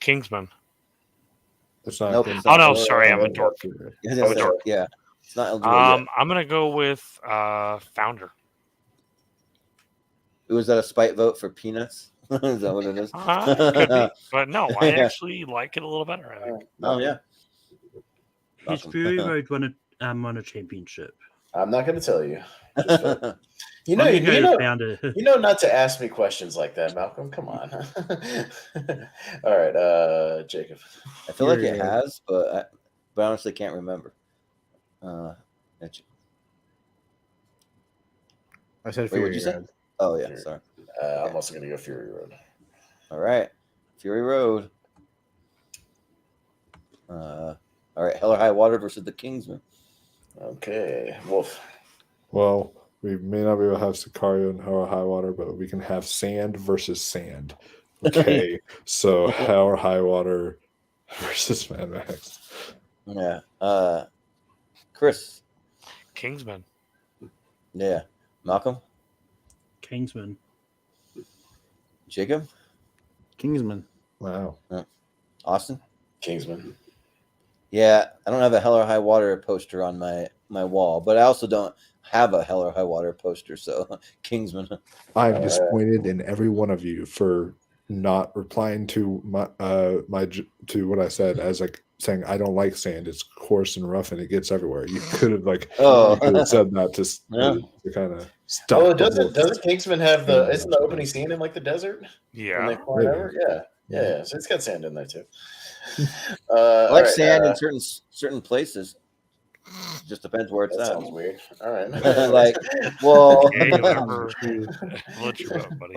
Speaker 5: Kingsman.
Speaker 1: It's not.
Speaker 2: Nope,
Speaker 5: Oh no, sorry, I'm a dork.
Speaker 2: I'm a dork. Yeah, it's not eligible yet.
Speaker 5: I'm gonna go with Founder.
Speaker 2: Was that a spite vote for Peanuts? Is that what it is?
Speaker 5: Could be, but no, I actually like it a little better. I think.
Speaker 2: Oh yeah.
Speaker 4: His Fury Road won a championship.
Speaker 3: I'm not going to tell you. You know not to ask me questions like that, Malcolm. Come on. All right, Jacob.
Speaker 2: I feel like it has, but I honestly can't remember.
Speaker 6: I said
Speaker 2: Fury
Speaker 6: Road.
Speaker 2: Say? Oh yeah, sorry.
Speaker 3: I'm also going to go Fury Road.
Speaker 2: All right, Fury Road. All right, Hell or High Water versus the Kingsman.
Speaker 3: Okay, Wolf.
Speaker 1: Well, we may not be able to have Sicario and Hell or High Water, but we can have sand versus sand. Okay, so Hell or High Water versus Mad Max.
Speaker 2: Yeah. Chris.
Speaker 5: Kingsman.
Speaker 2: Yeah. Malcolm.
Speaker 4: Kingsman.
Speaker 2: Jacob.
Speaker 6: Kingsman.
Speaker 1: Wow.
Speaker 2: Austin.
Speaker 3: Kingsman.
Speaker 2: Yeah, I don't have a Hell or High Water poster on my wall, but I also don't have a Hell or High Water poster, so Kingsman.
Speaker 1: I'm disappointed in every one of you for not replying to my to what I said as like saying I don't like sand. It's coarse and rough and it gets everywhere. You could have said that to kind of stop.
Speaker 3: Oh, doesn't Kingsman have isn't the opening scene in like the desert?
Speaker 5: Yeah.
Speaker 3: When they fly over? Yeah. So it's got sand in there too.
Speaker 2: I like sand in certain places. Just depends where it's
Speaker 3: that
Speaker 2: at.
Speaker 3: Sounds weird. All right.
Speaker 2: Like, well, I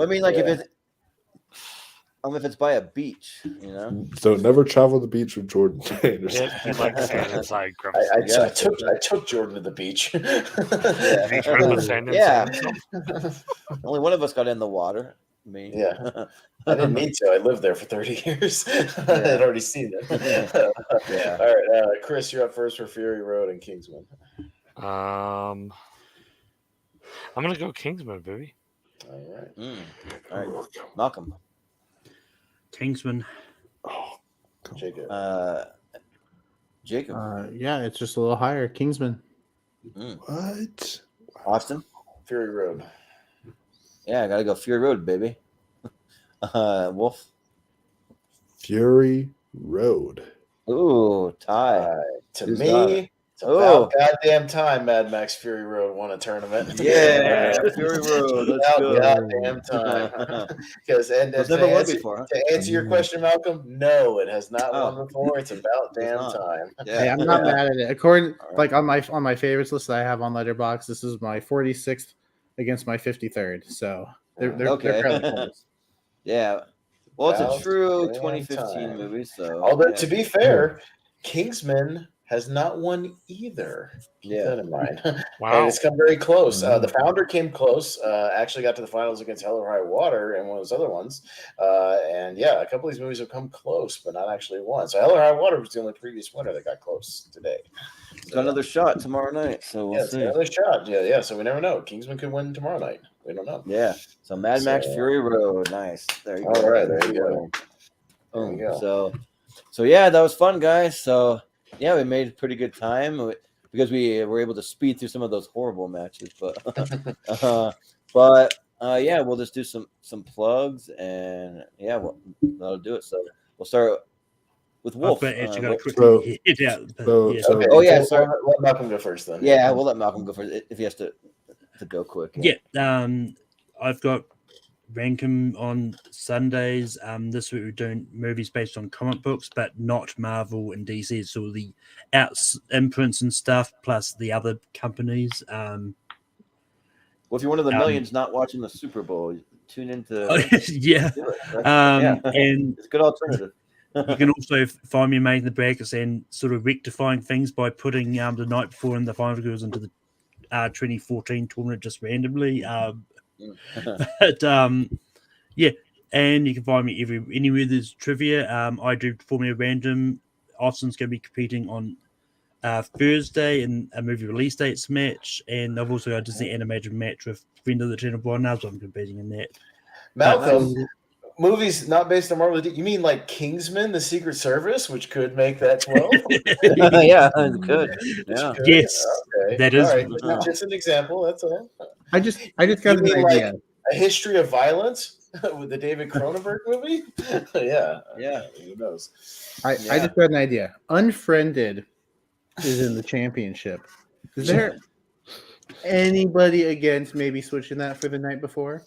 Speaker 2: mean, like if it's by a beach, you know.
Speaker 1: So never travel the beach with Jordan Anderson.
Speaker 5: He likes sand inside.
Speaker 3: I took Jordan to the beach.
Speaker 2: Only one of us got in the water. Me.
Speaker 3: Yeah. I didn't mean to. I lived there for 30 years. I had already seen it.
Speaker 2: Yeah.
Speaker 3: All right, Chris, you're up first for Fury Road and Kingsman.
Speaker 5: I'm gonna go Kingsman, baby.
Speaker 3: All right.
Speaker 2: All right, Malcolm.
Speaker 4: Kingsman.
Speaker 1: Oh,
Speaker 3: Jacob.
Speaker 2: Jacob.
Speaker 6: Yeah, it's just a little higher. Kingsman.
Speaker 1: What?
Speaker 2: Austin.
Speaker 3: Fury Road.
Speaker 2: Yeah, I gotta go Fury Road, baby. Wolf.
Speaker 1: Fury Road.
Speaker 2: Ooh, tie.
Speaker 3: To me, it's about goddamn time Mad Max Fury Road won a tournament.
Speaker 2: Yeah, Fury Road. Let's go.
Speaker 3: Goddamn time. Because to answer your question, Malcolm, no, it has not won before. It's about damn time.
Speaker 2: Yeah.
Speaker 6: Hey, I'm not mad at it. According, like on my favorites list that I have on Letterboxd, this is my 46th against my 53rd. So they're fairly close.
Speaker 2: Yeah. Well, it's a true 2015 movie. So,
Speaker 3: although to be fair, Kingsman has not won either. Keep that in mind.
Speaker 5: Wow.
Speaker 3: And it's come very close. The Founder came close. Actually got to the finals against Hell or High Water and one of those other ones. And yeah, a couple of these movies have come close, but not actually won. So Hell or High Water was the only previous winner that got close today.
Speaker 2: Got another shot tomorrow night. So we'll see.
Speaker 3: Another shot. Yeah. So we never know. Kingsman could win tomorrow night. We don't know.
Speaker 2: Yeah. So Mad Max Fury Road. Nice. There you go.
Speaker 3: All right. There you go.
Speaker 2: There you go. So yeah, that was fun, guys. So yeah, we made a pretty good time because we were able to speed through some of those horrible matches. But yeah, we'll just do some plugs and yeah, that'll do it. So we'll start with Wolf.
Speaker 1: Sorry.
Speaker 3: Let Malcolm go first then.
Speaker 2: Yeah, we'll let Malcolm go first if he has to go quick.
Speaker 4: Yeah. I've got Rankum on Sundays. This week we're doing movies based on comic books, but not Marvel and DC. So the imprints and stuff, plus the other companies.
Speaker 2: Well, if you're one of the millions not watching the Super Bowl, tune into.
Speaker 4: Yeah. And
Speaker 2: it's a good alternative.
Speaker 4: You can also find me making the brackets and sort of rectifying things by putting the night before in the final goes into the 2014 tournament just randomly. But yeah, and you can find me anywhere there's trivia. I do Formula Random. Austin's going to be competing on Thursday in a movie release dates match, and I've also got a Disney animated match with friend of the channel Brian Nubs. I'm competing in that.
Speaker 3: Malcolm, movies not based on Marvel. You mean like Kingsman: The Secret Service, which could make that 12?
Speaker 2: Yeah, it could. Yeah.
Speaker 4: Yes,
Speaker 3: okay.
Speaker 4: that is.
Speaker 3: All right. Just an example. That's all.
Speaker 6: I just got an idea.
Speaker 3: Like A History of Violence with the David Cronenberg movie. Yeah. Who knows?
Speaker 6: I just got an idea. Unfriended is in the championship. Is there anybody against maybe switching that for the night before?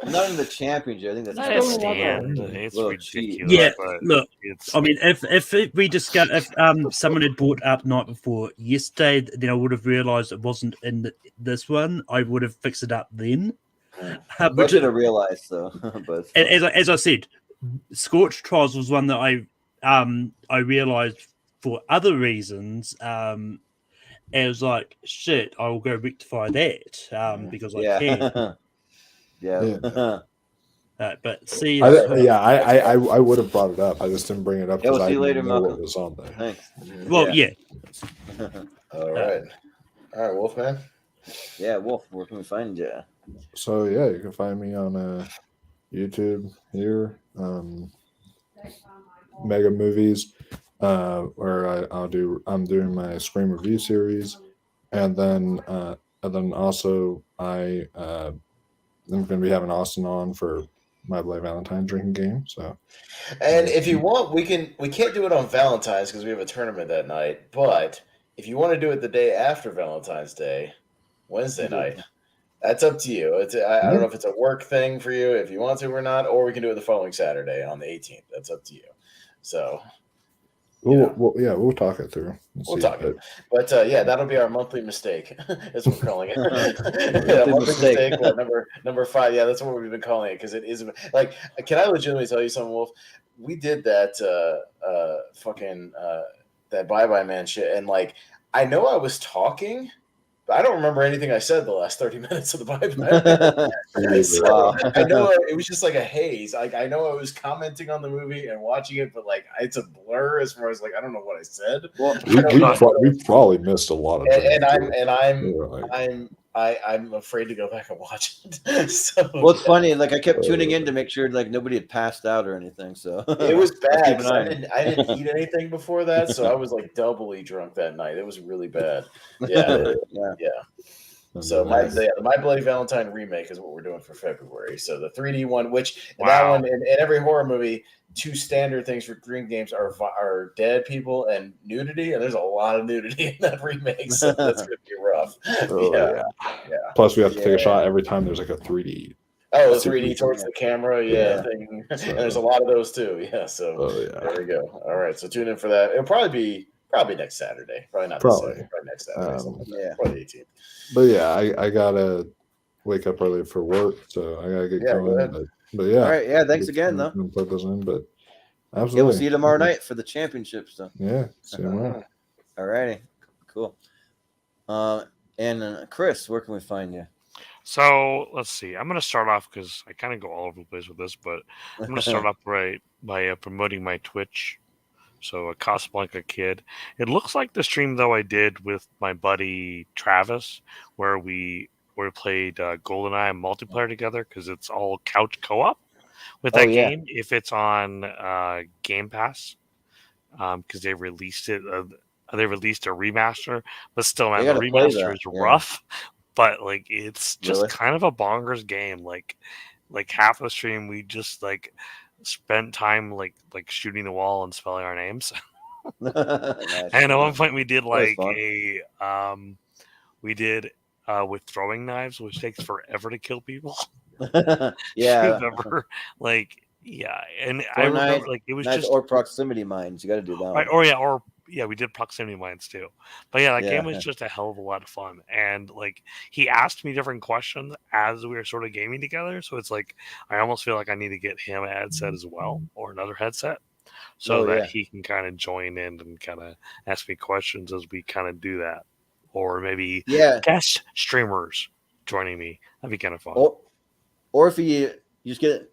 Speaker 2: Not in the championship. I think that's
Speaker 5: It's ridiculous.
Speaker 4: Yeah, look. I mean, if someone had brought up night before yesterday, then I would have realised it wasn't in this one. I would have fixed it up then.
Speaker 2: I should have realised though. But
Speaker 4: as I said, Scorched Trials was one that I realised for other reasons. And it was like, shit, I will go rectify that because I can.
Speaker 2: Yeah.
Speaker 4: But see,
Speaker 1: I would have brought it up. I just didn't bring it up because
Speaker 2: we'll see
Speaker 1: I
Speaker 2: you later,
Speaker 1: didn't know
Speaker 2: Malcolm.
Speaker 1: what was on there.
Speaker 2: Thanks.
Speaker 4: Well, yeah.
Speaker 3: All right, Wolfman.
Speaker 2: Yeah, Wolf. Where can we find you?
Speaker 1: So yeah, you can find me on YouTube here, Mega Movies, where I'm doing my Scream review series, and then also I'm going to be having Austin on for my Bloody Valentine drinking game. So,
Speaker 3: and if you want, we can't do it on Valentine's because we have a tournament that night. But if you want to do it the day after Valentine's Day, Wednesday night, that's up to you. I don't know if it's a work thing for you, if you want to or not, or we can do it the following Saturday on the 18th. That's up to you. So.
Speaker 1: We'll talk it through.
Speaker 3: We'll talk it. But that'll be our monthly mistake. That's what we're calling it. Monthly mistake. Number 5. Yeah, that's what we've been calling it because it is like. Can I legitimately tell you something, Wolf? We did that that Bye Bye Man shit, and like I know I was talking. I don't remember anything I said the last 30 minutes of the Bye Bye. So, I know it was just like a haze. Like I know I was commenting on the movie and watching it, but like it's a blur as far as like I don't know what I said.
Speaker 1: Well, we probably missed a lot of.
Speaker 3: I'm afraid to go back and watch it. So,
Speaker 2: well, it's funny. Like I kept tuning in to make sure like nobody had passed out or anything. So
Speaker 3: it was bad. I didn't eat anything before that, so I was like doubly drunk that night. It was really bad. Yeah. So the My Bloody Valentine remake is what we're doing for February. So the 3D one, which that one in every horror movie, 2 standard things for green games are dead people and nudity, and there's a lot of nudity in that remake, so that's gonna be rough. Yeah.
Speaker 1: Plus, we have to take a shot every time there's like a 3D.
Speaker 3: Oh, 3D towards the camera, thing. And there's a lot of those too. Yeah, so there we go. All right, so tune in for that. It'll probably next Saturday. Probably not this Saturday. Probably next Saturday. Probably the 18th.
Speaker 1: But yeah, I gotta wake up early for work, so I gotta get going. But yeah.
Speaker 2: All right. Yeah. Thanks again, though.
Speaker 1: Put those in, but absolutely.
Speaker 2: Yeah, we'll see you tomorrow night for the championship stuff.
Speaker 1: Yeah. See you tomorrow.
Speaker 2: All righty. Cool. And Chris, where can we find you?
Speaker 5: So let's see. I'm going to start off because I kind of go all over the place with this, but I'm going to start off by promoting my Twitch. So a Casablanca kid. It looks like the stream though I did with my buddy Travis, where we played GoldenEye multiplayer together because it's all couch co-op with that game. If it's on Game Pass, because they released it, they released a remaster, but still, man, the remaster is rough. But like, it's just kind of a bonkers game. Like half the stream we just like spent time like shooting the wall and spelling our names. And at one point we did like with throwing knives, which takes forever to kill people.
Speaker 2: Yeah.
Speaker 5: And I remember like it was just
Speaker 2: or proximity mines. You got to do that.
Speaker 5: Right, we did proximity mines too. But yeah, that game was just a hell of a lot of fun. And like he asked me different questions as we were sort of gaming together. So it's like I almost feel like I need to get him a headset as well, or another headset, so that he can kind of join in and kind of ask me questions as we kind of do that. Or maybe guest streamers joining me. That'd be kind of fun.
Speaker 2: Or if you just get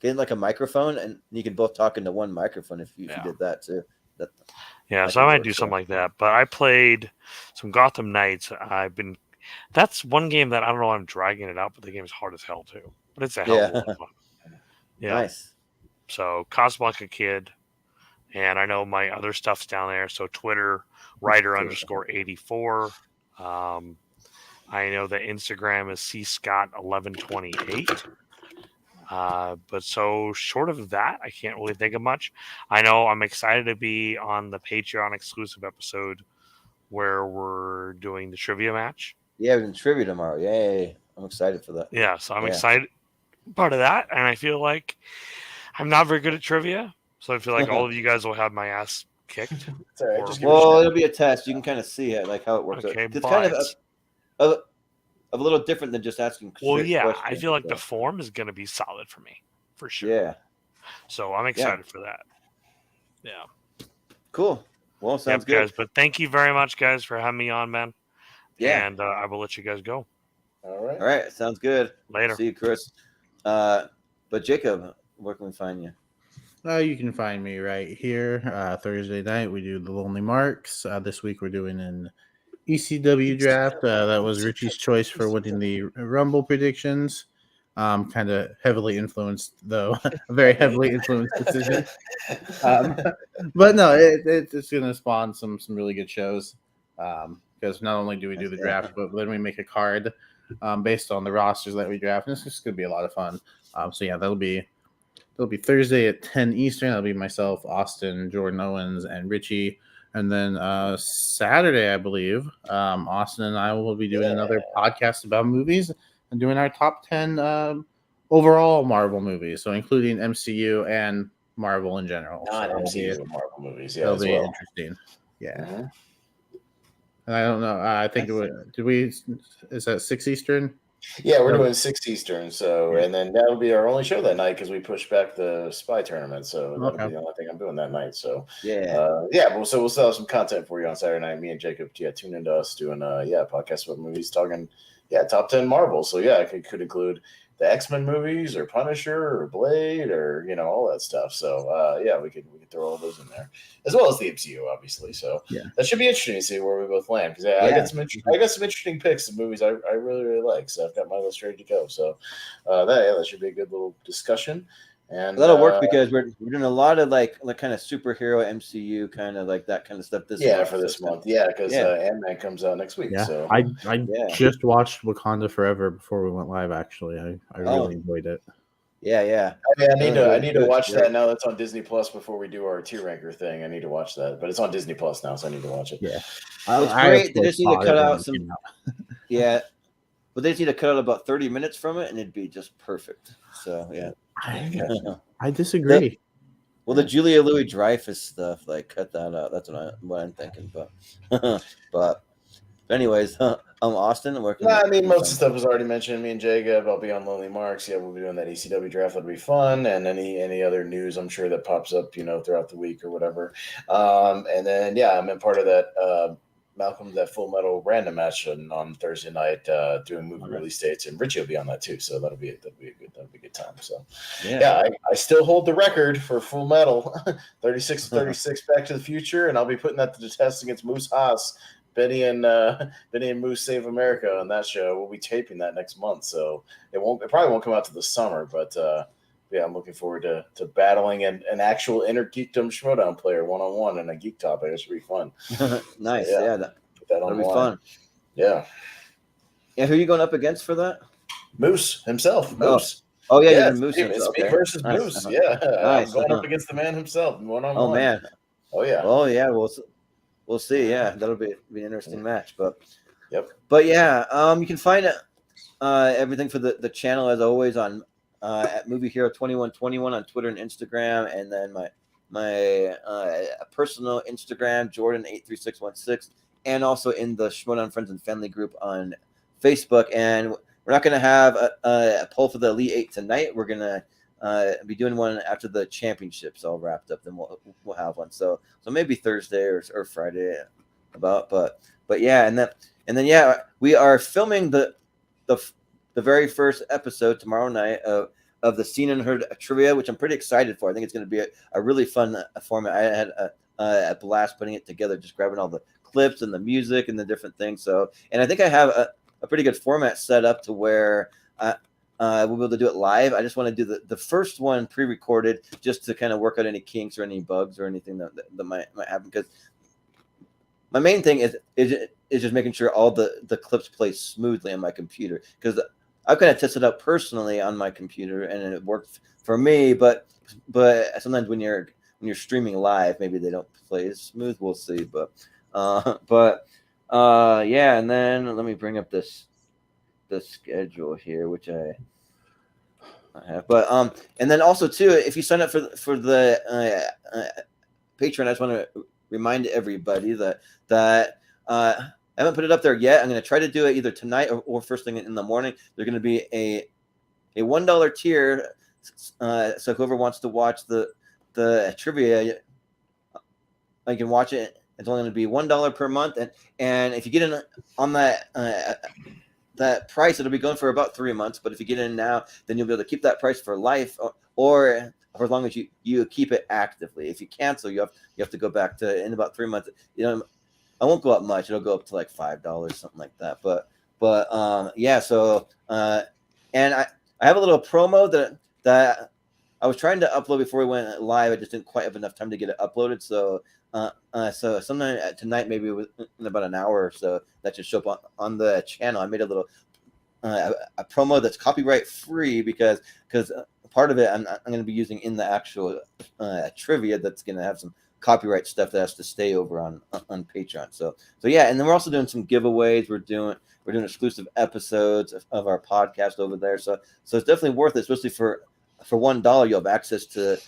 Speaker 2: like a microphone and you can both talk into one microphone if you did that too.
Speaker 5: So I might do something like that. But I played some Gotham Knights. That's one game that I don't know why I'm dragging it out, but the game is hard as hell too. But it's a hell of a lot of fun. Yeah.
Speaker 2: Nice.
Speaker 5: So Casablanca Kid, and I know my other stuff's down there. So Twitter, writer_84. I know that Instagram is cscott1128. But so short of that, I can't really think of much. I know I'm excited to be on the Patreon exclusive episode where we're doing the trivia match.
Speaker 2: Yeah, we're doing trivia tomorrow. Yay. I'm excited for that.
Speaker 5: Yeah, so I'm excited part of that. And I feel like I'm not very good at trivia. So I feel like all of you guys will have my ass kicked.
Speaker 2: Well, it'll be a test. You can kind of see it, like how it works.
Speaker 5: Okay,
Speaker 2: it's kind of a little different than just asking questions.
Speaker 5: I feel like the form is going to be solid for me, for sure.
Speaker 2: Yeah.
Speaker 5: So I'm excited for that. Yeah.
Speaker 2: Cool. Well, sounds good.
Speaker 5: Guys, but thank you very much, guys, for having me on, man.
Speaker 2: Yeah.
Speaker 5: And I will let you guys go.
Speaker 3: All right.
Speaker 2: All right. Sounds good.
Speaker 5: Later.
Speaker 2: See you, Chris. But Jacob, where can we find you?
Speaker 6: You can find me right here. Thursday night, we do the Lonely Marks. This week, we're doing an ECW draft. That was Richie's choice for winning the Rumble predictions. Kind of heavily influenced, though. A very heavily influenced decision. But no, it's going to spawn some really good shows. Because not only do we do the draft, but then we make a card based on the rosters that we draft. And it's just going to be a lot of fun. So yeah, that'll be Thursday at 10 Eastern. That'll be myself, Austin, Jordan Owens, and Richie. And then Saturday, I believe, Austin and I will be doing another podcast about movies and doing our top 10 overall Marvel movies. So including MCU and Marvel in general.
Speaker 3: Non-MCU Marvel movies, yeah.
Speaker 6: That'll be interesting. Yeah. Mm-hmm. And I don't know. I think is that 6 Eastern?
Speaker 3: Yeah, we're doing 6 Eastern. So, and then that'll be our only show that night because we pushed back the spy tournament. So that'll be the only thing I'm doing that night. So we'll still have some content for you on Saturday night. Me and Jacob, tune into us doing podcast about movies, talking top 10 Marvel. So it could include the X-Men movies or Punisher or Blade or all that stuff. So we could throw all those in there as well as the MCU, obviously. So that should be interesting to see where we both land because I got some interesting picks of movies I really like. So I've got my list ready to go. So that should be a good little discussion. And
Speaker 2: that'll work because we're doing a lot of like kind of superhero MCU kind of like that kind of stuff this month.
Speaker 3: For this month. Because Ant-Man comes out next week.
Speaker 6: Yeah.
Speaker 3: So
Speaker 6: I just watched Wakanda Forever before we went live. Actually, I really enjoyed it.
Speaker 2: Yeah.
Speaker 3: I need to watch that now. That's on Disney Plus. Before we do our tier ranker thing, I need to watch that. But it's on Disney Plus now, so I need to watch it.
Speaker 6: Yeah,
Speaker 2: it's great. They just need to cut out some. Yeah, but they just need to cut out about 30 minutes from it, and it'd be just perfect. So
Speaker 6: I disagree.
Speaker 2: The Julia Louis-Dreyfus stuff, like cut that out. That's what I'm thinking. But anyways, I'm Austin.
Speaker 3: Most of the stuff was already mentioned. Me and Jacob, I'll be on Lonely Marks. We'll be doing that ECW draft. That'll be fun. And any other news, I'm sure that pops up, throughout the week or whatever. And then I'm in part of that. Malcolm, that Full Metal random match on Thursday night, doing movie release dates, and Richie will be on that too. So that'll be a good time. So I still hold the record for Full Metal, 36 Back to the Future, and I'll be putting that to the test against Moose Haas. Benny and Moose Save America on that show. We'll be taping that next month, so it probably won't come out to the summer, but I'm looking forward to battling an actual Inner Geekdom Schmodown player one-on-one in a geek topic. It should be fun.
Speaker 2: Nice. That'll be fun.
Speaker 3: Yeah.
Speaker 2: Yeah, who are you going up against for that?
Speaker 3: Moose himself. Moose.
Speaker 2: Oh yeah, Moose.
Speaker 3: It's me versus Moose. Yeah. I'm going up against the man himself, one-on-one.
Speaker 2: Oh man.
Speaker 3: Oh yeah.
Speaker 2: Oh yeah. We'll see. Yeah, that'll be an interesting match. But
Speaker 3: But
Speaker 2: you can find everything for the channel as always on at Movie Hero 2121 on Twitter and Instagram, and then my personal Instagram Jordan83616, and also in the Schmodown Friends and Family group on Facebook. And we're not going to have a poll for the Elite Eight tonight. We're going to be doing one after the championships all wrapped up. Then we'll have one. So maybe Thursday or Friday about. But yeah, and then we are filming the the very first episode tomorrow night of the Seen and Heard trivia, which I'm pretty excited for. I think it's going to be a really fun format. I had a blast putting it together, just grabbing all the clips and the music and the different things. So, and I think I have a pretty good format set up to where we'll be able to do it live. I just want to do the first one pre-recorded just to kind of work out any kinks or any bugs or anything that might happen, because my main thing is just making sure all the clips play smoothly on my computer, because I've kind of tested out personally on my computer and it worked for me, but sometimes when you're streaming live, maybe they don't play as smooth. We'll see, but yeah. And then let me bring up the schedule here, which I have. But and then also too, if you sign up for the Patreon, I just want to remind everybody that I haven't put it up there yet. I'm going to try to do it either tonight or first thing in the morning. There's going to be a $1 tier, so whoever wants to watch the trivia, I can watch it. It's only going to be $1 per month, and if you get in on that price, it'll be going for about 3 months. But if you get in now, then you'll be able to keep that price for life, or for as long as you keep it actively. If you cancel, you have to go back to in about 3 months. I won't go up much. It'll go up to like $5, something like that. But yeah. So and I have a little promo that I was trying to upload before we went live. I just didn't quite have enough time to get it uploaded. So so sometime tonight, maybe in about an hour or so, that should show up on the channel. I made a little a promo that's copyright free because part of it I'm going to be using in the actual trivia that's going to have some copyright stuff that has to stay over on Patreon. So yeah, and then we're also doing some giveaways. We're doing exclusive episodes of our podcast over there. So it's definitely worth it, especially for $1 you'll have access to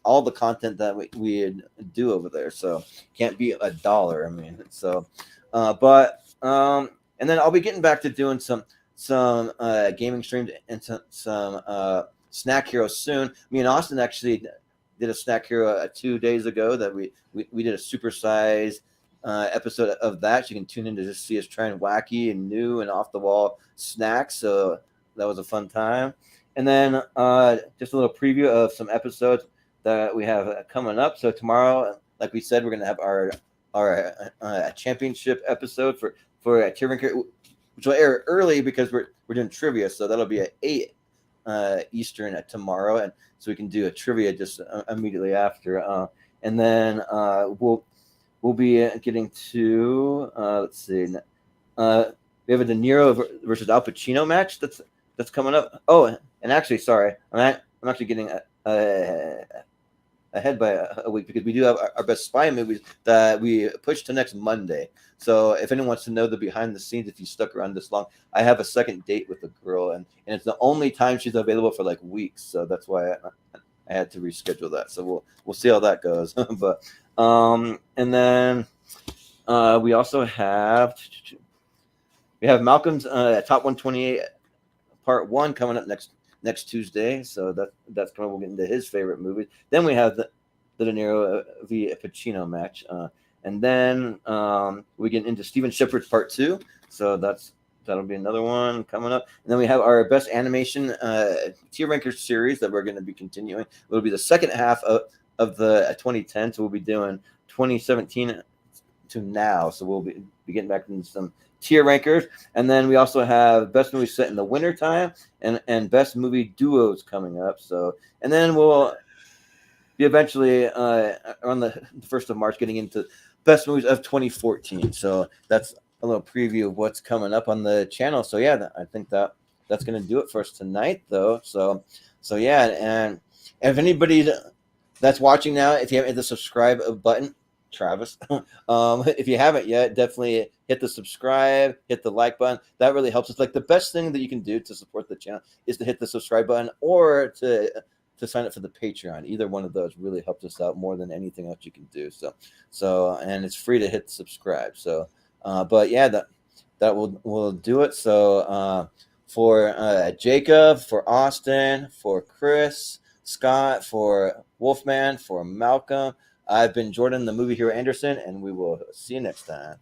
Speaker 2: all the content that we do over there. So can't be $1. I mean, so and then I'll be getting back to doing some gaming streams and some Snack Hero soon. Me and Austin actually did a Snack Hero 2 days ago that we did a supersized episode of that. So you can tune in to just see us trying wacky and new and off the wall snacks. So that was a fun time. And then just a little preview of some episodes that we have coming up. So tomorrow, like we said, we're going to have our championship episode for a tier ranker, which will air early because we're doing trivia. So that'll be at 8 Eastern tomorrow, and so we can do a trivia just immediately after. And then we'll be getting to let's see. We have a De Niro versus Al Pacino match that's coming up. Oh, and actually, sorry, I'm actually getting ahead by a week because we do have our best spy movies that we pushed to next Monday. So if anyone wants to know the behind the scenes, if you stuck around this long, I have a second date with a girl, and it's the only time she's available for like weeks. So that's why I had to reschedule that. So we'll see how that goes. But and then we also have Malcolm's Top 128 Part 1 coming up next Tuesday. So that's coming. We'll get into his favorite movies. Then we have the De Niro v. Pacino match. And then we get into Steven Shepard's Part 2. So that'll be another one coming up. And then we have our best animation tier ranker series that we're going to be continuing. It'll be the second half of the 2010. So we'll be doing 2017 to now. So we'll be getting back into some tier rankers. And then we also have best movie set in the wintertime and best movie duos coming up. So, and then we'll be eventually on the 1st of March getting into best movies of 2014. So that's a little preview of what's coming up on the channel. So yeah, I think that's going to do it for us tonight though. So yeah. And if anybody that's watching now, if you haven't hit the subscribe button, Travis, if you haven't yet, definitely hit the subscribe, hit the like button. That really helps us. Like the best thing that you can do to support the channel is to hit the subscribe button or to sign up for the Patreon. Either one of those really helps us out more than anything else you can do. So and it's free to hit subscribe. So but yeah, that will do it. So for Jacob, for Austin, for Chris, Scott, for Wolfman, for Malcolm, I've been Jordan, the Movie Hero Anderson, and we will see you next time.